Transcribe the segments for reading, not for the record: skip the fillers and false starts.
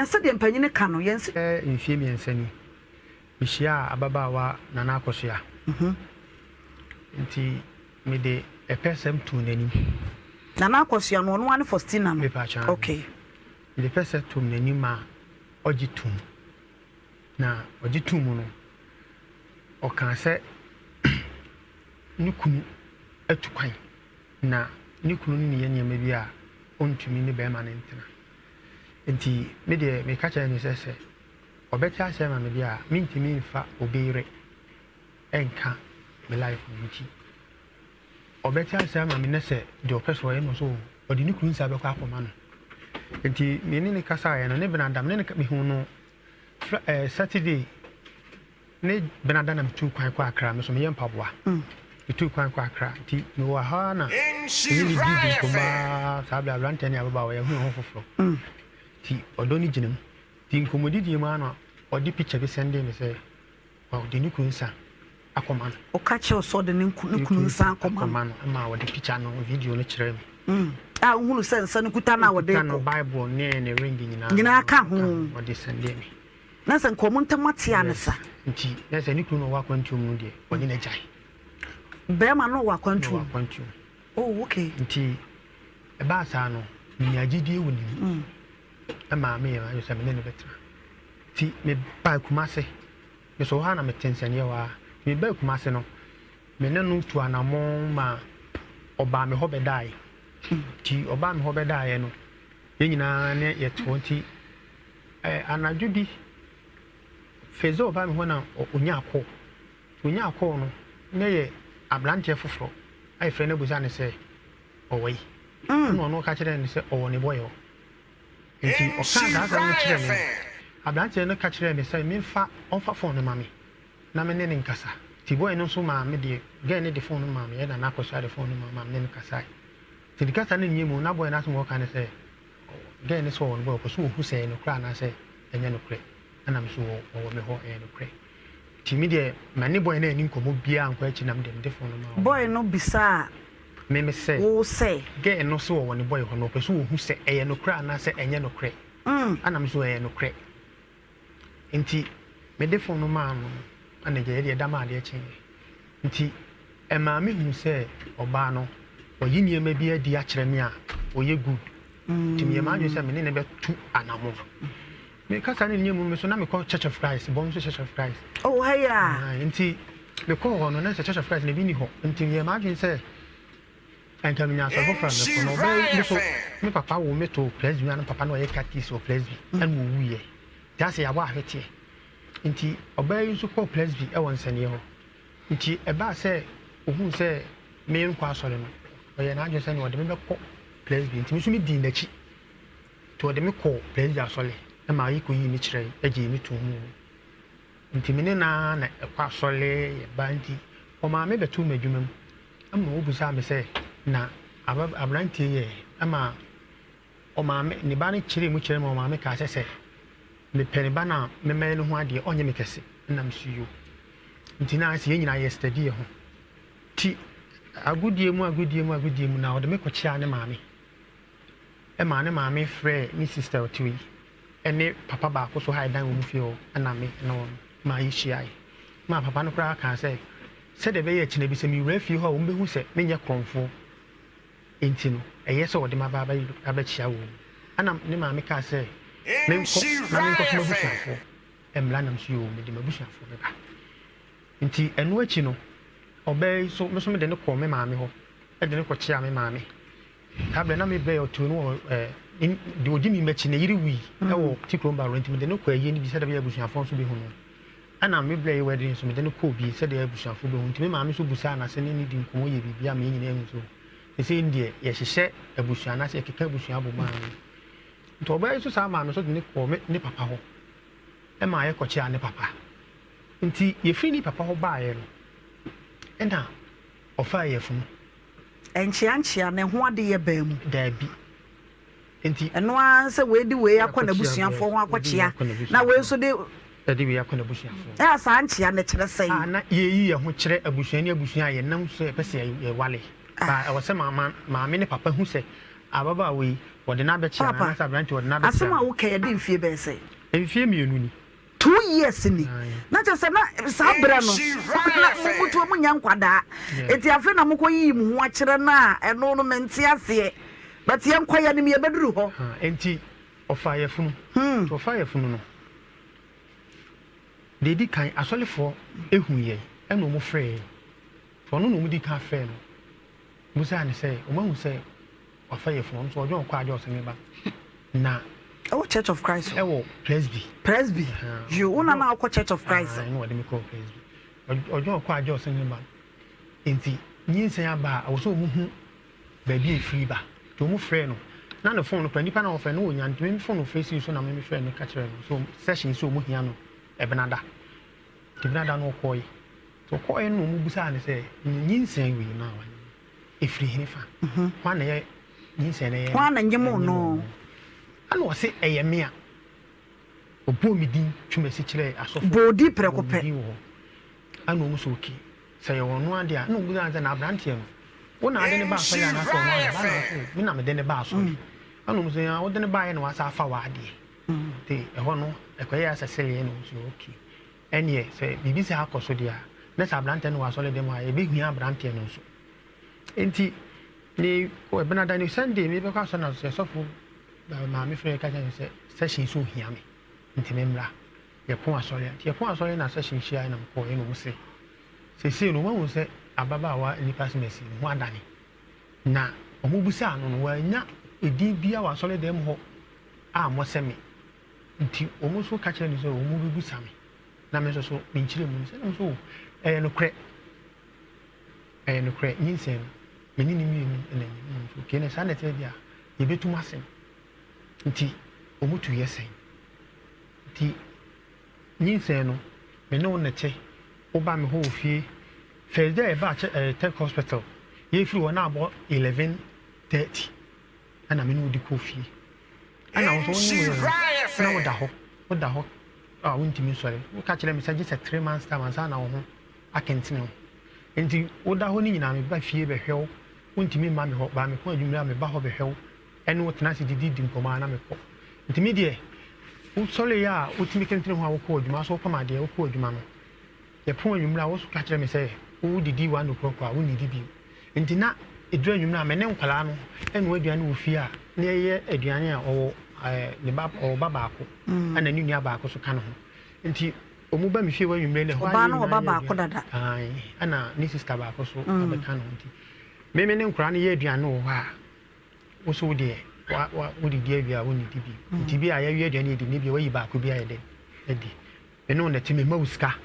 said the penny canoe, yes, in Femian Seni. Mishia Ababawa Nana Kosia. Inti made a person to Neni. Nana Kosia, one for Stina. Okay. The person to Nenima Ojitum. Na Ojitum or can say Nukunu etukwai na Nukunu ni maybe a on to me bearman intina. Enti me de me catch any say Obeta say ma maybe a minti me fa obere enka me life nti. Obeta say ma me na say the person we no so or the Nukunu sa be kwa akoma no. Enti me ni kasa ya na ne benadam ne me hu no Saturday ne benadam am tu kwan kwa akra me so me yempaboa. Tu kwan kwa akra ti me wa ha na ni bibi koma sabe abrante ne ababa we hu ho foforo. Ti odoni ginam ti nkomodi di ma na odi picture be send me say wa odi ni kunsa akoma o ka che so de ni kunsa akoma no ma odi picture no video no kire me ah hunu sense no kuta na wode ko bible ne ring nyina aka ho odi send me na san ko munta matia ne sa nti na se ni kunu no wa kwantu mu de odi na jai be ma no wa kwantu oh okay nti e ba sa no ni agidi woni ama me ya so me ne betra ti me ba kumase me so ha na me tensane wa me ba kumase no me ne no tu anamon ma oba me ho be dai ti oba me ho be dai no ye nyina ne ye 20 anadwo bi fezo oba me ho na onya akọ no ne ye ablante foforo ai fre ne buza ne se owei no ka kire ne se owo ne boyo enti o kan da ga no kire me ablante no ka kire me se me fa onfa phone ma me na me ne nkasa ti boy no so ma me de ga ne de phone ma me na akoso de phone ma me ne nkasa ti di kasa ne nyemu na boy na so mo ka ne se ga ne so won boy ko so hu se no kra na se enye no kre ana me so wo me ho no kre ti me de mani boy na ani nkomo bia anko achi nam de phone ma boy no bisa me say wo say ga no so wo ne boy ho no ko so hu se enye no kra na se enye no kre ana me so enye no kre nti me de phone ma no ana je de da ma de chi nti e ma me hu se oba no oyi niema bi adi a kire me a oye good ti me ma ju se me ne be tu anamo me kasa ne nyemu me so na me call Church of Christ bon so Church of Christ oh haya nti me call no na Church of Christ ne bi ni ho nti me ma ju se enta me nya so for me no be so me papa wo me to presby na papa no ye catechist o presby and wo wuye that's ya wa hwete nti oba yi so call presby e won sane ho nti e ba se ohun se me nkwa asore no oye na adwo se ne ode me be call presby nti me so me din na chi to ode me call presby asole e ma yi ko yi ni kire e je mi to hu nti me ne na kwa asole ye bandi o ma me be to madwuma mu ama wo busa me se na abrantie ye ama o ma me ne ba ne kire mu kire ma o ma me ka se me pene ba na me me no ho ade onye me kese na me su yo nti na ase ye nyina yesterday ho ti agudie mu na o de me ko chia ne maame e ma ne maame frɛ ni sister otui ene papa ba ko so haidan wo mu fie na me no ma yi shiai ma papa no kra ka se de be ye kine bi se mi wura fie ho wo mbehu se me nye kronfo enti no eye se wo de ma ba chia wo ana ne maame ka se me ko na me ko so bushafo emla nam so yo me de mabushafo be ba nti enu achi no obey so me so me de ne ko me maame ho e de ne ko chia me maame tabe na me be otu no de odi mi machi ne yiri wi e wo tikromba rent me de ne ko aye ni bi se de be abushafo so be hu no ana me blay wedding so me de ne ko bi se de abushafo be hu nti me maame so busa na se ne ni di nkomo ye bibia me nyina hu so e se ndie ye hyehyɛ abusua na se keka abusua bo ma nti obey so sa maame so de ne ko me ne papa ho e ma ye ko chia ne papa nti ye firi ni papa ho ba ye no ena ofa ye fun enchia ne ho ade ye ba mu da bi nti eno an se we di we akona busuafo ho akochia na we so de we akona busuafo sa anchia ne kire sei na ye yi ye ho kire abusua ni abusua ye nam so e pese ye wale ba e wo se maame ne papa hu se ababa we wode na be chia na sa branch wode na be chia asema wo ka ye de mfie be say mfie mienu ni 2 years ni na je se na sabra no mutu mu nya nkwada eti afi na mukọ yi mu ho akere na eno no mente ase but ye nkwaya ni me beduru ho enti ofa funu to ofa funu no dedi kan asolefo ehu ye eno mo frɛ for no mu di ka frɛ no musa ne sɛ o ma hu sɛ ofa funu so ojo kwa ajo se me ba na Church of Christ. Presby. You wanna now call Church of Christ. I know what they call Presby. Ojo kwa ajo se me ba enti nyinsen aba a wo so mu hu baby free ba to mu frɛ no na no phone no pa nipa na wo frɛ no onya ntimi phone no face so na me frɛ no ka kyerɛ no so session so mu hia no ebenada tibnada no koi so koi no mu busa ne sɛ nyinsen wi na wa efiri hinifa kwa na ye nyinsen na ye kwa na nyemo no ana wo se eyemia obo mi din twumasi kyerɛ asofo bodi prekope ana wo so oki sɛ ye wono ade a na obusa sɛ na abrantie no wo na ade ne ba fa ya na so no ba na mi na me de ne ba so ana wo so ya wo de ne ba ye na wa sa fa wa ade te ehɔ no ekoya asasele no so oki enie sɛ bibi sɛ akoso dia na sa abrante no wa so le dem a e be hia abrante no so enti ni ko ebenada ni Sunday mi be kwa so na so sofo ma me frɛ ka kyerɛ sɛ session so hia me enti me mra ye pon asɔre na session hia na mko e no se se no wo sɛ ababa wa nipa smesi ho adane na omubusa no no wa nya edi bia wa asɔre dem ho a mo se me nti omo so ka kyerɛ ni so omo bi busa me na me so me nkyire mu se na so no kre nyinsen me ni mi na so ke ne sa na te bia ye betum asem nti omo tu yesen nti nyinsen no me no na che oba me ho fie Thursday ba Tech Hospital ye free wona abo 11:30 ana me no di ko fie ana wo so ni na wo da ho wontimi sɔre wo ka kyerɛ me sɛ just 3 months time ansa na wo ho akentene ho enti wo da ho ni nyina me ba fie behwɛ wo wontimi ma me hɔ ba me ko adwumra me ba hɔ behwɛ wo ɛne wo tena se didi nkɔma na me kɔ enti me deɛ wo sɔre ya wo timi kentene ho a wo kɔ adwuma so wo pama deɛ wo kɔ adwuma no ye pon adwumra wo so ka kyerɛ me sɛ wo didi 1 o'clock a wo ni didi enti na edura adwumra me ne nkwala no ɛne wo aduane wo fie a na yɛ aduane a ɔwɔ ne ba o baba ko ana ni nua ba ko so ka no nti omu ba me fie wa nwumre le ho ba no baba ko dada ai ana ni sister ba ko so abeka no nti me ne nkura no ye aduane wo ha wo so de wa wo di dia bia wo ni di bi nti bi a ya wi aduane di ne bi wa yi ba ko bi a ye de edi me no na ti me ma uska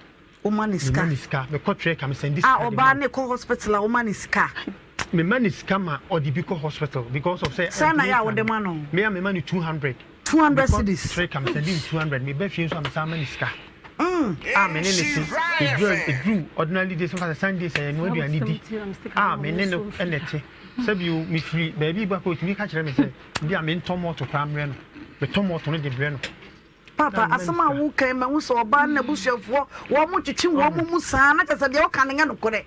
o maniska me ko tre ka me send this Obaa ne ko hospital o maniska me man is come or the Biko Hospital because of say sana ya wo de ma no me money 200 cedis straight come sending 200 me be fie so am some money ska me ne see it drew ordinarily days for Sunday say no aduane di me ne no enete sabi you me free baby ba ko timi ka kire me say bia me ntomoto primary no me tomoto no de bre no papa asema wo kan ma wo so Obaa na busuafo wo mo twetwe wo mo musa na kasa de wo kan nga no kore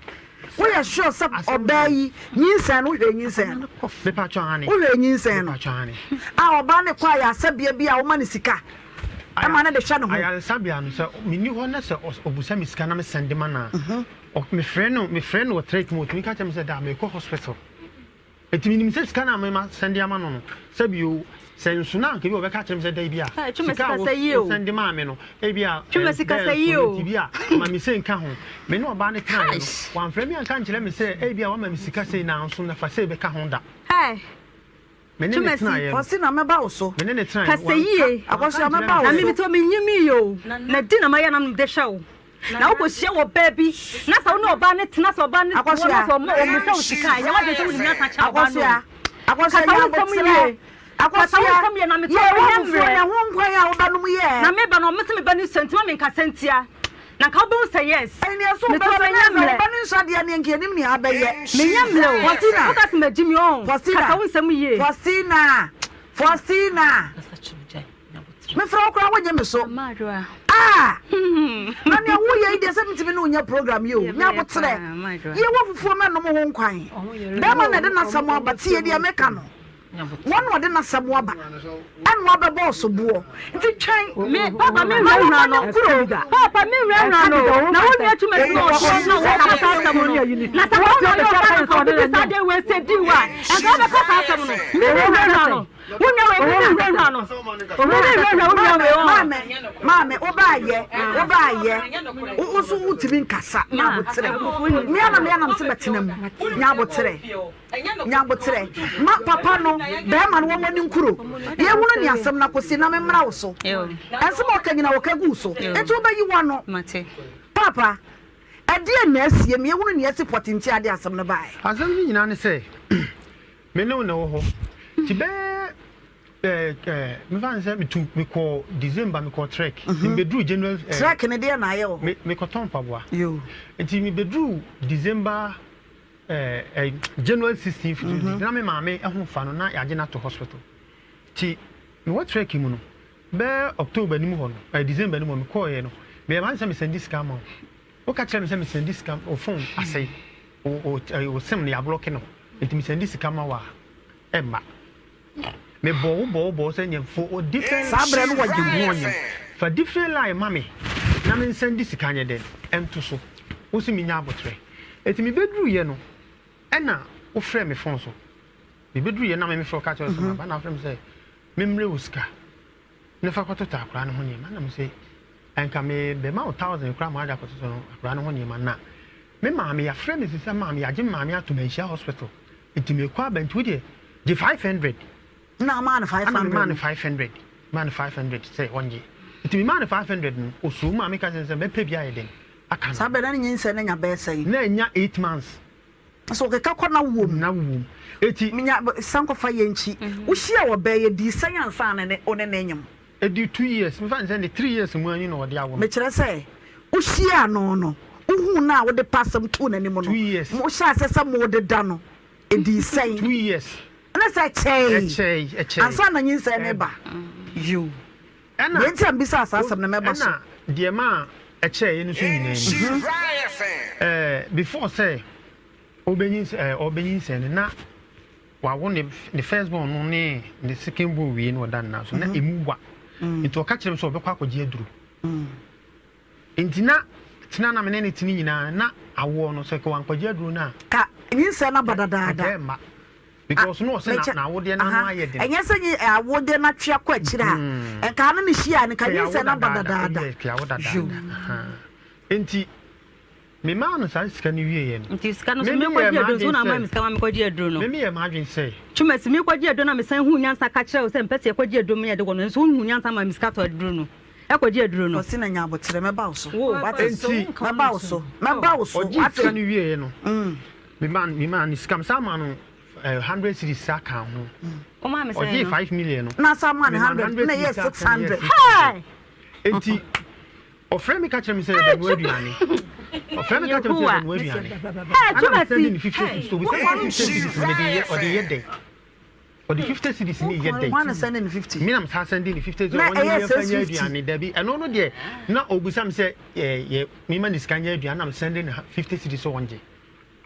we are sure sub Obaa yi nyinsan no hwe nyinsan me pa twane wo hwe nyinsan no Obaa ne kwa ya sabia bia wo ma ne sika ama na de hwa no ho aya sabia no se me ni ho na se obusa me sika na me sende ma na me friend wo treatment me ka tell me say da me ko hospital etimi ni me sika na me ma sende ama no sabio sensu na nke bi obeka kire me say da bia sika wo sende ma me no e bia sika say you bia ma me say nka ho me no Obaa ne try no wan frɛ me anka nkire me say e bia wa ma me sika say na nso na fa say be ka ho da me ne try for si na me ba wo so me ne try ka say ye akɔso me ba wo na me to me nyimi yo na di na ma ya na me de hwa wo na wo ko hye wo baby na sa wo no Obaa ne tena sa Obaa ne akɔso so mo o me say wo sika nya wa de say wo ni aka cha Obaa no akɔso ya botre akɔso ya na me to ya ho nkwan ya wo ba no mu ye na me ba no me se me ba ni sentima me nka sentia na ka bo say yes eni so ba ba ni so de ne nke nim ni abaye me nyamle o Faustina ka se me jimi on ka sa wo nsam ye Faustina me fra okra wo nyame so Adwoa na ne wo ye ide se mitimi no nya program ye o nya botre ye wo fufuo me no mo ho nkwan be ma na de na samo abati ye de ameka no one word na samoaba and waba boss buo nti twan me papa me run no papa me run no na won ya tuma no na won ka asam no na sa won no sa de we se diwa and ka be ka asam no me run no won ya we run no mame obaye usu utimi nkasa na botre me na mse betenam nya botre ma papa no be ma no woni nkuro ye wonu ni asem na kosi na memra wo so ensem okanyina wo kagu so etu obayi wano papa ade na asie me wonu ni ase potinti ade asem no bae asem ni nyina ne se me no na wo ho ti be me van say me call December me call trek me bedru January trek ne de na aye wo me ko ton paboa yo enti me bedru December January 16th na me maame ehun fa no na yaje na to hospital ti me what trek mu no be October ni mu ho no December ni mu me call ye no me man say me send this scam o ka kire me say me send this scam o phone asay o sim na ya block no enti me send this scam wa emma me bo say nyemfo o different sabre no wajibu onye fa different line mame na me send this kanye den ento so o si me nya abotre eti me bedru ye no ena o frɛ me phone so me bedru ye na me frɛ ka cho so ba na frɛ me say me mre uska ne fa kwato ta akra no ho nyema na me say enka me be ma 1000 kra ma aja kwato so no akra no ho nyema na me maame ya frɛ me sisa maame ya je maame ato Nhyira hospital eti me kwa bantu de 500 na man 500 man 500 say onje iti man 500 no osu ma me ka sense be pe bia yeden aka sabe na nyinse na nya be say na nya 8 months so ke ka kona wom eti minya sanko fa yenchi wo hia wo be ye di science an ne one na nyam edi 2 years me fa say 3 years mu ani no wo de awo me kire say wo hia no uhu na wo de passam to na ni mo no 2 years mo hia sesa mo de da no edi say 2 years na say chey ansa na nyinse ne ba you ana yenti ambisa asasam na meba so ana de ma chey no so nyina before say obenyin say na wa won the first born no ne the second born we no dan na so na emuwa into ka kire so obekwa akogye aduru entina tina na menene tini nyina na awo no so ka wan akogye aduru na ka nyinse na badadaada because no say na wode na no ayede enye senyi awode na twa kwa kire a enka na ne hia ne ka nyinse na badadaada enti me ma no sa sika ni wie ye no enti sika no so me kwaji edo so na ma me sika ma me kwaji edo no me ye ma adwen say chuma si me kwaji edo na me san hu nyansa ka kire o se mpese kwaji edo me ye de go no so hu nyansa ma me sika to edo no e kwaji edo no osi na nya abotre me ba so enti me ba so sika ni wie ye no me ma ni sika sa ma no 100 cities saka ho o ma me say 5 million no na sa ma 100 na ye 600 hey enti o frame me catch me say that we aduane o frame me catch me say that we aduane chuma si 50 so we say 50 cities me dey or the year day or the 50 cities ni year day one sending 50 me am sending 50 so one year fan year aduane there be and no there na obusam say me man is kan year aduane am sending 50 cities so one day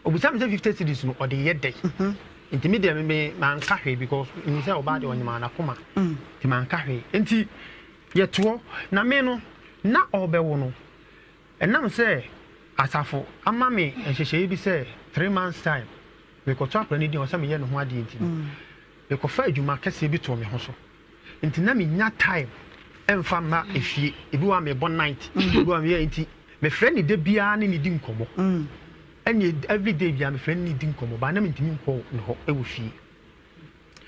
obusam say 50 cities no or the year day intermediate me man ka hwe because me say Obaa de onyima na koma ti man ka hwe enti yeto na me no na obewo no enam say asafo ama me enhehye bi say 3 months time we ko twa prani di o say me ye no ho ade enti we ko fa adwuma kase bi to me ho so enti na me nya time emfa ma efie ebi wa me bon night ebi wa me enti me friend de bia ne di nkomo and every day we am friend ni din komo ba na mintimi nko no e wo fie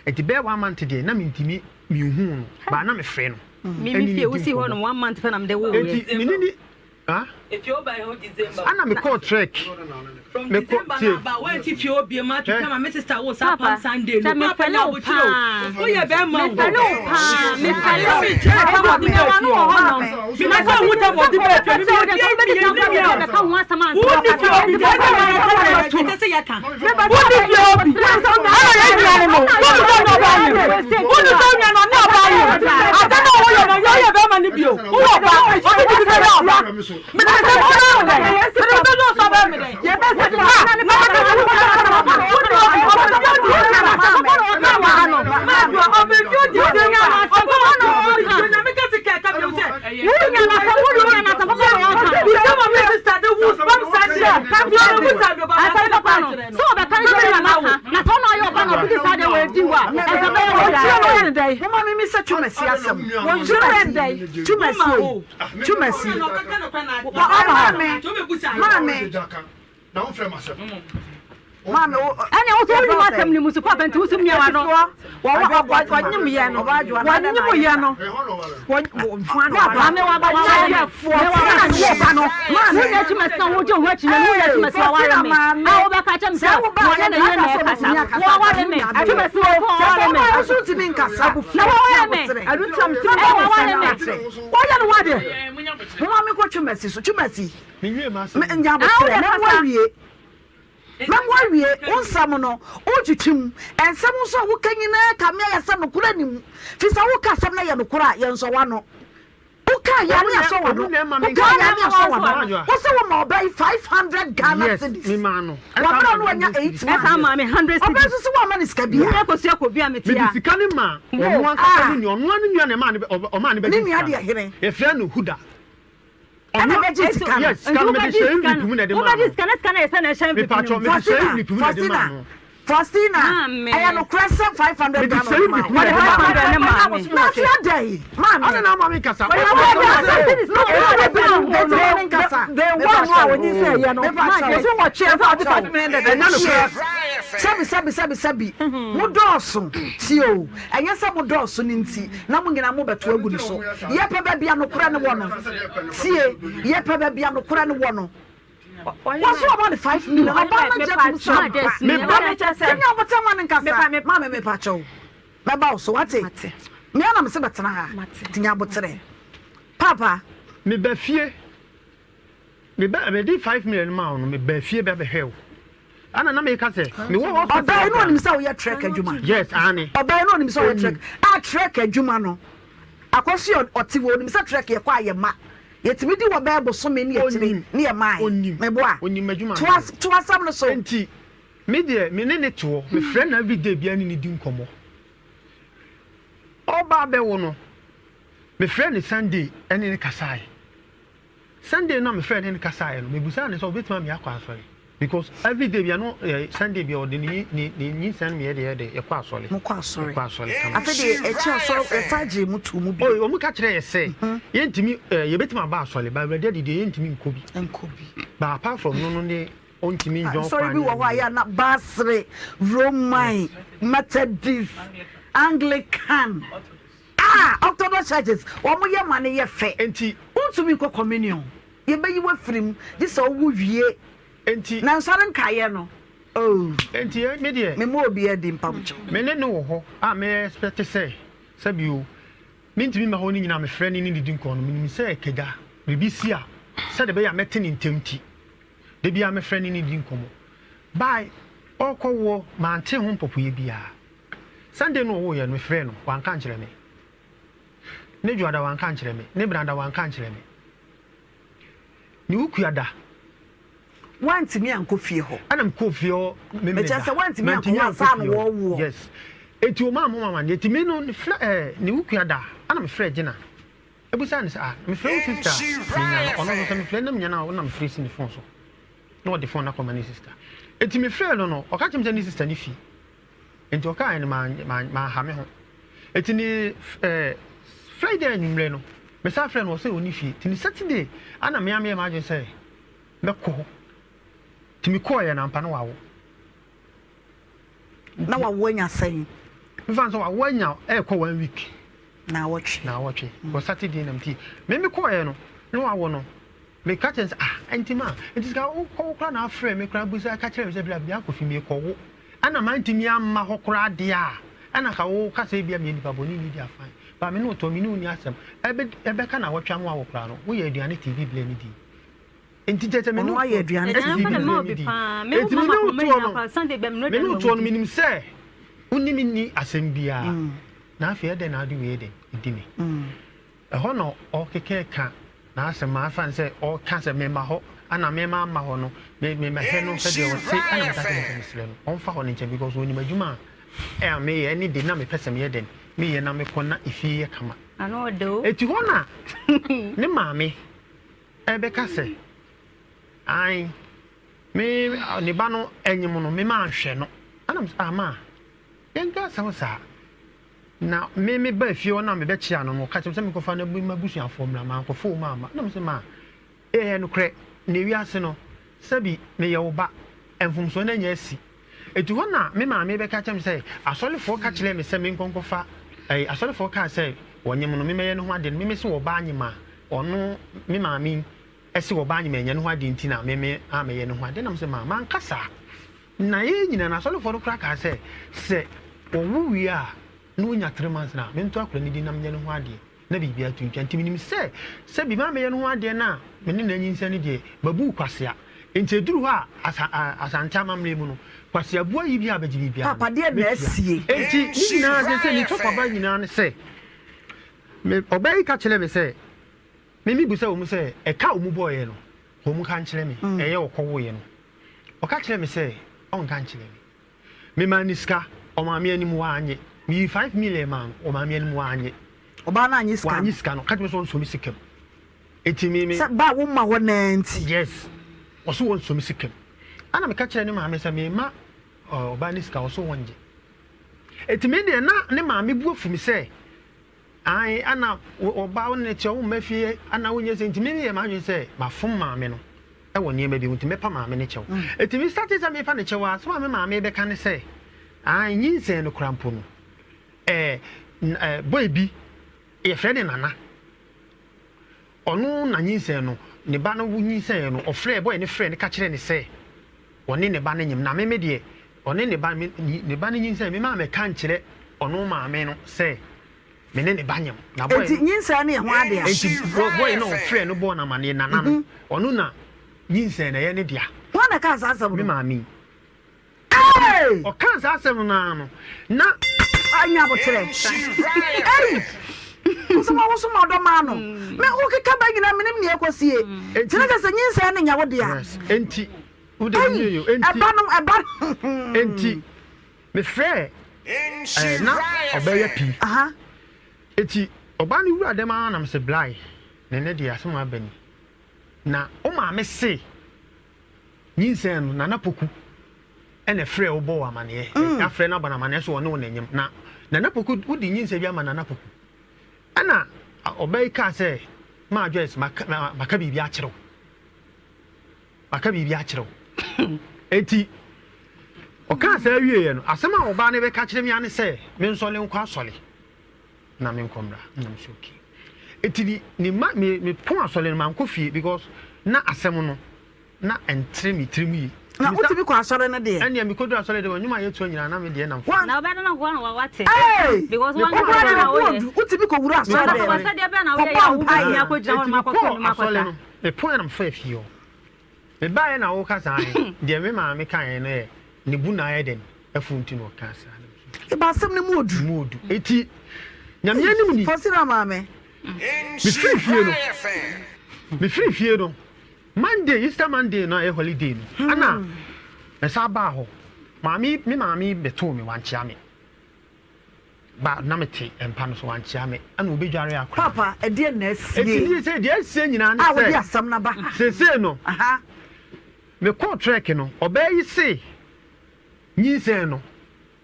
enti be 1 month dey na mintimi mi hu no ba na me frɛ no me fie wo si ho no 1 month fa na me de wo enti minini ah if you buy ho December ana me call trek from December ba when if you be ma to come my sister wo sa on Sunday no papa na wo chiro wo ye be ma wo me falo me chiro me wa no ho no me na so wo ta mo di be me be me ka ho asama wo ni fi obi be me say ya kan wo ni fi obi ara ye ni ani no wo ni so no ba ni wo ni so ni no na ba ni ada na wo yo no yo ye be ma ni bi o wo ba o bi bi be ba me na so ba ni se do no so ba mi de ye be se na day. Mama me say chumasi asem. Won children day. Chumasi. Na on frère myself. Mama, and also only my family must papa and to some year no. What you mean? What you know? What Mamwa onsam no ochichim ensam so wo kanyina kamia yasa no kura nim fisa wo ka sam na ye no kura ye nso wa no wo ka ya na so wa no wo ka ya na so wa no wo se wo ma obai 500 Ghana cedis mi ma no wa bra no anya 8 esa ma me 100 cedis obai so wa ma ni ska bia me ko se ko bia metia me sika ni ma onu an ka ni onu an nua na ma o ma ni be ni nua de here e fre no huda ana beji sika yes sika me de shey ripu na de ma Obaa sika na esa na shey ripu me de shey ripu na de ma Faustina, I am a crescent 500 Ghana. What 500 ma? Not your day. Man, I don't know mama kasa. They want when you say you know. So much chef for department and sabi. Mudoso tio. Anya sa mudoso ninti. Na mu ngina mu beto agu ni so. Ye pa ba bia no kura ne wo no. Tie, ye pa ba bia no kura ne wo no. What's about 5 million? I'm not just me pacho. My boss, what it? Me am se betena ha. Tinya botere. Papa, me be fie. Me di 5 million ma no me be fie be hell. Ana na me ka se. Me wo Obaa no nim say we trek adwuma. Yes, ani. Obaa no nim say we trek. A trek adwuma no. Akosi otiwo nim say trek ye kwa ye ma. Yetimi di wo Bible so me ni etire ni e mai me boa onim adwuma to asam no so enti me de me ne to me friend every day bia ni di nkomo Obaa be wo no me friend Sunday ene ne kasai Sunday no me friend ene kasai no me busa ne so betima me akwa asori because every day bia no Sunday bia odi ni send me de e kwa asori mo kwa asori afa de e chi asori e faje mutu mu bi o mu ka kire ye se ye ntimi ye betima ba asori ba ready de ye ntimi nkobi ba apart from no ne ontimi njon sorry bi wo wa ya na basre Roman Methodist Anglican October churches wo mo ye mane ye fe enti untumi ko communion ye be yi wa firim this o wu wie enti na nsare nkaye no enti me de me mo obi e di mpamcho me ne no ho me expect say sabio me ntimi ma ho ni nyina me friend ni di nko no me say kega bibi si a say de be ya mete ni ntemti de bia me friend ni di nko mo bye okowo ma ante ho popoye bia Sunday no wo ye no friend no wan kan kire me ne juada wan kan kire me ne branda wan kan kire me ni ukuada want me anko fie ho ana mko fie ho me me chance want me anko asa no wo yes eti o ma mama eti me no ni ukuada ana me frɛ gina ebusa ni sa me frɛ sister me ono no me frɛ na me nyana na me frɛ si ni phone so no the phone na come ni sister eti me frɛ no o ka chim ni sister ni fi enti o ka ni ma ha me ho eti ni Friday anwumre no me sa frɛ no o se oni fi ti ni Saturday ana me am ma je say me ko timi ko ya na mpa no wawo na wawo nya sai mfa so wawo nya ko 1 week na watch ko Saturday na mti me ko ya no wawo no me ka chance enti ma enti ka ko kra na afre me kra busa ka kire me se bia ko fi me ko wo ana man timi amma ho kra de a ana ka wo ka se bia me nipa boni ni dia fine ba me no to me no ni asem ebe ka na watwa mo wawo kra no wo ye aduane TV bla ni di enti tete me no aye aduane TV no bi pa me no mama Sunday bem no me no to no minim se unimi ni asem bia na afia de na ade we de idimi ho no o keke ka na asem ma fan se o ka se me ma ho ana me ma ho no me he no se de o se ana me ta se misle no on fa ho ni che because oni madwuma me any de na me pese me den me ye na me kona ifi ye kama ano do eti ho na ne maame ebe ka se ai me ne ba no enyim no me ma hwe no anam ama yenga sa na me ba fie ona me be chia no ka chem se me ko fa na mabusu afom ma ko fo ma na me se ma no kre na wi ase no sabi me ye wo ba enfumso na nya asi etu ho na me ma me be ka chem se asolefo ka kire me se me nkonkofa asolefo ka se wonyem no me ye no ho ade me se wo ba anyima ono me ma me esi wo ba anyima nya no ho ade ntina me me ye no ho ade na me se ma man kasa na ye nyina na asolefo no kra ka se owu wi a no nya 3 months na me nto akora ni di nam nya no ho ade na bibia tuntwa ntimi nim se bi ma me ye no ho ade na me ne nanyi nsa ne de babu kwasea enti eduru ha asanta mamle mu no kwasea bua yi bia baji bibia papa de na asie enti ni na se ni to papa nyina ne se me obai ka chele me se me mi busa o mu se e ka o mu boye no o mu kan chele me e ye okwo ye no o ka chele me se on kan chele me maniska o ma me anim wa anye mi 5 million man o ma me anim wa anye oba na anye ska no ka me so mi sikam enti me ba wo ma wo nanti yes oso won so mi sikam ana me ka chele ne ma me se me ma oba ni ska oso wonje enti me de na ne ma me buafu mi se ai ana oba won ne che wo mafie ana wonye se enti me ye ma hwe se ma fom ma me no e woni e ma bi enti me pa ma me ne che wo enti me start se me pa ne che wo so ma me be ka ne se ai nyinse no krampo no boy bi e frede nana onu na nyinse no ne ba no nyinse no ofre boy ne frede ka kire ne se oni ne ba ne nyim na me de oni ne ba ne nyinse me ma me kan kire onu ma me no se me ne ba nyim na boy enti nyinse ne ho ade a enti boy no frede no bo na ma ne nana no onu na nyinse na ye ne dia wana ka sasa me ma mi o kan sa asem na no na anya botere so ma do ma no me o ke ka ba nyina me ne ekosie tina ka se nyinsa ne nya wo de a enti wo de yo enti me frɛ na obaya pi aha enti oba ni wura dem ana me se blai ne de asem abani na o ma me se nyinsa no na napoku ene frɛ wo bo amane ya frɛ na bana amane so woni wonanyem na napoku wodi nyinsa bi ama na napoku ana obai ka se ma joyce maka bibi a kyerɛw enti o ka se awie no asema oba ne be ka kyerɛ mi ane se me nsole nkwa asole na me nkomra na me shoki eti ni ma me pon asole no man kofie because na asem no na entre mi trimi na uti bi ko asore ne de anya mi kodu asore de wonyuma yetu nyina na me de na na oba na ko na wate because one uti bi ko wura asore de na so de be na wo ya wo ba nya ko jira ho ma ko ma me pon am fa fio me ba na wo ka san de me ma me kan ne ne bu na ye den afunti no ka san e ba asem ne modu eti nyame anim ni fosira ma me me free fie no Monday, Easter Monday, no a holiday. Anna, a sabaho. Mammy beto me one chame. But namity and panos one chame, and will be jarry. Papa, a dearness. He said, yes, singing, and I will be some number. Say no. Aha. Me call tracking, obey you say. Ye say no.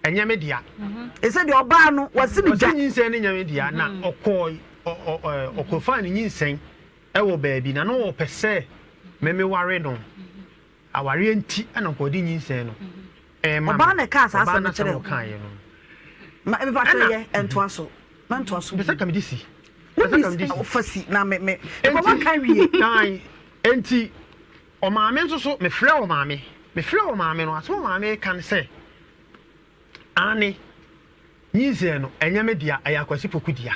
And Yamedia. It said your barn was singing, saying Yamedia, now, or coy or confining you saying, oh, baby, no per se. Me worry no aware enti ana kodi nyinse no ma ba na ka asa na chere kan ye no ma e ba chere ento aso ma ento aso be saka me disi fasi na me e ba kan wie dan enti o maame nso so me frɛ o maame no aso maame kan se ani nyinse no enya me dia ayakwasi pokudia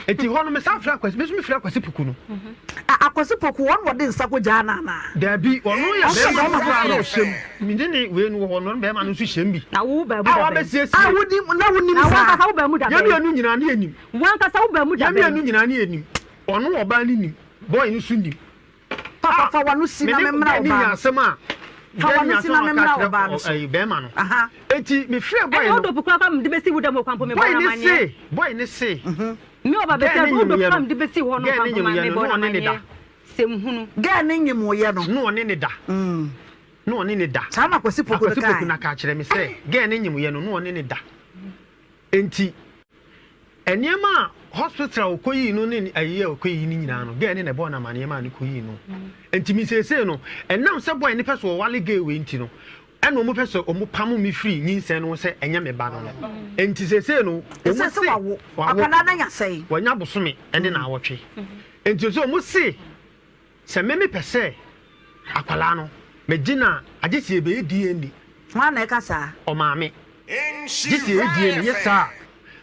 eti hono me sa fra kwasi me so me fra kwasi poku no akwasi poku won wode nsako jana na da bi ono ya be ma fra no hyem mindini we no hono be ma no so hyem bi na wo ba mu da wodi na woni mi sa ka wo ba mu da ya mi anu nyina na enim wan ka sa wo ba mu da ya mi anu nyina na enim ono oba ni nim boy ni so nim papa fa wanu si na me mra oba ni asema fa wanu si na me mra oba no ai be ma no aha eti me frɛ boy no do pukura ka me de besi wo da mo kwampo me ba na mane boy ni se me oba be se do kam de besi ho no kwampo me bo na mane sem hunu ga ne nyim wo ye no no one ne da no one ne da sa na kwasi poku na ka kyerɛ me se ga ne nyim ye no no one ne da enti Eniema hospital okoyi no ne aye okoyi ni nyina no ge ne bo na maniema ne koyi no entimi sese no enam se boy ne peso wale ge we nti no eno mo peso omo pam mi free nyinsen no se enya me ba no enti sese no omo se wawo akana na nya sei wanya bosome ene na awotwe enti so omo se me pese akwala no megina agesi ebe edi eni ma na ka sa o maame gesi edi eni yesa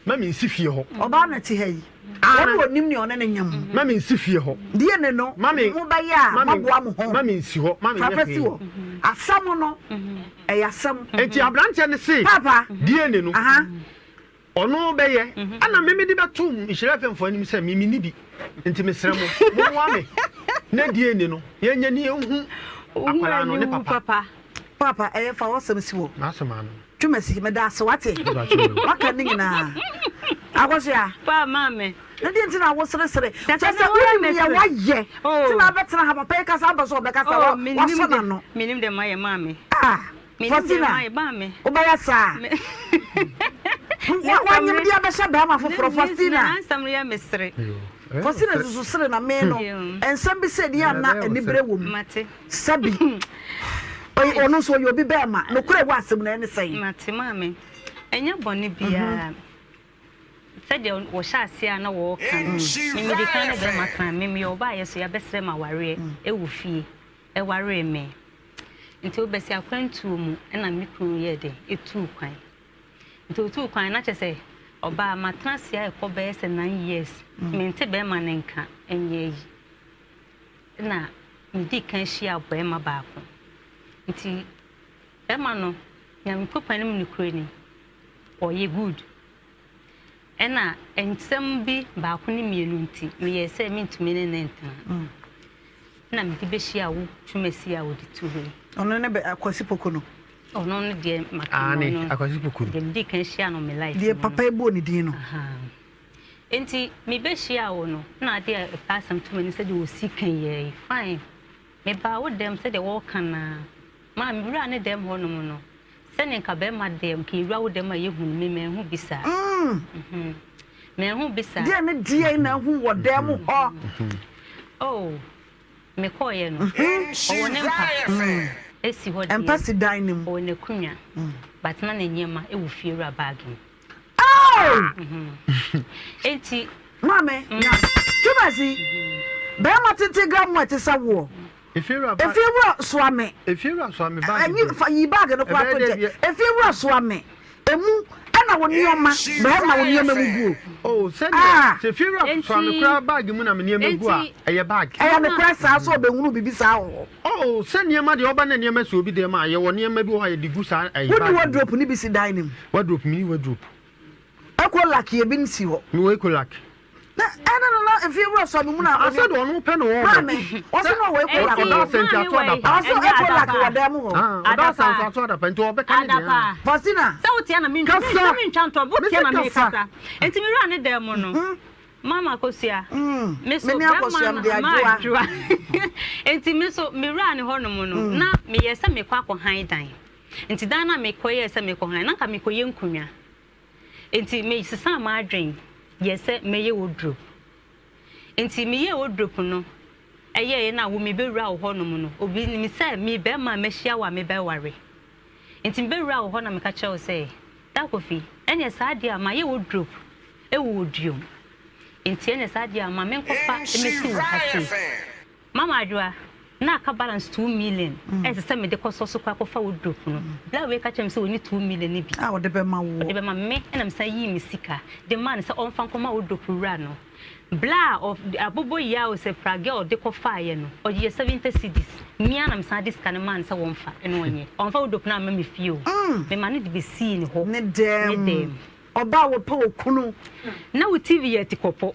mami nsifie ho Obaa na ti hayi wo nim ne one ne nyam mami nsifie ho die ne no mo ba ya maboa mo ho mami nsi ho mami fafasi ho asam no asam enti abrante ne se papa die ne no aha ono be ye ana meme di betum ihira femfo anim se mimi ni bi enti mesrɛ mo wa me na die ne no yenya ni ehu akwala no ne papa fa wasam si wo na asema no tumasi me da se wate waka ni na agosia pa mame na di ntina wo sere tese wo ya waye tina betra ha papa ka sa baso be ka sa wa so na no minim de maye mame minim de maye mame o ba ya sa wa nyem dia be sha ba ma foforo Faustina ansam ya mesre Faustina zuzu sere na me no ensam bi se dia na anibre wo mate sabi ono so yo bi be ma no kure wa asem na ene sei mate mame enya boni bia said wo sha asia na wo kan mimi di kan be ma kan mimi Obaa yeso ya besre ma ware ewu fie e ware me nti obesi akwantu mu na mikru ye de etu kwan nti otu kwan na chese Obaa matrasia e ko be se 9 years mente be ma nenka enye yi na ndi kan hia bo ma ba ko nti e ma no nyam popan mu ni kroni oye good ena ensem bi ba ko ni mienu nti me ye se mintumi ne nenta na me be hia wo twumasi a wo di tuwe ono ne be akwasi pokono ono no de makano ani akwasi pokono de ndi kan hia no me life de papa ebo ni din no enti me be hia wo no na de pasam tumani se de wo sikan ye fine me ba wo dem se de wo kana ma me bra ne dem ho no mo no se ne nka be ma dem ke wura wo dem a ye hunu me me hu bisa me hu bisa de ne die na hu wo dem ho oh me ko ye no o ne mpa esi ho de empasi dining o ne kunya but na ne nyema e wo fie wura bagin enti mame na tumasi be ma tete gamu ate sawo Efira swame bag anyi fa yi bag no kwa toje efira swame emu ana wonioma be ma wonioma mu oh send efira swame kwa bag mu na me niema gu a eye bag eye me kwa sa so be hunu bibi sa ho oh send niema de oba na niema so obi de ma ye wo niema bi ho ye digu sa eye bag wodi wardrobe ni bi si dining wardrobe mini wardrobe ekolak ye bi nsi ho mi wo ekolak na ana if you so me na I said one pen no mame o so no we ko la da sent ya to da also e ko la ko dem ho da sent to da pen to be kan dia Faustina se wo tia na me ntwanto bo tia na me kasa enti me ra ne dem no mama kosia me so ma Adwoa enti me so me ra ne ho no mo no na me ye se me kwa ko han dan enti dan na me ko ye se me ko han na ka me ko ye nkunwa enti me sisa ma adwen yes me ye wardrobe enti me ye wardrobe no eye na wo me bewura wo ho no mu no obi ni me say me be ma me hia wa me be ware enti me bewura wo ho na me ka che wo say da kofi ene sa dia ma ye wardrobe e wo duom enti ene sa dia ma me nkofa e me si wo hase mama Adwoa na ka balance 2 million e se me de koso so kwa kofa wardrobe no bla we ka chem se woni 2 million ni bi wo de be ma wo de be ma me na me say yi mi sika the man say on fan koma wardrobe ra no bla of abobo ya o se fragile de kofa ye no o ye 70 cedis mi ana me say this kan man say won fa eno onye on fa wardrobe na me fie o me ma ne de be see ni ho ne dem Obaa wo pa okunu na wo TV ye ti kopo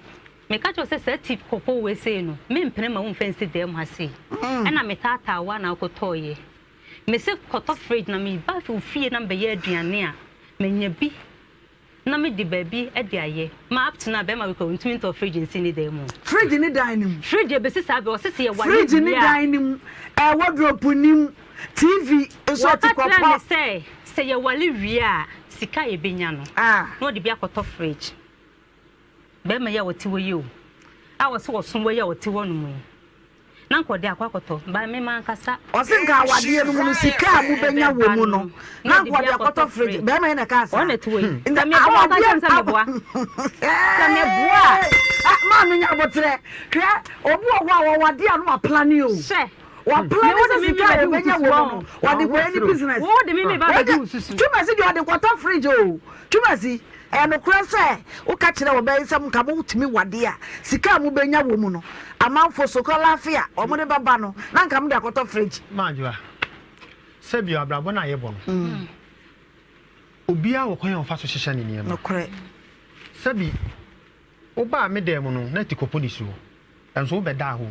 me ka cho se tip kopo we say no me mpene ma wo fancy dem ha say na me tata wa na ko toye me se koto fridge na me ba fie na be ye aduane a me nya bi na me di baby e di aye ma up to na be ma we ko ntumi to fridge nsi ni dem fridge ni dining fridge be sisa be o sisi ye wa fridge ni dining wardrobe nim TV so ti kopo say ye wale wi a sika ye benya no no de bi akoto fridge be me ya woti wo you I was so some way ya woti wo no mu na nkode akwakoto ba me man kasa osinka awade no mu sika mu benya wo mu no na nkode akoto fridge be me na kasa on eto yi nda me boa ka nsa me boa ma no nya botre hwe obu owo awade anu aplani o she wa plan the sika e benya wo no wa de go any business wo de me ba do susu tuma si de kwata fridge o tuma si e no kura se wo ka kire wo be nsam ka mo tumi wade a sika mu benya wo mu no amanfo sokola afia o mo de baba no na nka mo de kwata fridge manjua sebi abrabo na yebo no obia wo kwan fa so hyehyɛ ne niam no kure sebi Obaa me dem no na tikopo ni so enso be da ho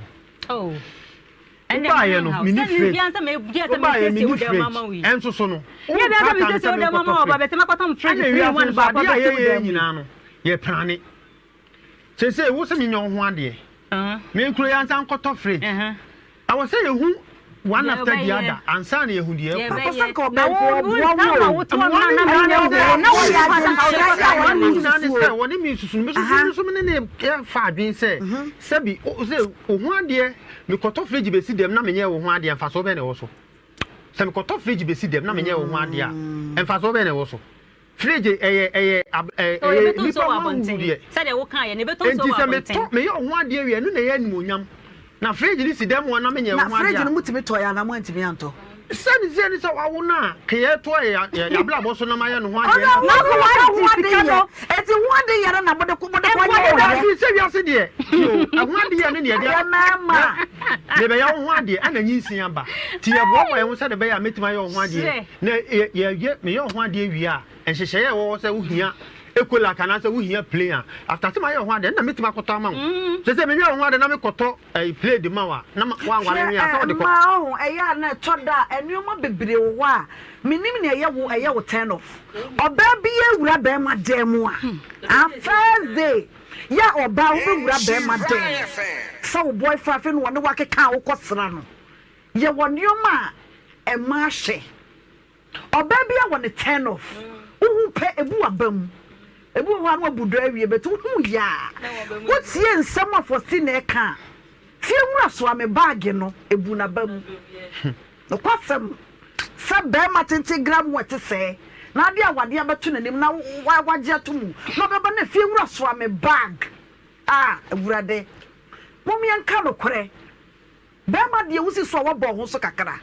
oh Obaa ye no mini fridge Obaa ye mini fridge enso so no ya bia me tese o de mama o ba be te makotam fridge 3-1 ba ba be ye nyina no ye prane sese wo se mi nyon ho ade me nkuro ya nsan koto fridge I was say you one after the other and san ye hu de papa sanka oba wo woni mi susu me susu me ne fa adwen se sabi se ohu ade me koto fridge be si dem na menye wo hu ade emfa so be ne wo so se me koto fridge be si dem na menye wo hu ade a emfa so be ne wo so fridge ni so abonte se de wo kan ye ne beton so abonte me ye wo hu ade wi enu na ye animonyam na fridge ni si dem wona menye wo hu ade na fridge no mutimi to ya na mo antimi anto sani zeni sa wawo na keye to ya bla bo so na maye no ho ade na ko wa ade ye eti ho ade ye na bode ko nya se wi ase de ho ade ye ne ne de mama le be ya ho ade ana nyinsin aba ti ye bo bo ye ho se de be ya metima ye ho ade na ye me ye ho ade wi a enhyehyɛ ye wo se wo hia ekola kana se wo hia player after se ma ye ho ade na metima koto ama wo se me ye ho ade na me koto play de ma wa na wa ngware wi a so de ko ma ho eya na toda enuoma bebre wo a minim ne eye wo turn off oba bi ewura be ma dem a first day ya oba wo ewura be ma dem so wo boyfriend fe no wone wakeka wo kosra no ye woneoma e ma hye oba bi a wone turn off wo pe ebu abam ebu ho anu abudo awie betu hu ya wo tie nsam afosi na eka fie wura so ame bag no ebu na bam no kwasem sa be ma 20 gram wete se na ade awade abetu nanim na waje atomu no beba na fie wura so ame bag ewurade momi anka no kore be ma de wusi so wo bo ho so kakra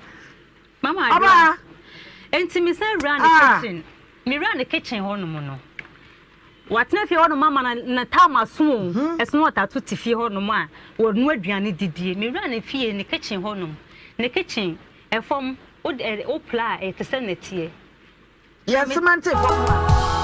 mama Adwoa enti mi say run the kitchen mi run the kitchen ho no mo no watna fi ho no mama na tama so eso no ta to ti fi ho no ma wo nu aduane didie mi run fi ne kitchen ho no ne kitchen e fom o pla e te senetie yes mante fom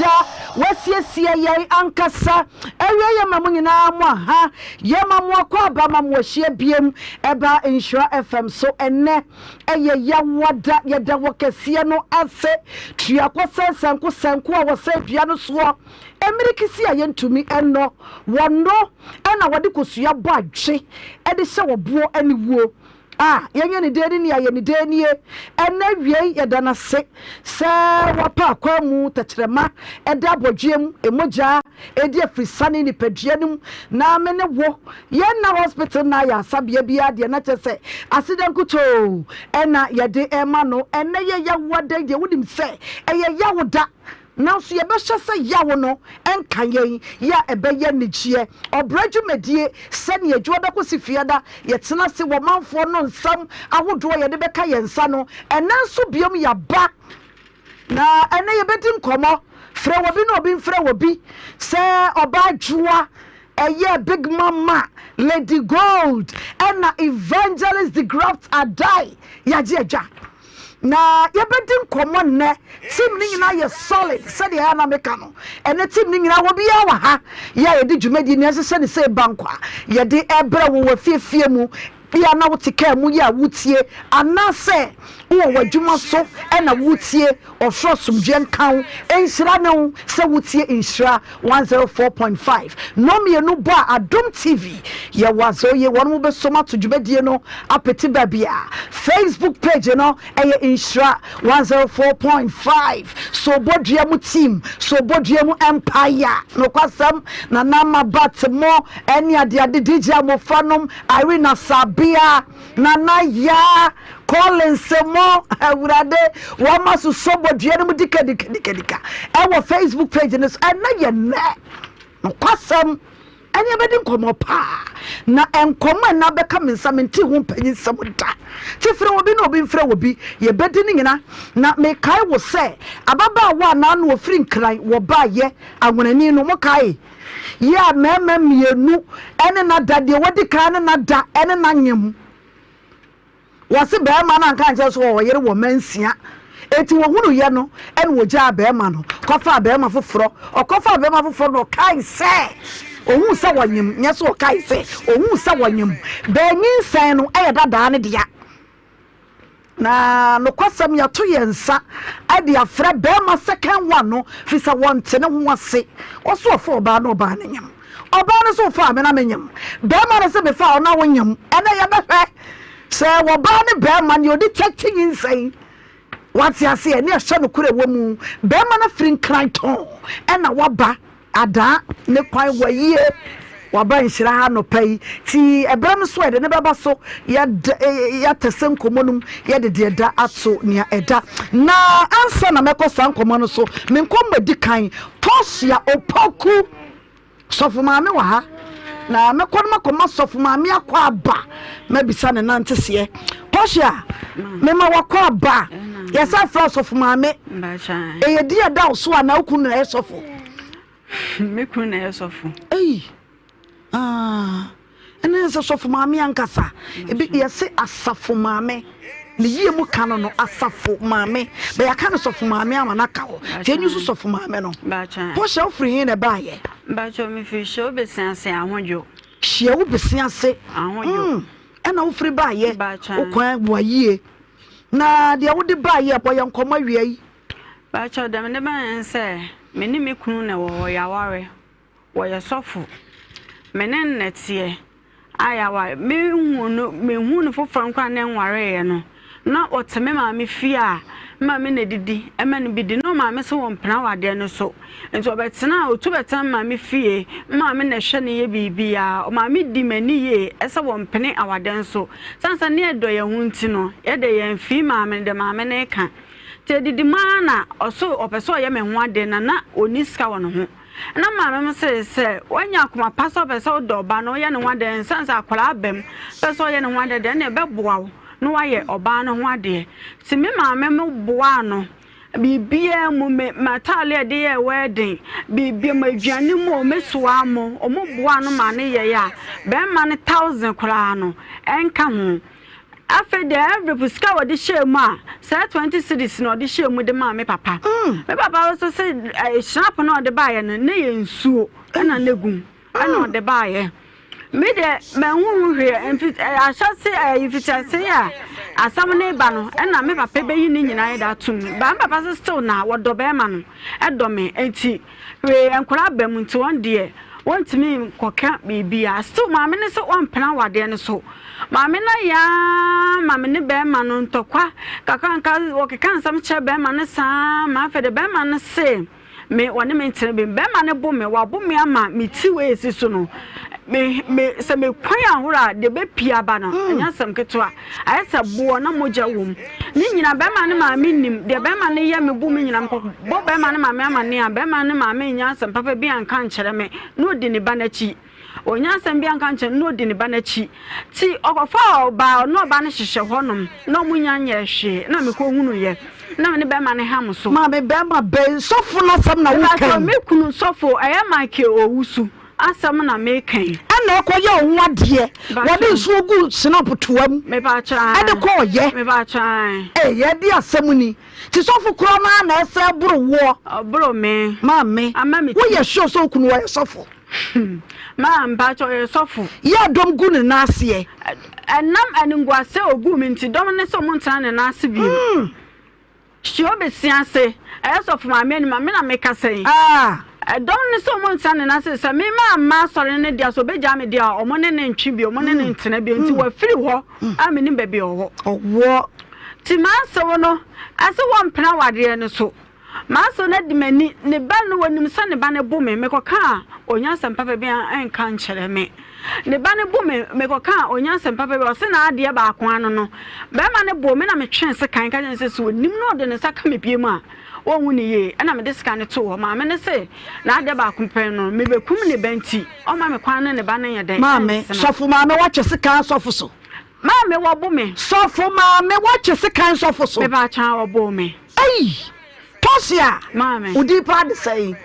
Eja wasiesie ye ankasa ewie ye mamu nyina mo ha ye mamu akwa ba mamu ahie biem eba Nhyira FM so enne eye yawada ye da wokasie no ase tuakwa sanku a wose dua no so emirikisi a yentumi enno wono na wode kosua bɔ adwe e de hye wobo ani wuo yenye ni deni ni aye ni deni ene wie yedana se wapa akwamu takyerema ede abodwem emoja edi afrisane ni paduanum na mene wo ye na hospital na ya sabia bia de na kyese accident kuto ena yede ema no ene ye yawode de wodim se eye yawoda now so ye be hye yawo no enka yen ya ebeye nigie obradwumedie se ne adwo da kosifiada ye tena se wo manfo no nsam ahodo ye de beka ye nsa no enanso biom ya ba na ene ye bedim komo frɛ wobi no obi frɛ wobi se Adwoa eye big mama Lady Gold and evangelist the graft are die ya jeja na yebedim komo ne team ni nyina ye solid said ya na meka no ene team ni nyina wo bia wa ha ya ye di dwumadi ni ase se say bankwa ye de ebre wo fiefie mu bia na wotika mu ya wutie anase wo wadwuma so ena wutie ofro somdwen kan enhyira ne se wutie Nhyira 104.5 no me no ba Adom TV ye wazo ye wonu be soma to dwumadie no apeti babia Facebook page no eye Nhyira 104.5 so bodua mu team so bodua mu empire no kwasam na nama batmo eni ade DJ amofanom Irina Sabia nana ya Collins mo awurade wo maso sobodua no mu dika ewo Facebook page no na ye ne no kwasam anya bedin komo pa na enkomo na beka mensamenti ho panyin samuda tifre obi na obi mfre obi ye bedin nyina na me kai wo se ababa wa na no ofri nkran wo ba ye agwonani no mo kai ya mema mienu ene na da de wodi kan na da ene na nyem wase be ma na nka nche so wo yere wo mansia eti wo hunu ye no ene wo ja be ma no kofa be ma foforo okofa be ma foforo no kai se ohun sa wanyem nyeso kai se ohun sa wanyem be nyinsan no dada ne dia na no kwasam ya to yensa ade afra be ma second one no fisa wonte ne ho ase oso ofo ba no ba ne nyem oba no so fa me na menyem be ma no se be fa ona wonyem ene ya be hwe se wo ba ne be ma ne odi checking insane what ya say ne hye no kure wo mu be ma na frin kranton ena waba ada ne kwan waye waba Nhyira ha no pai ti ebram so ede ne beba so ya tesen komonum ya de da ato nia eda na ansa na mekosa nkomo no so me nkom madi kan tosia opoku sofu maame wa ha na mekon makoma sofu maame akwa aba mabisa ne nantese tosia me ma wakwa aba yesa fra sofu maame ye dia da so ana okunu na sofu me kunu na sofu ene se sofu maame ankasa ebi yese asafo maame ne yie mu kano no asafo maame be ya kano sofu maame amanaka ho tie nyu sofu maame no ba chan po sha ofri hin na ba ye ba cho me fi show be sense ahonjo hia wo be sense ahonjo ena ofri ba ye okwan boyie na de wo de ba ye boye nkoma wie yi ba cho dem ne ba se me ni me kunu na wo ya ware wo ya sofu menen netie ayawa me hunu foforo kwa na nware ye no na oteme ma me fi a ma me na didi ema no bidi no ma me so won pena wade no so ento betena otu betan ma me fie ma me na hwe ne ye bibia o ma me di mani ye ese won pene awade so sansa ne edo ye hunti no ye de ye mfi ma me de ma me ne ka te didi ma na oso opeso ye me ho ade na oniska won ho na mama me se wanya akoma paso pese odoba no ye ne ho ade sansa akwara abem pese ye ne ho ade de na ebeboa no waye oba no ho ade ti me mama me boa no bibia mu me matale de ye wedding bibia ma aduane mu me soa mo omo boa no ma ne ye ya be ma ne 1000 kura no enka ho after the every puska or the share ma, say 20 cities no the share with the mammy papa. My papa also said I sharp on the buyer and nay and so and a legume. I know the buyer. Me the man who here and I shall say if it's a say as some neighbor and I make a baby in either to me. But papa still now what the bearman at Domi 80 and crab them to 1 dear. Want me can't be a still my minister 1 pound then so. Mamma ya mamma bearman on Tokwa, Kakan walk a can some chair bearman, some after the bearman say. Me one maintain be bearman a boom, while boom ama me 2 ways is so. Me se me kwan ahora de be pia ba no anya sam ketwa ayesa bo na moja wom ni nyina be ma ne ma minim de be ma ne ye me bu me nyina mko bo be ma ne ma me amane a be ma ne ma me nya sam papa bi anka nkere me no di ne ba na chi onya sam bi anka nkere no di ne ba na chi ti okofa ba no ba ne hyehye honom no munya nya hwe na me ko hunu ye na me be ma ne ham so ma be ma be sofo na sam na wo kan me kunu sofo aya make owusu asam na making ana ko ye onwa de wode nso gu snap toam me ba cha ade ko ye me ba cha ye de asam ni ti sofo kro na ese buru wo buru me ma me wo ye sure so kunu wo ye sofo ma mba cho ye sofo ye dom gu ne na ase enam aningwase ogu mi nti dom ne so mo ntana ne na ase bi shi obesi ase e sofo ma me ni ma me na me ka sei don't so much and I say, me, ma, sorry, and dear, so be jammy dear, or money and chibi, or money and tenabi, until we're free war. I'm in baby or what? Timasa, no, as a 1 pound, dear, and so. Master let the men, the banner when him son, the banner booming, make a car, or yes, and papa be and can't share me. The banner booming, make a car, or yes, and papa was an idea back one, no. Bearman a booming, I'm a chance, a kind of says, would no than a second pima. Oh, ye, and I'm this kind of two, mamma, say, not the back companion, maybe kumini benti, or mamma quan and a banner day. Mamma, so for mamma, watch a counsel officer. Mamma, what booming? So for mamma, watch a counsel officer. About a child or me. Hey, Tosia, mamma, who did part say,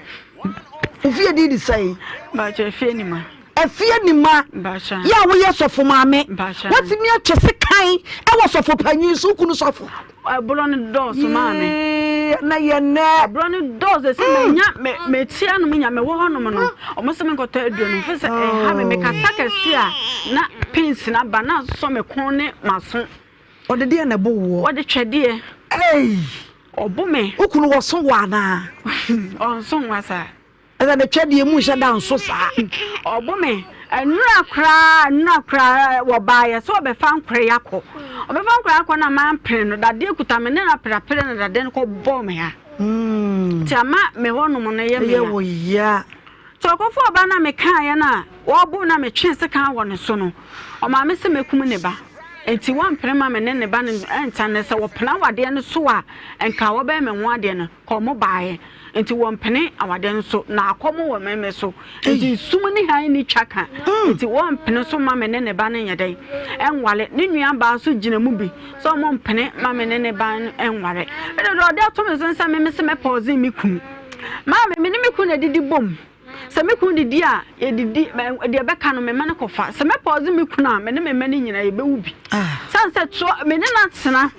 if you did say, but you're feeling a fear ni ma, ya we are so for mamma. What's in your chest kind? I was so for pennies who couldn't suffer. I brought doors, mamma. Na ye na brownie doors the same me tia no me nya me wo hono no o mo se me ko ta aduonu fe se ha me ka saka sia na pins na ba na so me kon ne maso o de na bo wo o de twede obo me ukunu wo so wa na on so wa sa eza de twede mu hye da nso sa obo me nra kra wo ba ye so be fan kre yakọ obefa nkra akọ na man pren no dade kuta me na prapre na dade ko bo me ha ti ama me wono mo na ye me wo ya to akofo oba na me kan ye na wo bo na me twese kan wo ne so no o ma me se mekum ne ba enti wan prema me ne ba ne enta ne se wo pena wade ne so a enka wo be me ho ade no ko mo baaye enti won pene awade nso na akomo wo meme so enti sumuni han ni twaka enti won pene so ma me ne ba ne yedai enwale ne nua ba so gina mu bi so mo pene ma me ne ba enwale e do de to me so nsa me se me pause mi kun ma me ne mi kun na didi bom se me kun didi a e didi de be ka no me ma ne kofa se me pause mi kun a me ne me ma ne nyina e be wu bi sanse to me ne na tena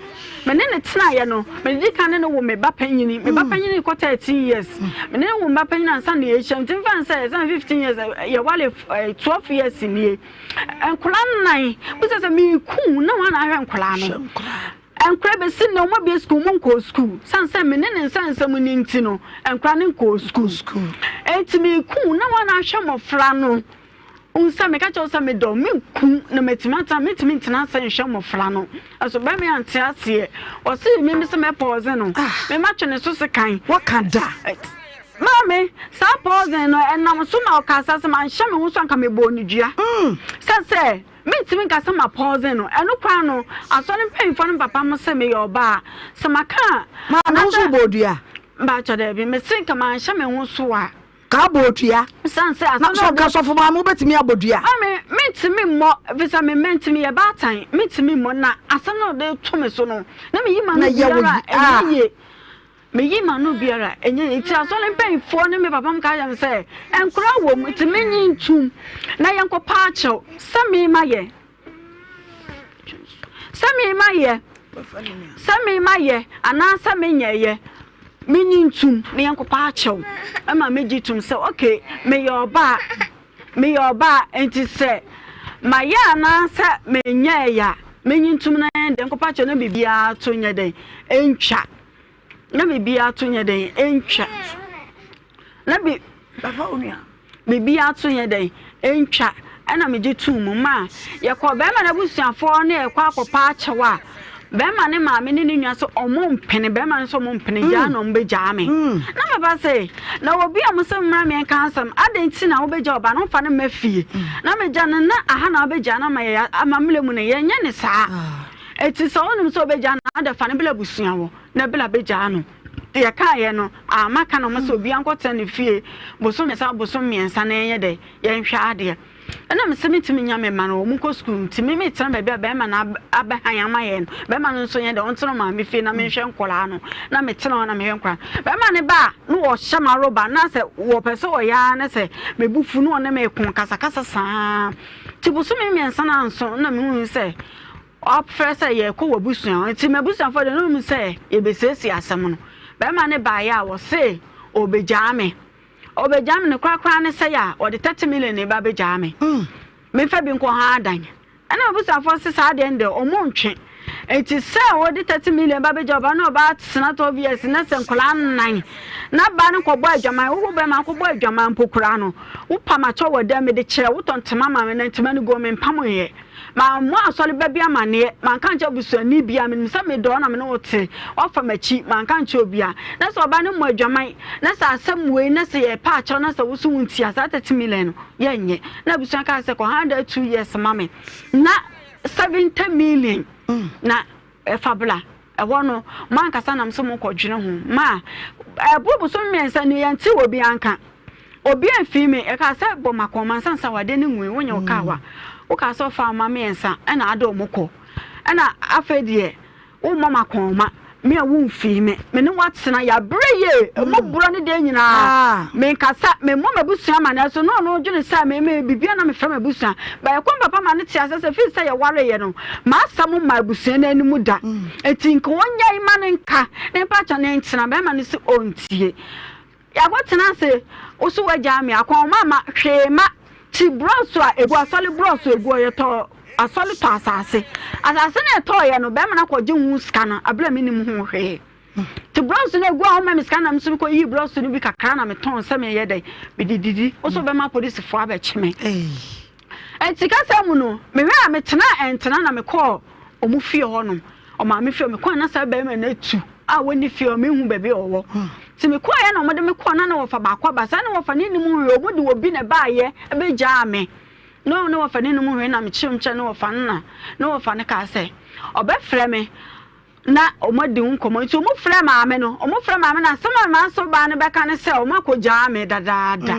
me ne tena ye no me di kan ne wo me ba panyini ko 13 years me ne wo ba panyini ansa na ye hyem tin fan say 15 years ye wale 12 years ni enkola nan bu se me kun na wa na ahwe enkola no enkra be sin no mo be school mo ko school sanse me ne nsansa mu ni nti no enkra ne ko school enti me kun na wa na ahwe mo fra no unsa me ka chosa me do me kun na metimata metimina san hwe mo fra no aso ba me ante ase o se me se me pause no me ma twene so se kan wakada mame sa pause no enam so na o kasa se man hwe me ho so anka me bo ni dua se metimi kasa ma pause no eno kwa no aso ne mpemfo ne papa mo se me yo ba se maka ma no so bodua ba cha da bi me sinka man hwe me ho so a ka bodua sanse na so ka so fo ma mo betimi abodua ame metimi mo visa me mentimi ye batan metimi mo na asano de to me so no na me yima na ye me yima no biara enye ti aso le mpemfo ne me papa mka ya se enkura wo mu ti menyi ntum na yenko pa achew se me ma ye se Semi maye anasa menye minyitum ne yankopa achew ama mejitum say okay me your ba enti say maye anasa menye ya menyintum na de yankopa achew na bibia to nye den entwa na bibia to nye den entwa na bi bafa onua bibia to nye den entwa ana mejitum ma yakọ be ma na busuafo na ekwa akopa achew a Bema ne maame ne nua so omompene bema ne so omompene ja no mbeja me na me ba say na obi amusem mra me kansam adenti na obeja oba no fa ne mafie na meja ne na aha na obeja na ma amamle mu ne yenye ne saa eti so onum so obeja na ada fa ne bela busua wo na bela beja no ye ka ye no amaka no mo so obi ankota ne fie bosom yesa bosom miensa na yenye de ye nhwa ade ana mesemitimi nyame ma no mu ko school timi me tran ba be ma na abahan ma ye no be ma no so ye de ontro ma me fi na me hwe nkola no na me tena na me hwe nkola be ma ne ba no wo hye ma roba na se wo pese wo ya na se me bufu no na me kun kasa kasa saa ti busu me miensa na nso na me hu se op first ye ko wo busu ti me busu afọ de no mu se ye be sesi asem no be ma ne ba ya wo se obejame ne kwakwa ne say ya o de 30 million ne ba bejame me fa bi nko ha adan ana obusafo se sa de nde o mo ntwe enti se o de 30 million ba bejaba na ba tsena to obvious na se nkola nan na ba ne ko bo adwaman wo be ma ko bo adwaman pokura no wo pa ma cho wo da me de kire wo tontema ma me na ntema ne go me mpam ye ma mo asole ba bia mane man kan cha busuani bia me se me do na me no wote ofa machi man kan cha obia na so ba ne mo adwaman na sa asem we na se ye pa cha na sa wo su wunti asa 30 million ye nye na busuan ka se ko 102 years mame na 70 million na fabula ewono man kasa nam so mo kodwene ho ma bubu so mensa ni yanti obi anka obi anfi me e ka se bo makoma sansa wade ne nwe wonya o kawa o ka so fa ma mensa na ado moko na afedie wo mama koma me a wo mfi me ne watsena ya breye mo buro ne de nyina me kasa me mo mabusua ma na so no no dwene sa me bibia na me fra mabusua ba ye kwamba papa ma ne tia se fi se ye ware ye no ma asam ma abusua na animu da eti nko wonya ima ne nka ne pa cha ne ntena be ma ne se ontie ya gwatena se wo so waja me akon mama hwema ti broso a egu asole broso egu ye to asole to asase na to ye no be ma na kwaje hu ska na abla minim hu hwe ti broso na egu a ma miska na mso ko yi broso ni bi kakra na me ton se me ye dai bi dididi o so be ma police fo abechime enti ka sa mu no me hwe a me tena na me call o mu fie ho no o ma me fie me kwa na sa be ma na tu a woni fie o me hu bebe owo ti me kwa ye na mo de me kwa na wo fa ba kwa ba sa na wo fa ni ni mu hwe o mu de obi na ba ye e be ja me no wo fa ni ni mu hwe na me chimche na wo fa na wo fa ne ka se obe frɛ me na o mo de nkomo ti o mo frɛ ma me no o mo frɛ ma me na sama ma so ba ne be ka ne se o ma ko ja me dadaada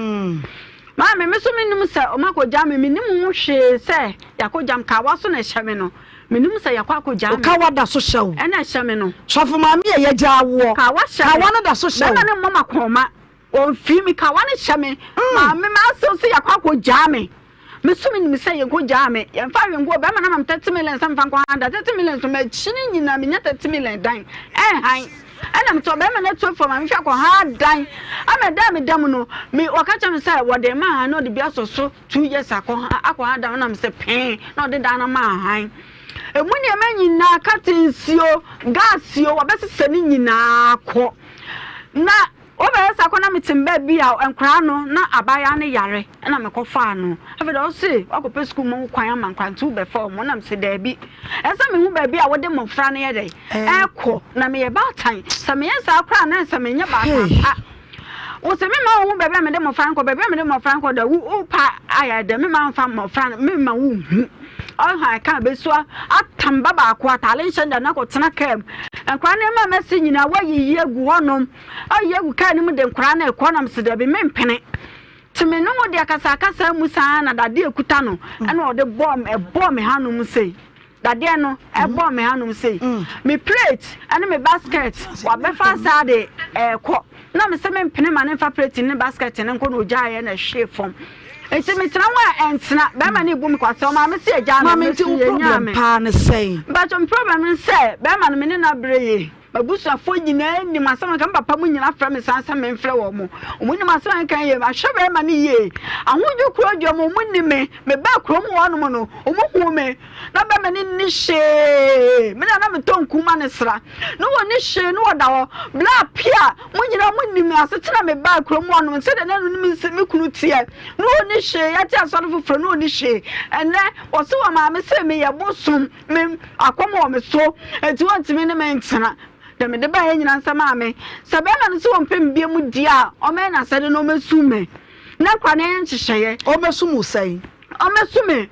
ma me so me nim se o ma ko ja me nim mu hwe se ya ko jam ka wa so na hye me no menim se yakwa ko jam ka wada so hyew e na hye me no sofo ma me ye ja wo ka wa no da so hyew na ne mama koma o fi mi ka wa ne hye me ma me ma so se yakwa ko jam me so me nim se ye ko jam ye fa we ngo be ma na mam 30 million sam fa ko 30 million so ma chini nyina me nya 30 million dan han ana mto be ma na to for ma me hwa ko ha dan ameda me dam no me wakacha me say wo de ma ha no de bia so 2 years akọ dan na me say pen na de dan na ma han emuni emanyina katensio gasio wabesese ni nyina akọ na obesa akọ na metimba bia enkra no na abaya ne yare na mekofa no afeda o se akọpe school mo kwan amankwantu be form na me se da bi esa me hu ba bia wode mo fra ne yede ekọ na me ye ba tan sa me yesa akra na sa me nya ba ta o se me ma hu ba bia me de mo fra nko ba bia me de mo fra nko da u pa aya de me ma fa mo fra me ma hu ha ka besua atamba ba akwa talen shenda na ko tena kem enkwa ne ma mesi nyina wayi yegu honom ayegu ka ne mu de nkwa na ekonam se de be mempene timi no mo de akasa musa na dade ekuta no ena ode bom hanum sei dade no bom hanum sei me plate ene me basket wa be fa sa de ko na me se mempene ma ne fa plate ne basket ne nko no jaye na hwe fom Enti me tena wa entena be ma ne bu me kwase o ma me se agya na me se problem pa ne sei but problem is say be ma no me na breye Babusafo nyina ni masama kan papa mu nyina fra me sansa me mfra wo mo ni masama kan ye ahwebe ma ne ye ahudwo kuro dwo mo ni me ba kuro mo wono mo no hu me na ba me ni she me na me tonku ma ne sra no wo ni she no wo da wo bla pia mo nyina mo ni me asetena me ba kuro mo wono se de na no mi se me kunu tie no wo ni she ya ti asoro foforo no wo ni she ene wo se wa ma me se me ye bosum me akomo wo me so enti wo ntimi ne me ntena me de ba nyina nsama ame sabe ma no so wompem bia mu dia o me na sade no mesume na kwa na enhyehye o mesumu sei o mesume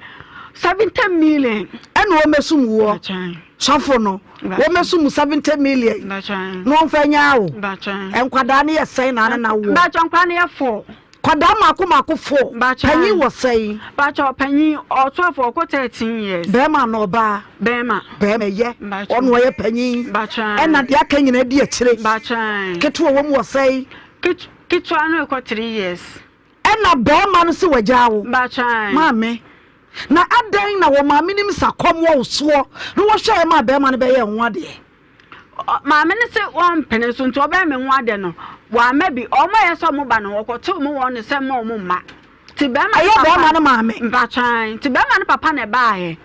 70 million ene o mesumu wo safo no o mesumu 70 million no mfanya wo enkwada na ye sei na wo ba chankwa na ye fo kwada mako fo panyi wo sei ba cha panyi o 12 or 13 years be ma no ba be ma ye ono ye panyi ba cha ena de aka nyina di akire ba cha keto wo mu wo sei keto anu ko 3 years ena be ma no se wagya wo ba cha mame na adan na wo ma minim sakom wo so no wo hwe ma be ma no be ye nwa de maame ne se won pene so nti oba me nwa de no wa ma bi o ma ye so mo ba no wokoto mo won ne se mo mo ma ti be ma ayo be ma no maame mba chan ti be ma no papa ne ba ye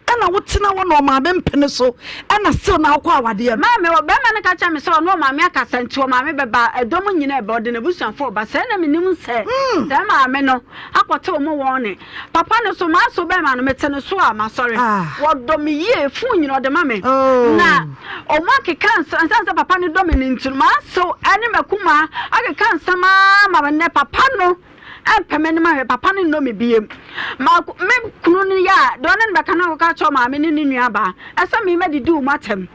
ana wotina wo no maame mpene so ana still na akwa awade ya maame wo be ma ne ka cha me so no maame akasa nti wo maame be ba edom nyina e be ode na busuanfo ba se na me nim se se maame no akote mo won ne papa ne so ma so be ma no mete ne so a ma sorry wo do me ye fu nyina ode maame na o ma ke kansa ansa papa ne do me nti ma so ani makuma ake kansa ma ne papa no pemene ma papa ne no me biem ma me kunu ne ya do ne be kana ko ka cho ma me ne nua ba asa me me didi u matem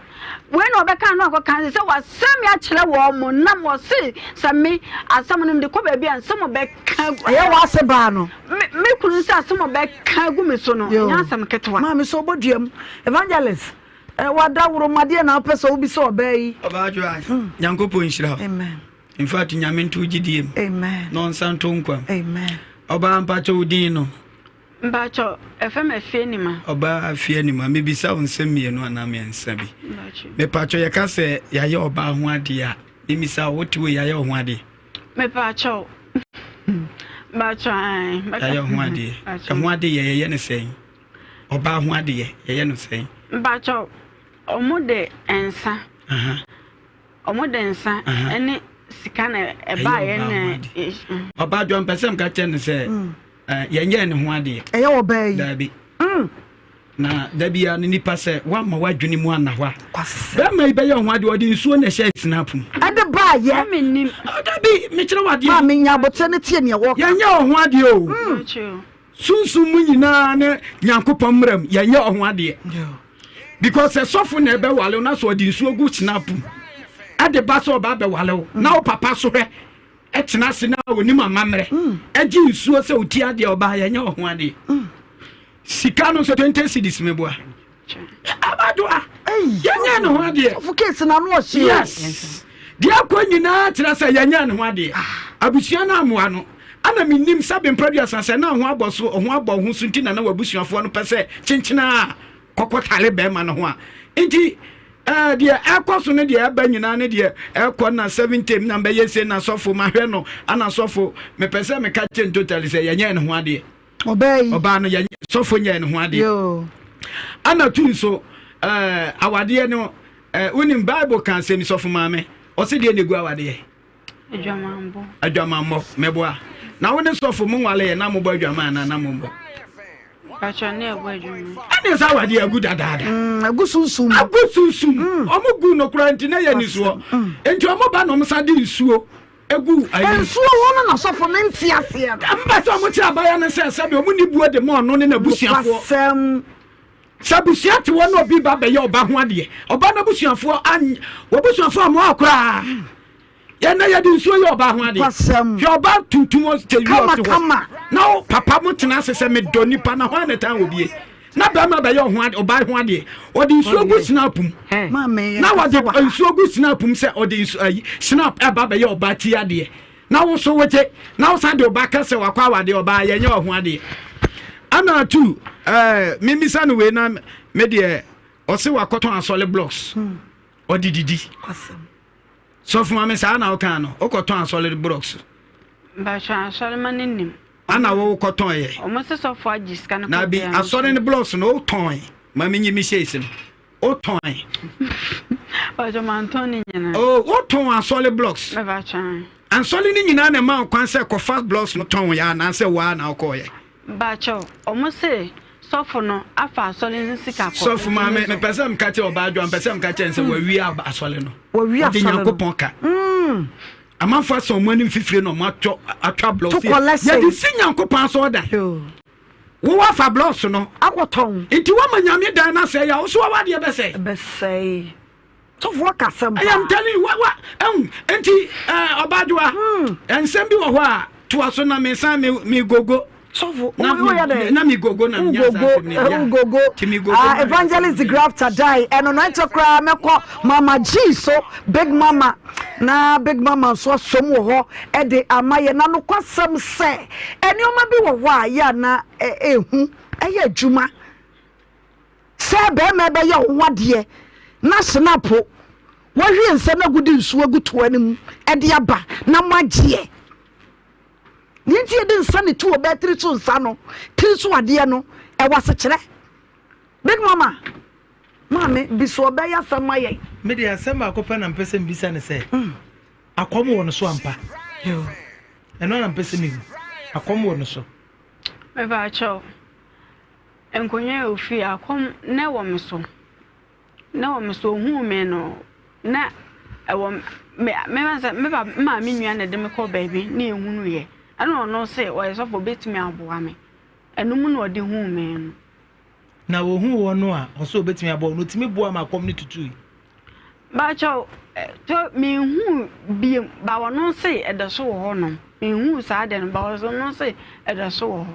we no be kan no ko kan se wa sam ya kire wo mo nam wo se sami asam no de ko ba bia nsam be kan ye wa se ba no me kunu se asam be kan gu me so no nya asam ketwa ma me so boduam evangelist wa da woro made na pesa obi so obai Obaa Adwoa Nyankopon Nhyira amen in fact nyamentu gidiem amen non santo nkwa amen Obaa mpacho udin no mpacho efem afie ni ma Obaa afie ni ma me bisa onsem mienu ana me nsa bi me pacho ye ka se yaye Obaa ho ade a me misa wotiwo yaye ho ade me pacho bacho yaye ho ade ho ade ye ne sen Obaa ho ade ye no sen bacho omude ensa omude ensa ene sikana eba ye ne Obaa Adwoa mpesem ka chen se yenye ne ho ade eye obai dabi na dabi ya nipa se wa ma wadwene mu anahwa ba ma ibe ye ho ade odi nsuo na hye snapum ade ba ye menim dabi me kire wade ma me nya bote ne tie ne wo yenye ho ade o sunsun mu nyina ne Nyankopon mram yenye ho ade because sofo na ebe wale na so odi nsuo gu snapum ade ba so ba be wale na o papa so hwe etena se na oni mama mre agi nsuo se oti ade oba yenye ho ade sikano so 20 cedis meboa Adwoa yenye no ho ade of case na no ohie yes dia kwa nyina tira se yenye no ho ade abusua na amoa no ana minim sabe producer se na ho aboso ho abo ho sunti na wabusuafo no pese chinchina kokotale be ma no ho a enti dia ekoso ne dia ba nyina ne dia ekọ na 70 na be yese na sofo mahwe no ana sofo me pese me ka chen total se yenye no ho ade Obaa no yenye sofo nye no ho ade yo ana tunso awade no unim bible kan se ni sofo maame o se de negu awade adwamambo meboa na woni sofo mu wale ye na mo bo adwama na mo bo bacho ne ebo adwuma ani sa awade agu dadada agusunsum omugu no kuranti na ye ni so enti omoba no msa de nsuo egu ayi nsuo won na sofo ne ntiase mba so mo ti abaya na se sabe omuni buo de mo no ne na busuafo sabusiate won obi ba be ye oba ho ade oba na busuafo an wo busuafo mo akora ye na ye de nsuo ye oba ho ade ye oba tuntum te wi oto na papa mo tena se me doni pa na ho na tan obie na ba ma ba ye ho ade oba ho ade o de nsuo gu snapum na wo de nsuo gu snapum se o de snap aba ba ye oba ti ade Now so what now send your back as a wakawa de Obaa ye nya ho ade. Ana tu mimi sanu we na me de o se wakoton asole blocks. O dididi. So for me say na o kan no o koton asole blocks. Ba sha asole manim. Ana wo koton ye. O mo se so for agiska na. Na bi asole blocks no ton. Ma me nyimi shesin. O ton. O jo man ton ni nyina. O ton asole blocks. Ba chan. And solid in an amount cancer co fast blocks no tongue ya and answer one I'll call ye. Bacho, almost say, so for no, after solid sick. So for my person catch your bad and person catch and say we are a soleno. Well, we are ponka. A man for some money 50 no much a trouble. Yeah, the senior coupons order. Who are for blocks no? Aqua tongue. It's woman yammy dana say, also what you best say. I am telling you what enti Adwoa and send me wa to asona me san me gogo so na me gogo na gogo evangelist grafter die and on to cry me call mama G so big mama so somo ho e de amaye na no kwasam se eni o ma bi wo ho ya na ehu eye adwuma se be me be ye ho de na snapo wo hwe nse na gudi nsuo gutu anim e de aba na magye ninti e de nsa ne tu obetri so nsa no tiri so ade no e wase kire big mama mame biso obeya samaye me de asema akopa na mpese mbisa ne se akom wo no so ampa yo eno na mpese mi akom wo no so me ba cho enkonye ofi akom na wo me so hu me no na ewo me ba ma me nua na de me call baby na ehunu ye ana no say o so for betimi aboa me enum na ode hu me no na wo hu wo no a o so betimi aboa no timi boa ma kom ni tutu ba cho to me hu bi ba wo no say e de so ho no me hu sa de no ba wo so no say e de so ho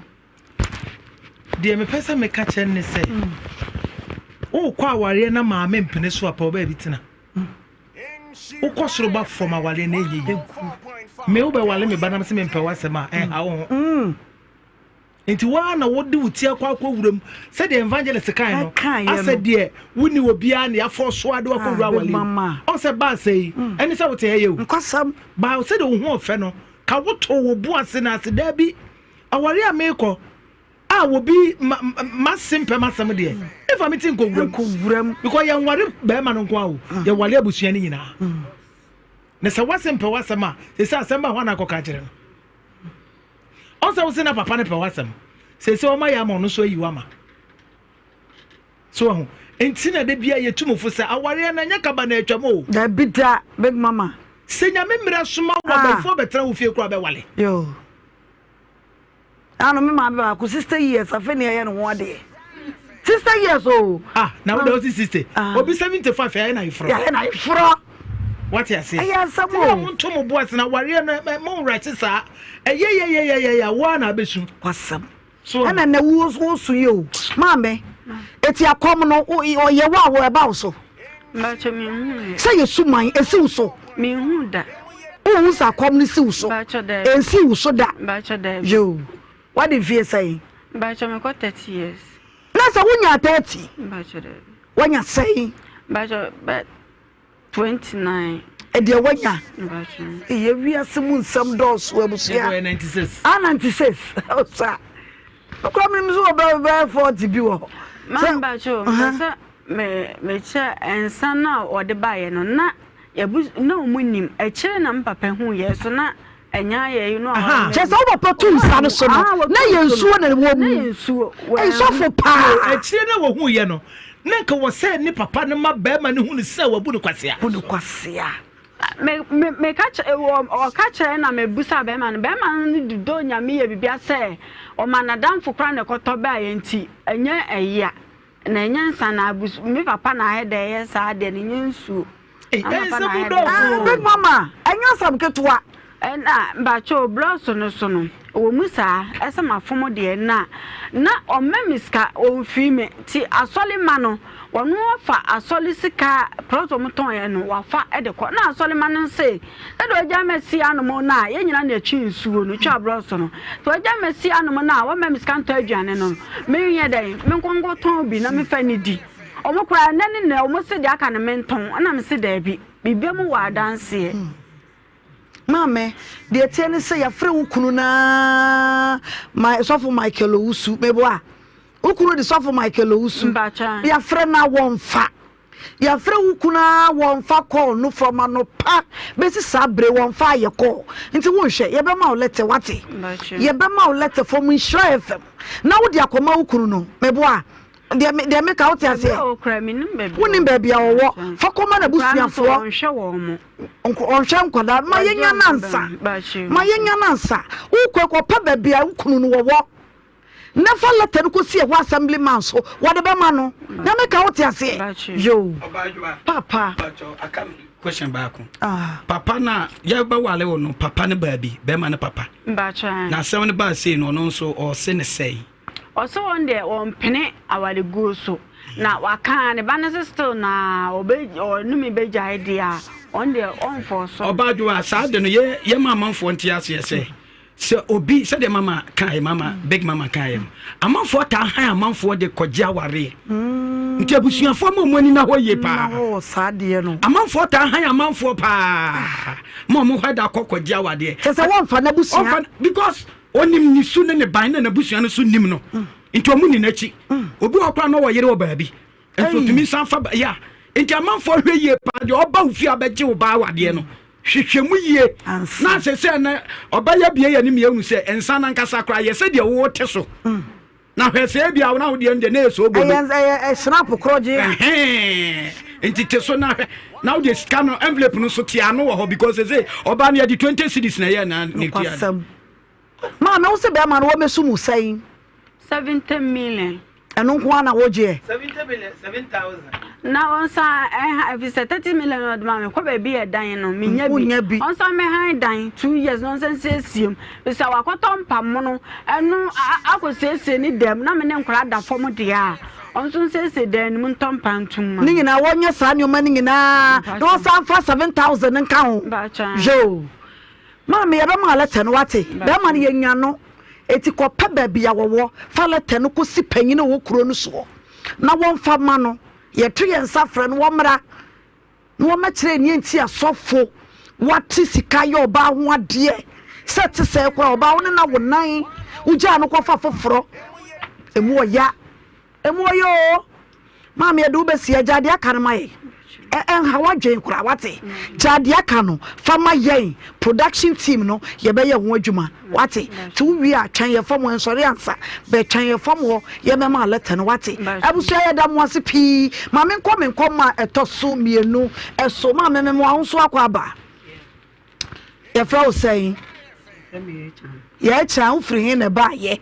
de me pesa me ka chen ne say o kwa aware na ma me mpene so apa oba bitina o kosoro ba form awale na yeye me o be wale me ba na me mpe wasema ha wo enti wa na wo de wuti akwa wuram se the evangelist kan no ase de wuni obi a na afo so ade akwa wura wale o se ba sei eni se wote ye o nkosam ba o se de wo hu ofe no ka woto wo bu ase na ase da bi aware a me ko a wo bi masimpe masam de if am tin ko wuram because ye nware be ma no nko awo ye wale abusua ni nyina ne se wasimpe wasama se asamba ho na akoka kire no onse wo se na papa ne pe wasam se o ma ya ma no so yiwa ma so ho enti na de bia ye tumufo se aware na nya kaba na atwamo da bida big mama se nya memra soma wo ba fo betra wo fie kura be wale yo ano me ma ba ku sister years afeni ya no ho ade sister years oh na we do sister obi 75 ya na ifro what you say ya samo wonto mo boas na ware na mo right sa ya wa na besu kwasam so ana na wo so yo mame eti akom no o ye wa wo eba so ba che mi hu say yesuman esi so mi hu da o hu sa kom ni si so ba che da ensi so da ba che da yo what if you say ba che me ko 30 years na sa wunya 30 ba che da wanya say ba che 29 e de wanya ba che ye wiase mu nsam dos we busia 96 96 o sa ko mi so ba 40 bi wo man ba che sa me che ensa na o de ba ye no na yabu na omunim e kire na mpapa hu ye so na enya ye you know che so wo potu nsa no so na ye nsuo na wo mu nsuo e so fo pa e kire na wo hu ye no na ka wo se ni papa ne ma ba ma ne hu ni se wo bu ni kwasea me catch o catch na me busa be ma no do nyame ye bibia se o manadam fo kra ne koto ba ye nti enye eya na enye nsa na abusu me papa na he de ye sa de ne nsuo big mama enye sam ketwa na ba cho bloso no so no o musa esa mafomo de na omemiska o fime ti asole ma no wono fa asole sika proto muton ye no wafa edeko na asole ma no se edo agya mesi anomo na ye nyina na chi nsuo no twa broso no to agya mesi anomo na wa memiska nto aduane no me ye den me nkongo ton bi na me fa ni di omo kra nani na omo se de aka na menton na me se da bi bibia mu wa danse Mame, the attorney say a free ukunu na my suffer Michael Usu, meboa. Ukunu the suffer Michael Usu. Ya friend na one fa. Ya friend ukuna one fa call no from no pa. Besi sabre one fa ye call. Into one share, ye be ma letter wati. Ye be ma letter from Nhyira FM. Now the akoma ukunu no, meboa. They make out here say, oh, cramming, baby. Wouldn't baby or what? For common a bush for show on Shankola, my young answer. My young answer. Who could papa be a ukunu walk? Never let them go see a assembly man, so whatever mano. Now make out here say, Joe, Papa. I come question back. Papa na yaba wale no papa ne baby, Bemana papa. Now 7 bars say no so or sin say. Also on there on penny our go so now waka ne banese still na obe or numi beja idea on there on for so Obaa sa de no ye mama fo ntiase say se obi se de mama kai mama big mama kai amanfo ta han amanfo de kogya ware nti abusuafo mamoni na hoye pa oh sa de no amanfo ta han amanfo pa mo hada kokogya wade se won fa na busua because onim ni su ne ban na busua no su nim no nti omuni na chi obi okwa no wo yere Obaa bi enso tumi san fa ya nti amanfo hweye pa de oba ufi abeje Obaa wade no hwehwemu yie na se na Obaa ya bie ya nim yenu se ensa na nkasa kra ye se de wo te so na hwese bia wo na wo de nde na eso obo snap kroje nti te so na wo de scan envelope no so ti ano wo ho because say Obaa na ya di 20 cedis na ye na ne tia Ma me wo se be ma no wo mesu mu sai 70 million eno nko na wo je 70 million 7,000 na on sa if 30 million od ma me ko be bi edan no me nya bi on sa me han dan 2 years no sen sesiem be sa wakoto mpam no eno akosese ni dem na me ne nkora da fom de a on so sese den mu ntompa ntum ni nyina wo nya sa nyoma ni nyina no sa fa 7,000 nka ho jo ma me yaba ma leta no wate be ma ne yenya no eti ko pa ba bia wo fa leta no ko si panyine wo kuro no so na won fa ma no ye to ye nsafre no wo mra no ma kire ni enti asofo wate sika ye Obaa ho ade set se ko Obaa wo na wo nan ugya no ko fa foforo emu oya emu oyo ma me do be si agya de aka no mai hawa dwen kura wate jade aka no fama yen production team no ye be ye ho adwuma wate to wi atwan ye fam ensori ansa be twan ye fam ho ye me ma leta no wate abusu ye da mo ase pi ma me nkom ma etoso mienu eso ma me mo ahunso akwa aba ye fra o sei ye cha ufri hin ne ba ye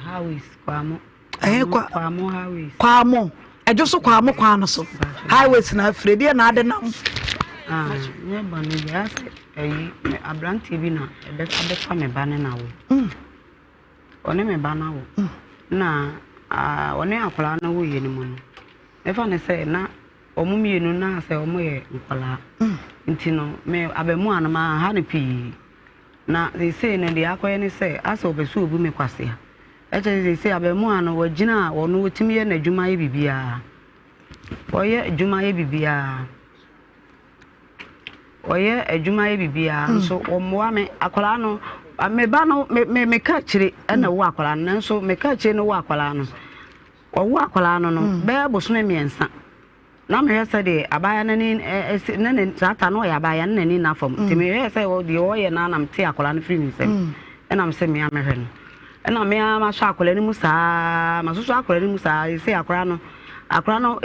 how is kwamo how is kwamo ejoso kwamo kwano so highways na fredi na ade nam nye banu ya me abranti bi na ebeka me bane na wo one me bana wo na one akola na wo ye ni mo no e fa ne se na omumienu na se omo ye nkola ntino me abemu anama ha ne pi na they say na de akoye ne se asa obesu obu me kwase ha they say abemu anu wagina wono wotimi ye na dwuma ye bibia oye dwuma ye bibia oye adwuma ye bibia so omoa me akola no me ba no me ka kire na wo akola no so me ka kire no wo akola no wo akola no be boso me miensa na me yesa de abaya na ni na ne tata no ya abaya na ni na fom ti me yesa wo de wo ye na na mte akola no free me sem na me se me amehwe no na me ama sha akola ni musa ma so akola ni musa se akola no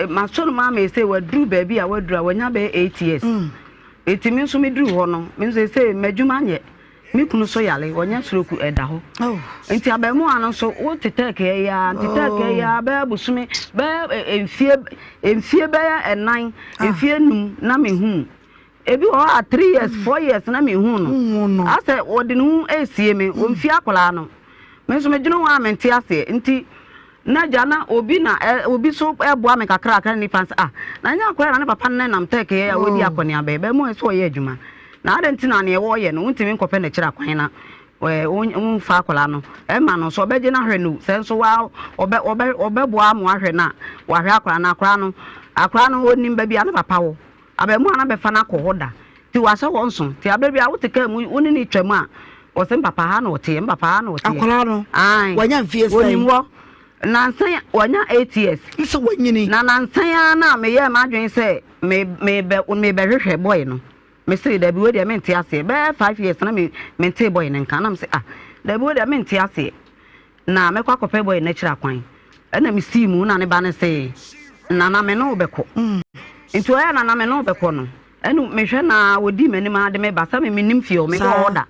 ma so no ma me se wadru ba bi a wadru a wanya be 8 years etimi so me dru ho no me se madwuma nye me kunu so yale wonya suroku eda ho enti abamu ano so wo teteke ya ba busume ba enfie be ya enan enfie num na me hu ebi o 3 years 4 years na me hu no ase odi no esie me o mfi akola no me so me gino wa mente ase nti na jana obi na obi so eboa me kakra kakra ni fans na nya akola na ne papa na nam take ya wodi akoni abebe mo so ye adwuma na adenti na ne wo ye no ntimi nkope na kira kwan na we fa akola no e ma no so obeje na hwe no se so wa obeboa mo ahwe na wa hwe akola na akola no woni mba bia na papa wo abemu ana be fa na kohoda ti wa so wonso ti abebi a woteka mu woni ni twam a wo se papa ha na wote papa ha na wote akola no wanya mfie sai woni wo nansan wanya 8 years nso wanyini na nansan na me ye ma dwen se me be hwehwe boy no me say da bi we dia mente ase be 5 years na me mente boy ne nka na me say da bi we dia mente ase na me kwa kope boy na kira kwan na me see mu na ne ba ne say na me no beko nti oya na me no beko no enu me hwe na wodi mani ma de me ba sa me nim fie o me ko order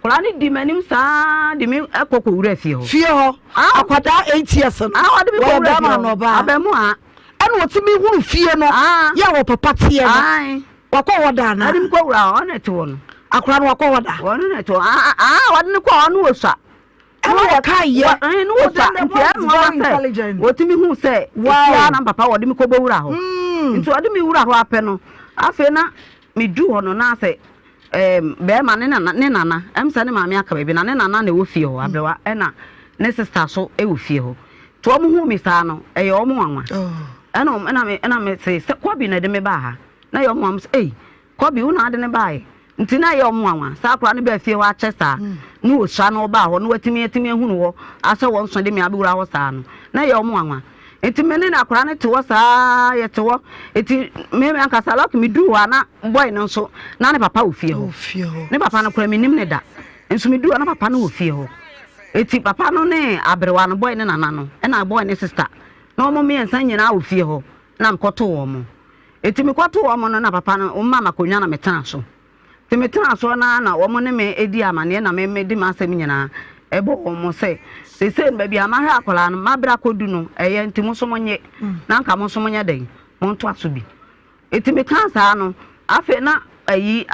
kola ni di manim sa di me akoko wura fie ho akwada 8 years no wode me ko wura ma no ba abemu enu otimi huru fie no ya wo papa tie no wako order na adi me ko wura ona ti won akora no wako order wona na to wode ne ko onu osa enu wo kai ye enu osa nti wotimi hu se ya na papa wode me ko bo wura ho nti wode me wura ho apɛ no afe na me du ho no na se be ma ne nana emsa ne maame aka be na ne nana na wo fie ho abrewa na ne sister so e wo fie ho to omo hu mi sa no e ye omo anwa na me se Kobi na de me ba ha na ye omo am se Kobi wo na de ne ba ye nti na ye omo anwa sa akora ne ba fie ho a chesta ne wo sha no ba ho no watimi hu no wo asa wo nso de me abewura ho sa no na ye omo anwa enti mene na akora ne te wo saa ye te wo enti me anka salak mi du wa na boy no so na ne papa wo fie ho ne papa no kora me nim ne da enso mi du na papa no wo fie ho enti papa no ne abrewa no boy ne nana no e na boy ne sister na omo me ensa nyina wo fie ho na mkoto wo mo enti me koto wo mo no na papa no mama konwa na metan so te metan so na wo mo ne me edi amane na me di ma asem nyina ebo wo mo se sen baby amahwe akola no mabra kodu no eye ntimo so monye na nka mo so monye den mo nto aso bi etime kan saa no afi na ayi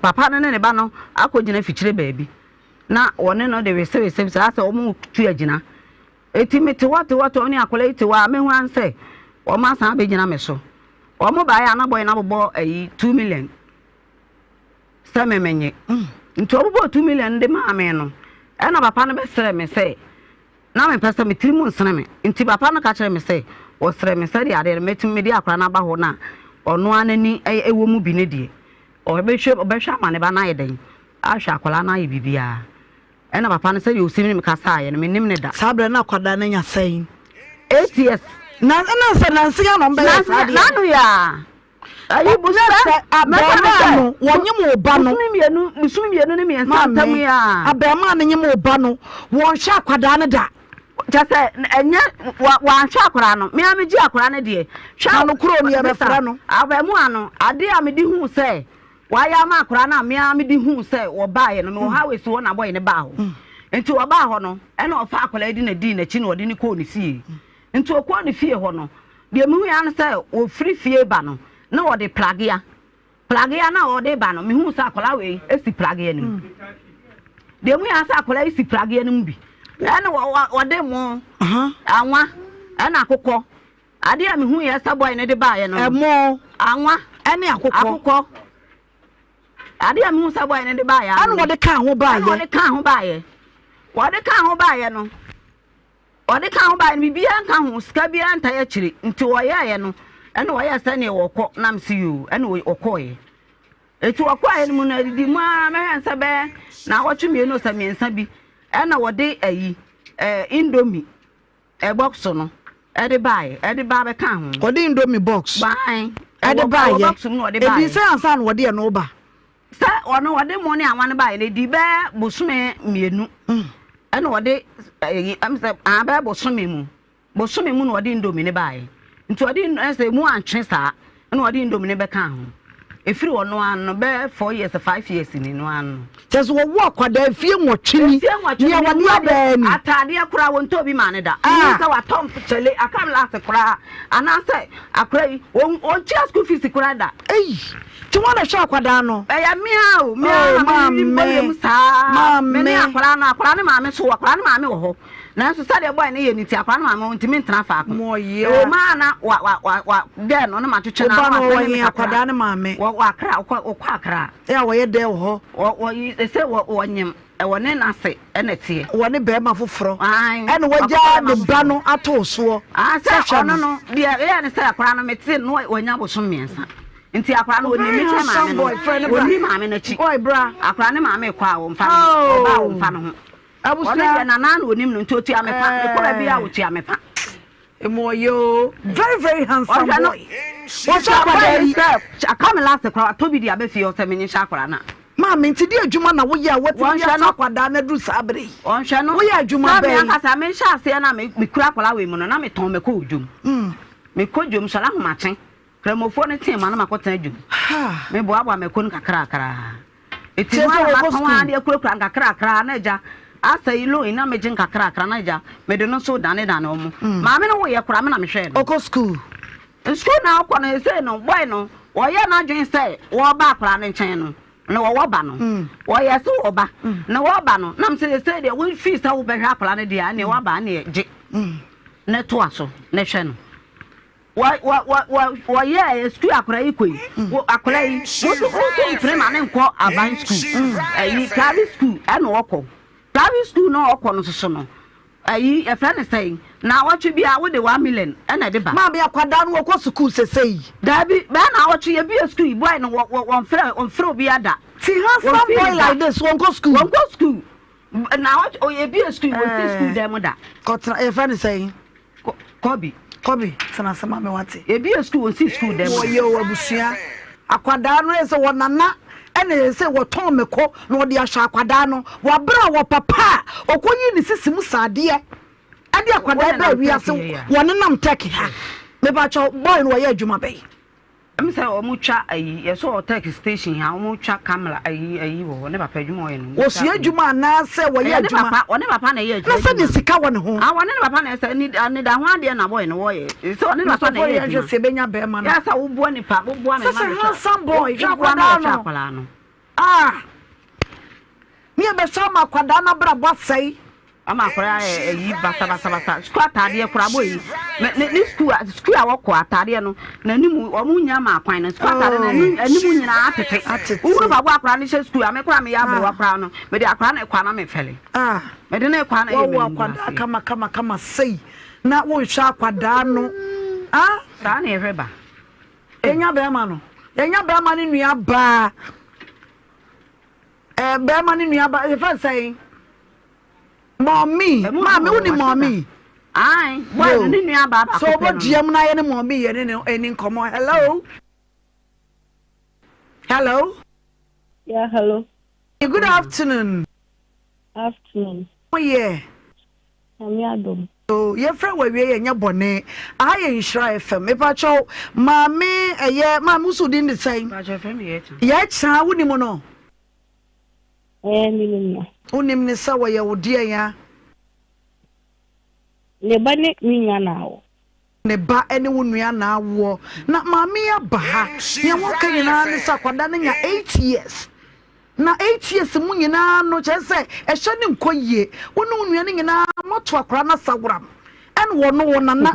papa no ne ba no akogina fichire baabi na wone no de wese saa se omo tu agina etime te what oni akola ite wa me hu anse o ma san be gina me so o mo ba ya na boy na bobo ayi 2 million same menye nto bobo 2 million de ma ame no na papa no be sere me say na me pesa me trimu nsene me nti papa no ka kire me say o sere me say de ade metim me di akra na ba ho na ono anani ewo mu bi ne die o be hwe amane ba na yeden a hwe akola na ye bibia na papa no say yo simi me ka sa ye no me nim ne da sabra na akwada na nya sai 8 years na se na nsia no mbe sa de na no ya ayi bu se abema no wonye mo ba no musumi mienu ne me nsantam ya abema no nye mo ba no won hwe akwada no da just enye wa hwe akwara no me amegi akwara no de hwe no kuro ne be fra no abemu ano ade a me di hu se wa ya ma akwara na me amedi hu se wo ba ye no me ha we si wo na boy ne ba ho enti wo ba ho no e na ofa akwara di na chi na odi ne ko ne fie enti o ko ne fie ho no de me hu ya no se wo free fie ba no na wo de plagia na wo de ba no me hu se akwara we esi plagia nim de mu ya se akwara esi plagia nim bi na wo de mo anwa na akokọ ade a me hu ya sa boy ne de ba ye no emo anwa ene akokọ ade a me hu sa boy ne de ba ya anu wo de ka ho ba ye wo de ka ho ba ye no wo de ka ho ba ye bibia nka ho ska bia nta ya kire nti wo ye no ene wo ya sa ne wo kọ na msi yo ene wo kọ ye eti wo kọ ye mu na di mu a me hansa be na wo twemie no sa miensa bi ena wo de ayi indomie box no e de ba be ka ho wo de indomie box bai e de ba ye box no de ba e bi se ansa no wo de no ba sa ono wo de mo ne awan ba ye di be bosume mienu ena wo de am se ba bosume mu no wo de indomie ne ba ye nti wo de se mu antwe sa ena wo de indomie ne be ka ho efiri ono an no be 4 years 5 years ni no an just wo akwada fie nwotwini ya wani abani atade akura won to bi mane da ni ka wa tom chele akam last kura ana say akura yi on chia school fees kura da ti wana hwa akwada no ya miao me sa me akwara ne maame so akwara ne maame wo ho na so sade boy ne ye ni ti akwara ne maame ntimi ntra fa ko moye o ma na wa de no ma twetwe na wa yin akwada ne maame wa akra okwa akra ya wo ye de ho wo se wo nyem wo ne na se ene tie wo ne be ma foforo ene wagya ne ba no ato so se ono no de ya ne se akwara no meti no wonya boso miensa nti akwara no oni mi che maame no oni maame na chi oi bra akwara ne maame kwa wo mfa no ba wo mfa no ho abusia na na onim no nti otua mepa me kwa bia otua mepa emoyo very very handsome boy what's up with that akame last kwa tobi dia be fie o se menyi akwara na maame nti di adwuma na wo ye wati ya akwada na du sabre on hwe no wo ye adwuma be me akasa me hya ase na me kura akwara we mu no na me ton me ko odwum me ko dwum sala homachen kremofo ne tema na makotan adwum me bo abo me ko nkakra eti no ma ton ade akura nkakra na ja asa ilo ina me jin kakra na ja me de no so dane omo maame no wo ye kura me na me hwe no oko school na akwa na say no boy no wo ye na dwen say wo ba akra ne nchen no na wo ba no wo ye so wo ba na wo ba no na me say de wo fi sa wo be hwa akra ne dia na wo ba na je na to aso na hwe no wa ye school akra ikoi akra yi wo frame ane nko aban school private school eno woko private school no woko no so no ayi e friend say na watch bia wo de 1 million ena de ba ma bia kwada no woko school sesei dabi ba na watch ye bia school boy no won frɛ obi ada ti handsome boy like this won go school na watch o ye bia school won school dem da kotra e friend say Kobi sana sama me wate e bia school won school dem wo ye wo abusua akwada no ese wonana ene se wo ton meko na wo de ahwa akwada no wo bra wo papa okonyi ni sisimu sade ade akwada ba wiase won nam teki ha me ba cho boy no ye adwuma be am say o mu twa ayi ye so o teki station ha o mu twa camera ayi wo ne papa adwuma ye no wo su adwuma na se wo ye adwuma o ne papa na ye adwuma na se ni sika wo ne ho wo ne papa na se ni da ho ade na boy no wo ye so o ne papa na ye adwuma se benya be ma no ya sa wo bo ni pa wo bo me ma no some boy akwada no me be so ma akwada na bra bo sei ama akwara yi basa school atade kura boy ni school awoko atade no na nimu o munya ma akwan no school atade na nimu nyina atete wo ba bo akwara ni school amekura me ya bro akwara no me de akwara na kwa na me fele me de na kwa na ye me akwada kama sei na wo hwa akwada no sa na ehweba enya be ma no ni nua ba be ma ni nua ba e fa sei mommy uni mommy boy ni nua ba ba so bo diam na ye ne mommy ye ne eni nkomo hello yeah hello good afternoon oh yeah amiadom so ye fra wa wie ye nya bone aye Nhyira FM me pa cho mami eye mami usudin the same pa cho FM ye cha woni mo no ni unim ni sawa ya udie ya ne ba ne nua na wo ne ba ene wonua na wo na mami ya ba ha ya wo kan nyina ne sakwada ne nya 8 years na 8 years mu nyina no chese e hye ne nkoyie wonu nua ne nyina moto akora na saworam en wo no wonana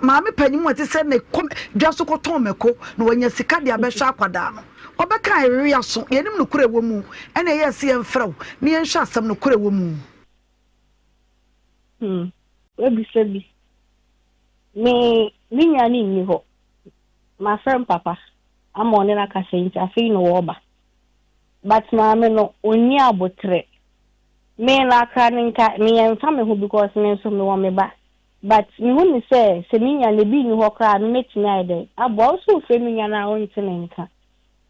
mami panyimu ati se ne dwaso koton meko na wanya sika de abehwa akwada no obeka iri aso yenim no kura wemu ene yes ye mfraw ne ye hwa asam no kura wemu obi sebi me nya ni ho my friend papa amone na ka senti afi no wo ba but na me no oni abotre me na ka nka me yan fa me ho because me so me wo me ba but me hu ni se me nya ne bi ni ho kra no metimi ade abo so fe me nya na on nka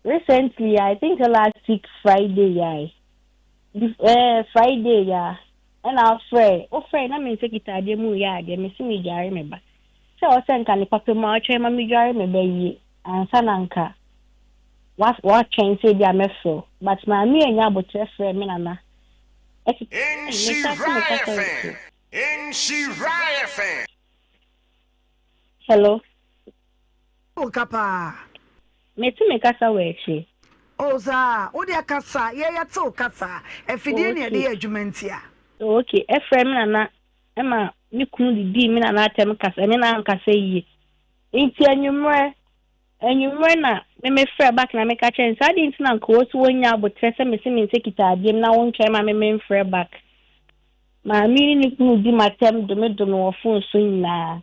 recently I think last week Friday Friday and our friend na me take it ade mu ya de me si me jare me ba se o se nka ni papa ma o twa ma me jare me ba yi ansa na nka what change say dia mefro but ma me enya abotre frɛ me nana hello o kapa meti me kasa we chi o za o de kasa ye te o kasa efidie ne de adwumantia okay frɛ me nana ema me kunu di me nana atem kasa me na nkasa yi nti anwumre na me frɛ back na me ka chen sa di ntina nko so wonya abotre se me se me sekita adiem na won twɛ ma me frɛ back ma mi ni kunu di matem do me wo phone so nyina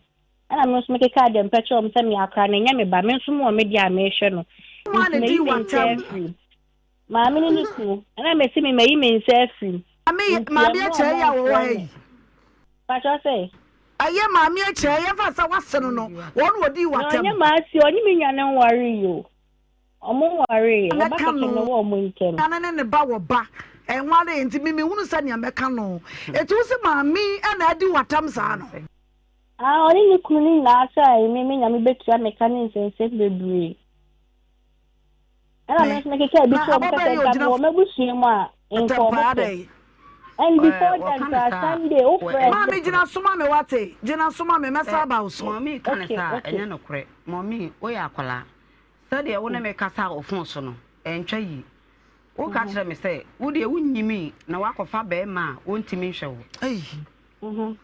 ana me so me ka adem pɛche o me se me akra na nya me ba me so mo me di a me hwɛ no ma ne di watem ma mi ni kunu ana me se me mayi me nsa afim ma bi a kyerɛ ya wo hai pa cho se aye maami eche ye fa sa waseno no won wodi watem onye ma asi onye me nyane nware yo omo nware e ba ka no wo mo nkem ana ne ba wo ba enware enti mimi hunu sa ne ameka no etu se maami na adi watam sa no oni ni kunu na asa mimi nyame betua meka ne nsense bebre ana me ke ka bi so mo ka ta mo mebusu mu a enko and before that Sunday Mommy jina suma me wate jina suma me mesa ba uso Mommy kan sa enya no kure Mommy o ya akwala say de wo na me kasa ofun so no entwa yi wo ka kire me say wo de wunyimi na wakofa be ma wontimi hwe wo eh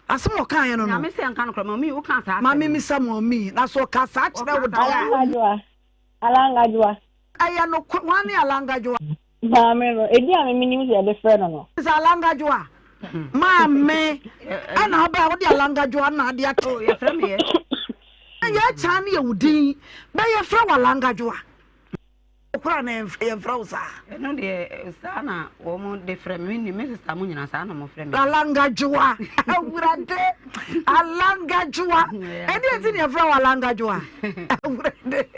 asemo kan ye no na me say nkan no kure Mommy wo kan sa Mommy mi sa Mommy na so ka sa kire wo da alangajwa aya no kwani alangajwa Mame no edi a me minim se be frɛ no is alangajwa mame ana ba wo di alangajwa na ade ato ya frɛ me ye ya cha na yewudin ba ye frɛ walangajwa okura na ye frɛ usa no de sa na wo mo de frɛ me ni me sister mo nyina sa na mo frɛ me alangajwa awurade alangajwa edi enti ne frɛ walangajwa awurade